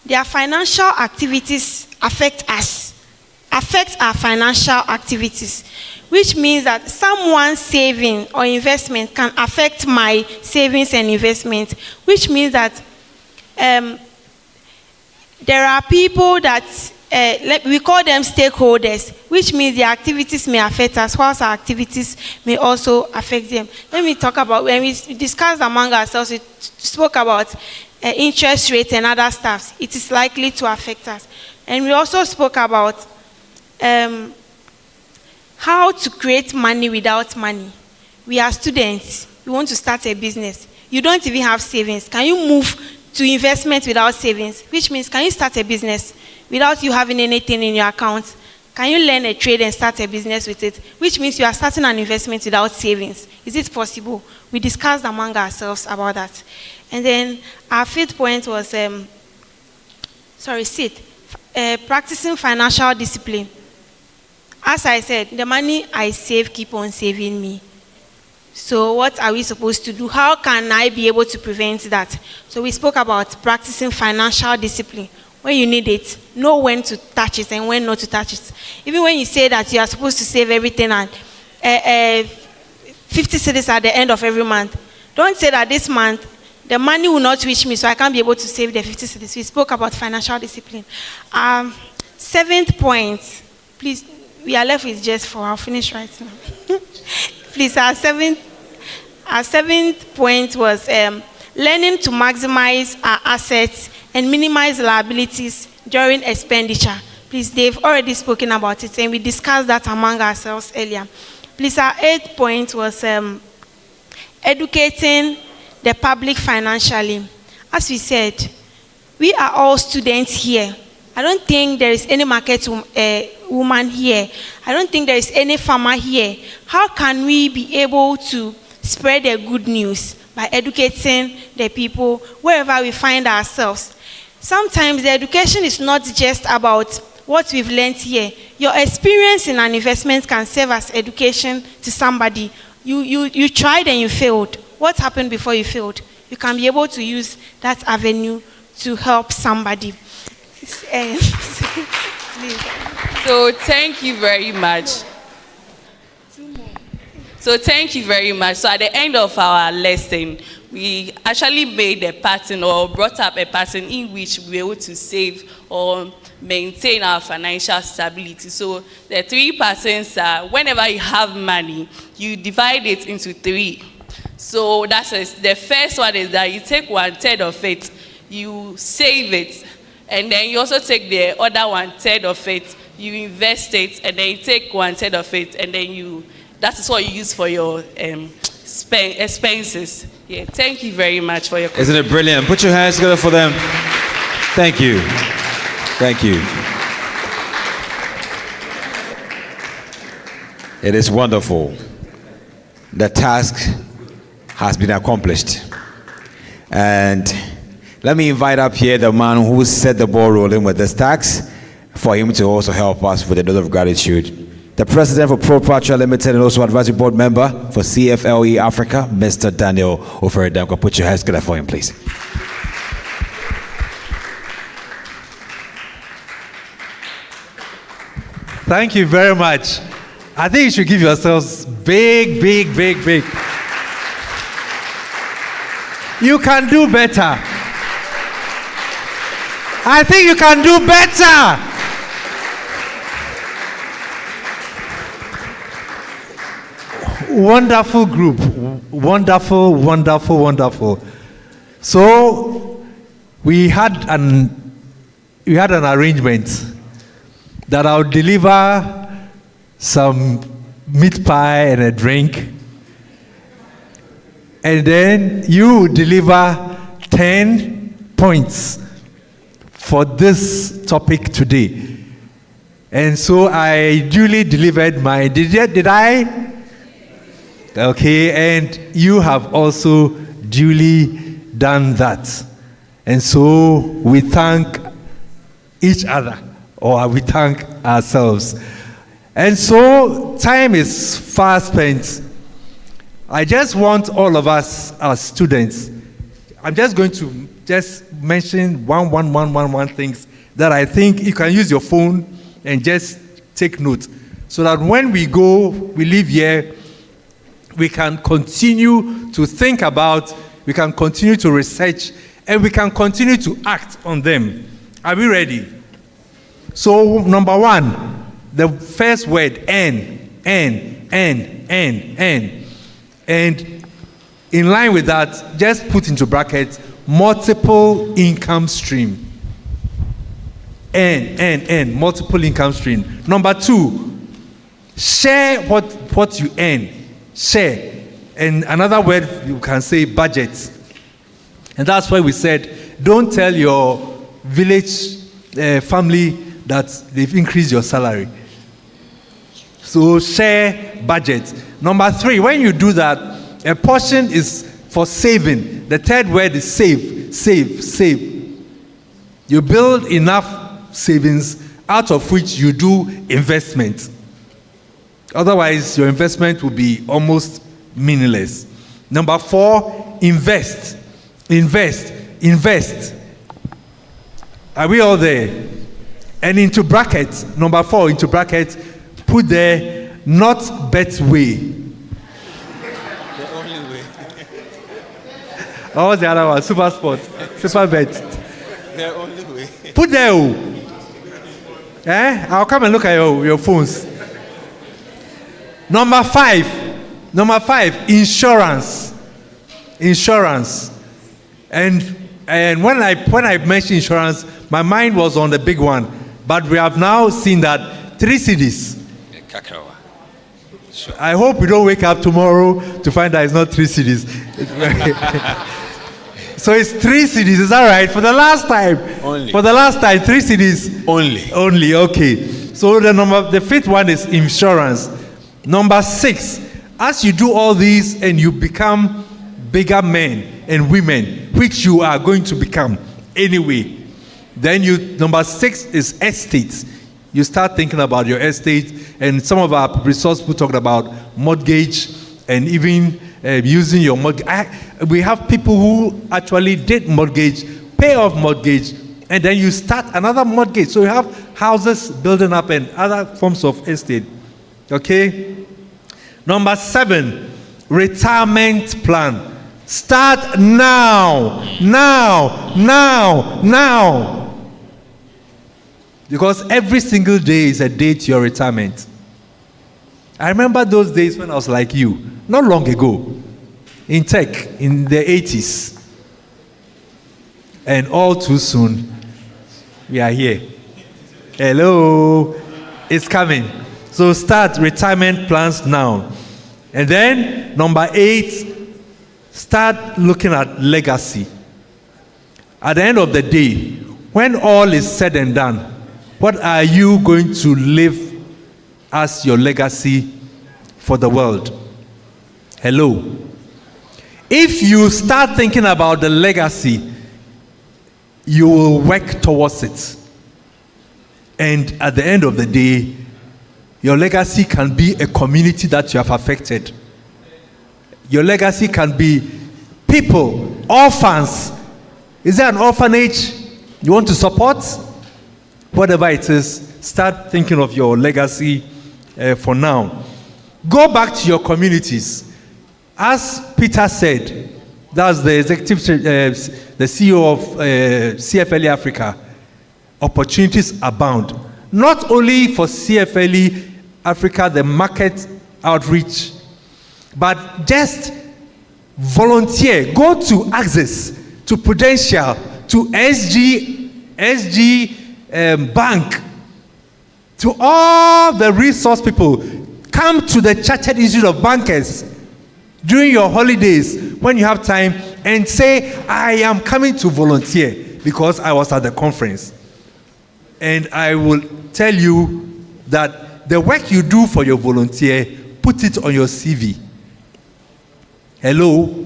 their financial activities affect us, affect our financial activities, which means that someone's saving or investment can affect my savings and investment, which means that there are people that we call them stakeholders, which means their activities may affect us, whilst our activities may also affect them. Let me talk about, when we discussed among ourselves, we spoke about interest rates and other stuff. It is likely to affect us. And we also spoke about how to create money without money. We are students. We want to start a business. You don't even have savings. Can you move to investment without savings? Which means, can you start a business without you having anything in your account? Can you learn a trade and start a business with it? Which means you are starting an investment without savings. Is it possible? We discussed among ourselves about that. And then our fifth point was, practicing financial discipline. As I said, the money I save keep on saving me. So what are we supposed to do? How can I be able to prevent that? So we spoke about practicing financial discipline. When you need it, know when to touch it and when not to touch it. Even when you say that you are supposed to save everything and 50 cedis at the end of every month, don't say that this month the money will not reach me, so I can't be able to save the 50 cedis. We spoke about financial discipline. Seventh point, please, we are left with just 4. I'll finish right now. Please, our seventh point was learning to maximize our assets and minimize liabilities during expenditure. Please, they've already spoken about it, and we discussed that among ourselves earlier. Please, our 8th point was educating the public financially. As we said, we are all students here. I don't think there is any market woman here. I don't think there is any farmer here. How can we be able to spread the good news? By educating the people wherever we find ourselves. Sometimes the education is not just about what we've learned here. Your experience in an investment can serve as education to somebody. You tried and you failed. What happened before you failed? You can be able to use that avenue to help somebody. So thank you very much. So thank you very much. So at the end of our lesson, we actually made a pattern or brought up a pattern in which we were able to save or maintain our financial stability. So the 3 patterns are, whenever you have money, you divide it into 3. So that's the first one is that you take 1/3 of it, you save it, and then you also take the other 1/3 of it, you invest it, and then you take 1/3 of it, and then that is what you use for your expenses. Yeah, thank you very much for your question. Isn't it brilliant? Put your hands together for them. Thank you. Thank you. It is wonderful. The task has been accomplished. And let me invite up here the man who set the ball rolling with this task for him to also help us with a note of gratitude. The president for ProPatria Limited and also advisory board member for CFLE Africa, Mr. Daniel Oferedemko. Put your hands together for him, please. Thank you very much. I think you should give yourselves big, big, big, big. You can do better. I think you can do better. Wonderful group. Wonderful, wonderful, wonderful. So we had an arrangement that I'll deliver some meat pie and a drink, and then you deliver 10 points for this topic today. And so I duly delivered my, did I? Okay, and you have also duly done that. And so we thank each other, or we thank ourselves. And so time is fast spent. I just want all of us as students, I'm just going to just mention one things that I think you can use your phone and just take note, so that when we leave here, we can continue to think about, we can continue to research, and we can continue to act on them. Are we ready? So number one, the first word, N. And in line with that, just put into brackets, multiple income stream. N, multiple income stream. Number two, share what you earn. Share. And another word you can say, budget. And that's why we said, don't tell your village family that they've increased your salary. So share budget. Number three, when you do that, a portion is for saving. The third word is save. You build enough savings out of which you do investment. Otherwise, your investment will be almost meaningless. Number four, invest. Are we all there? And into brackets, number four, into brackets, put there, not bet way. The only way. What was the other one? Super sport. Super bet. The only way. Put there. I'll come and look at your phones. Number five, insurance. And when I mentioned insurance, my mind was on the big one. But we have now seen that 3 cities. Sure. I hope we don't wake up tomorrow to find that it's not 3 cities. So it's 3 cities, is that right? For the last time. Only. For the last time, 3 cities. Only, okay. So the fifth one is insurance. Number 6, as you do all these and you become bigger men and women, which you are going to become anyway, then number 6 is estates. You start thinking about your estate, and some of our resource people talked about mortgage and even using your mortgage. We have people who actually did mortgage, pay off mortgage, and then you start another mortgage. So you have houses building up and other forms of estate. Okay? Number 7, retirement plan. Start now. Because every single day is a day to your retirement. I remember those days when I was like you, not long ago, in tech, in the 80s. And all too soon, we are here. Hello, it's coming. So start retirement plans now. And then, number 8, start looking at legacy. At the end of the day, when all is said and done, what are you going to leave as your legacy for the world? Hello. If you start thinking about the legacy, you will work towards it. And at the end of the day, your legacy can be a community that you have affected. Your legacy can be people, orphans. Is there an orphanage you want to support? Whatever it is, start thinking of your legacy for now. Go back to your communities. As Peter said, that's the executive, the CEO of CFLE Africa, opportunities abound. Not only for CFLE Africa, the market outreach, but just volunteer. Go to Access, to Prudential, to SG Bank, to all the resource people. Come to the Chartered Institute of Bankers during your holidays when you have time and say, I am coming to volunteer because I was at the conference. And I will tell you that the work you do for your volunteer, put it on your CV. Hello?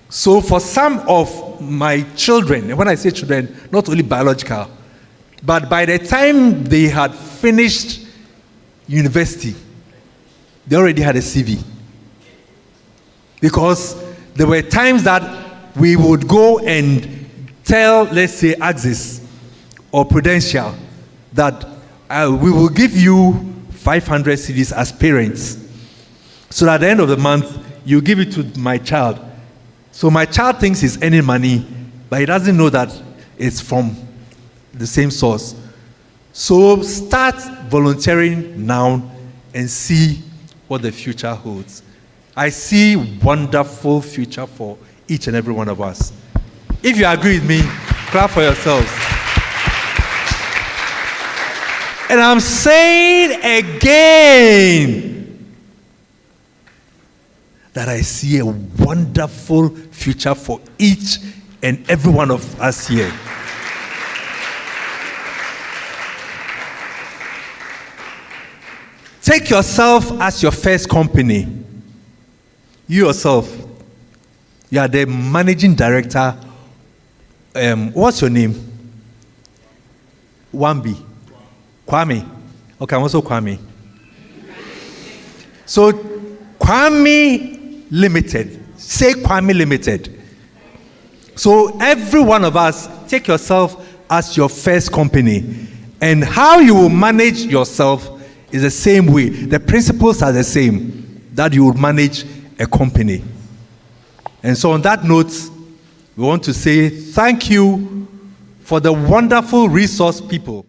So for some of my children, and when I say children, not only biological, but by the time they had finished university, they already had a CV. Because there were times that we would go and tell, let's say, Axis or Prudential that we will give you 500 CDs as parents. So at the end of the month, you give it to my child. So my child thinks he's earning money, but he doesn't know that it's from the same source. So start volunteering now and see what the future holds. I see wonderful future for each and every one of us. If you agree with me, clap for yourselves. And I'm saying again that I see a wonderful future for each and every one of us here. Take yourself as your first company. You yourself, you are the managing director. What's your name? Wambi. Kwame. Okay, I'm also Kwame. So, Kwame Limited. Say Kwame Limited. So, every one of us, take yourself as your first company. And how you will manage yourself is the same way. The principles are the same that you will manage a company. And so on that note, we want to say thank you for the wonderful resource people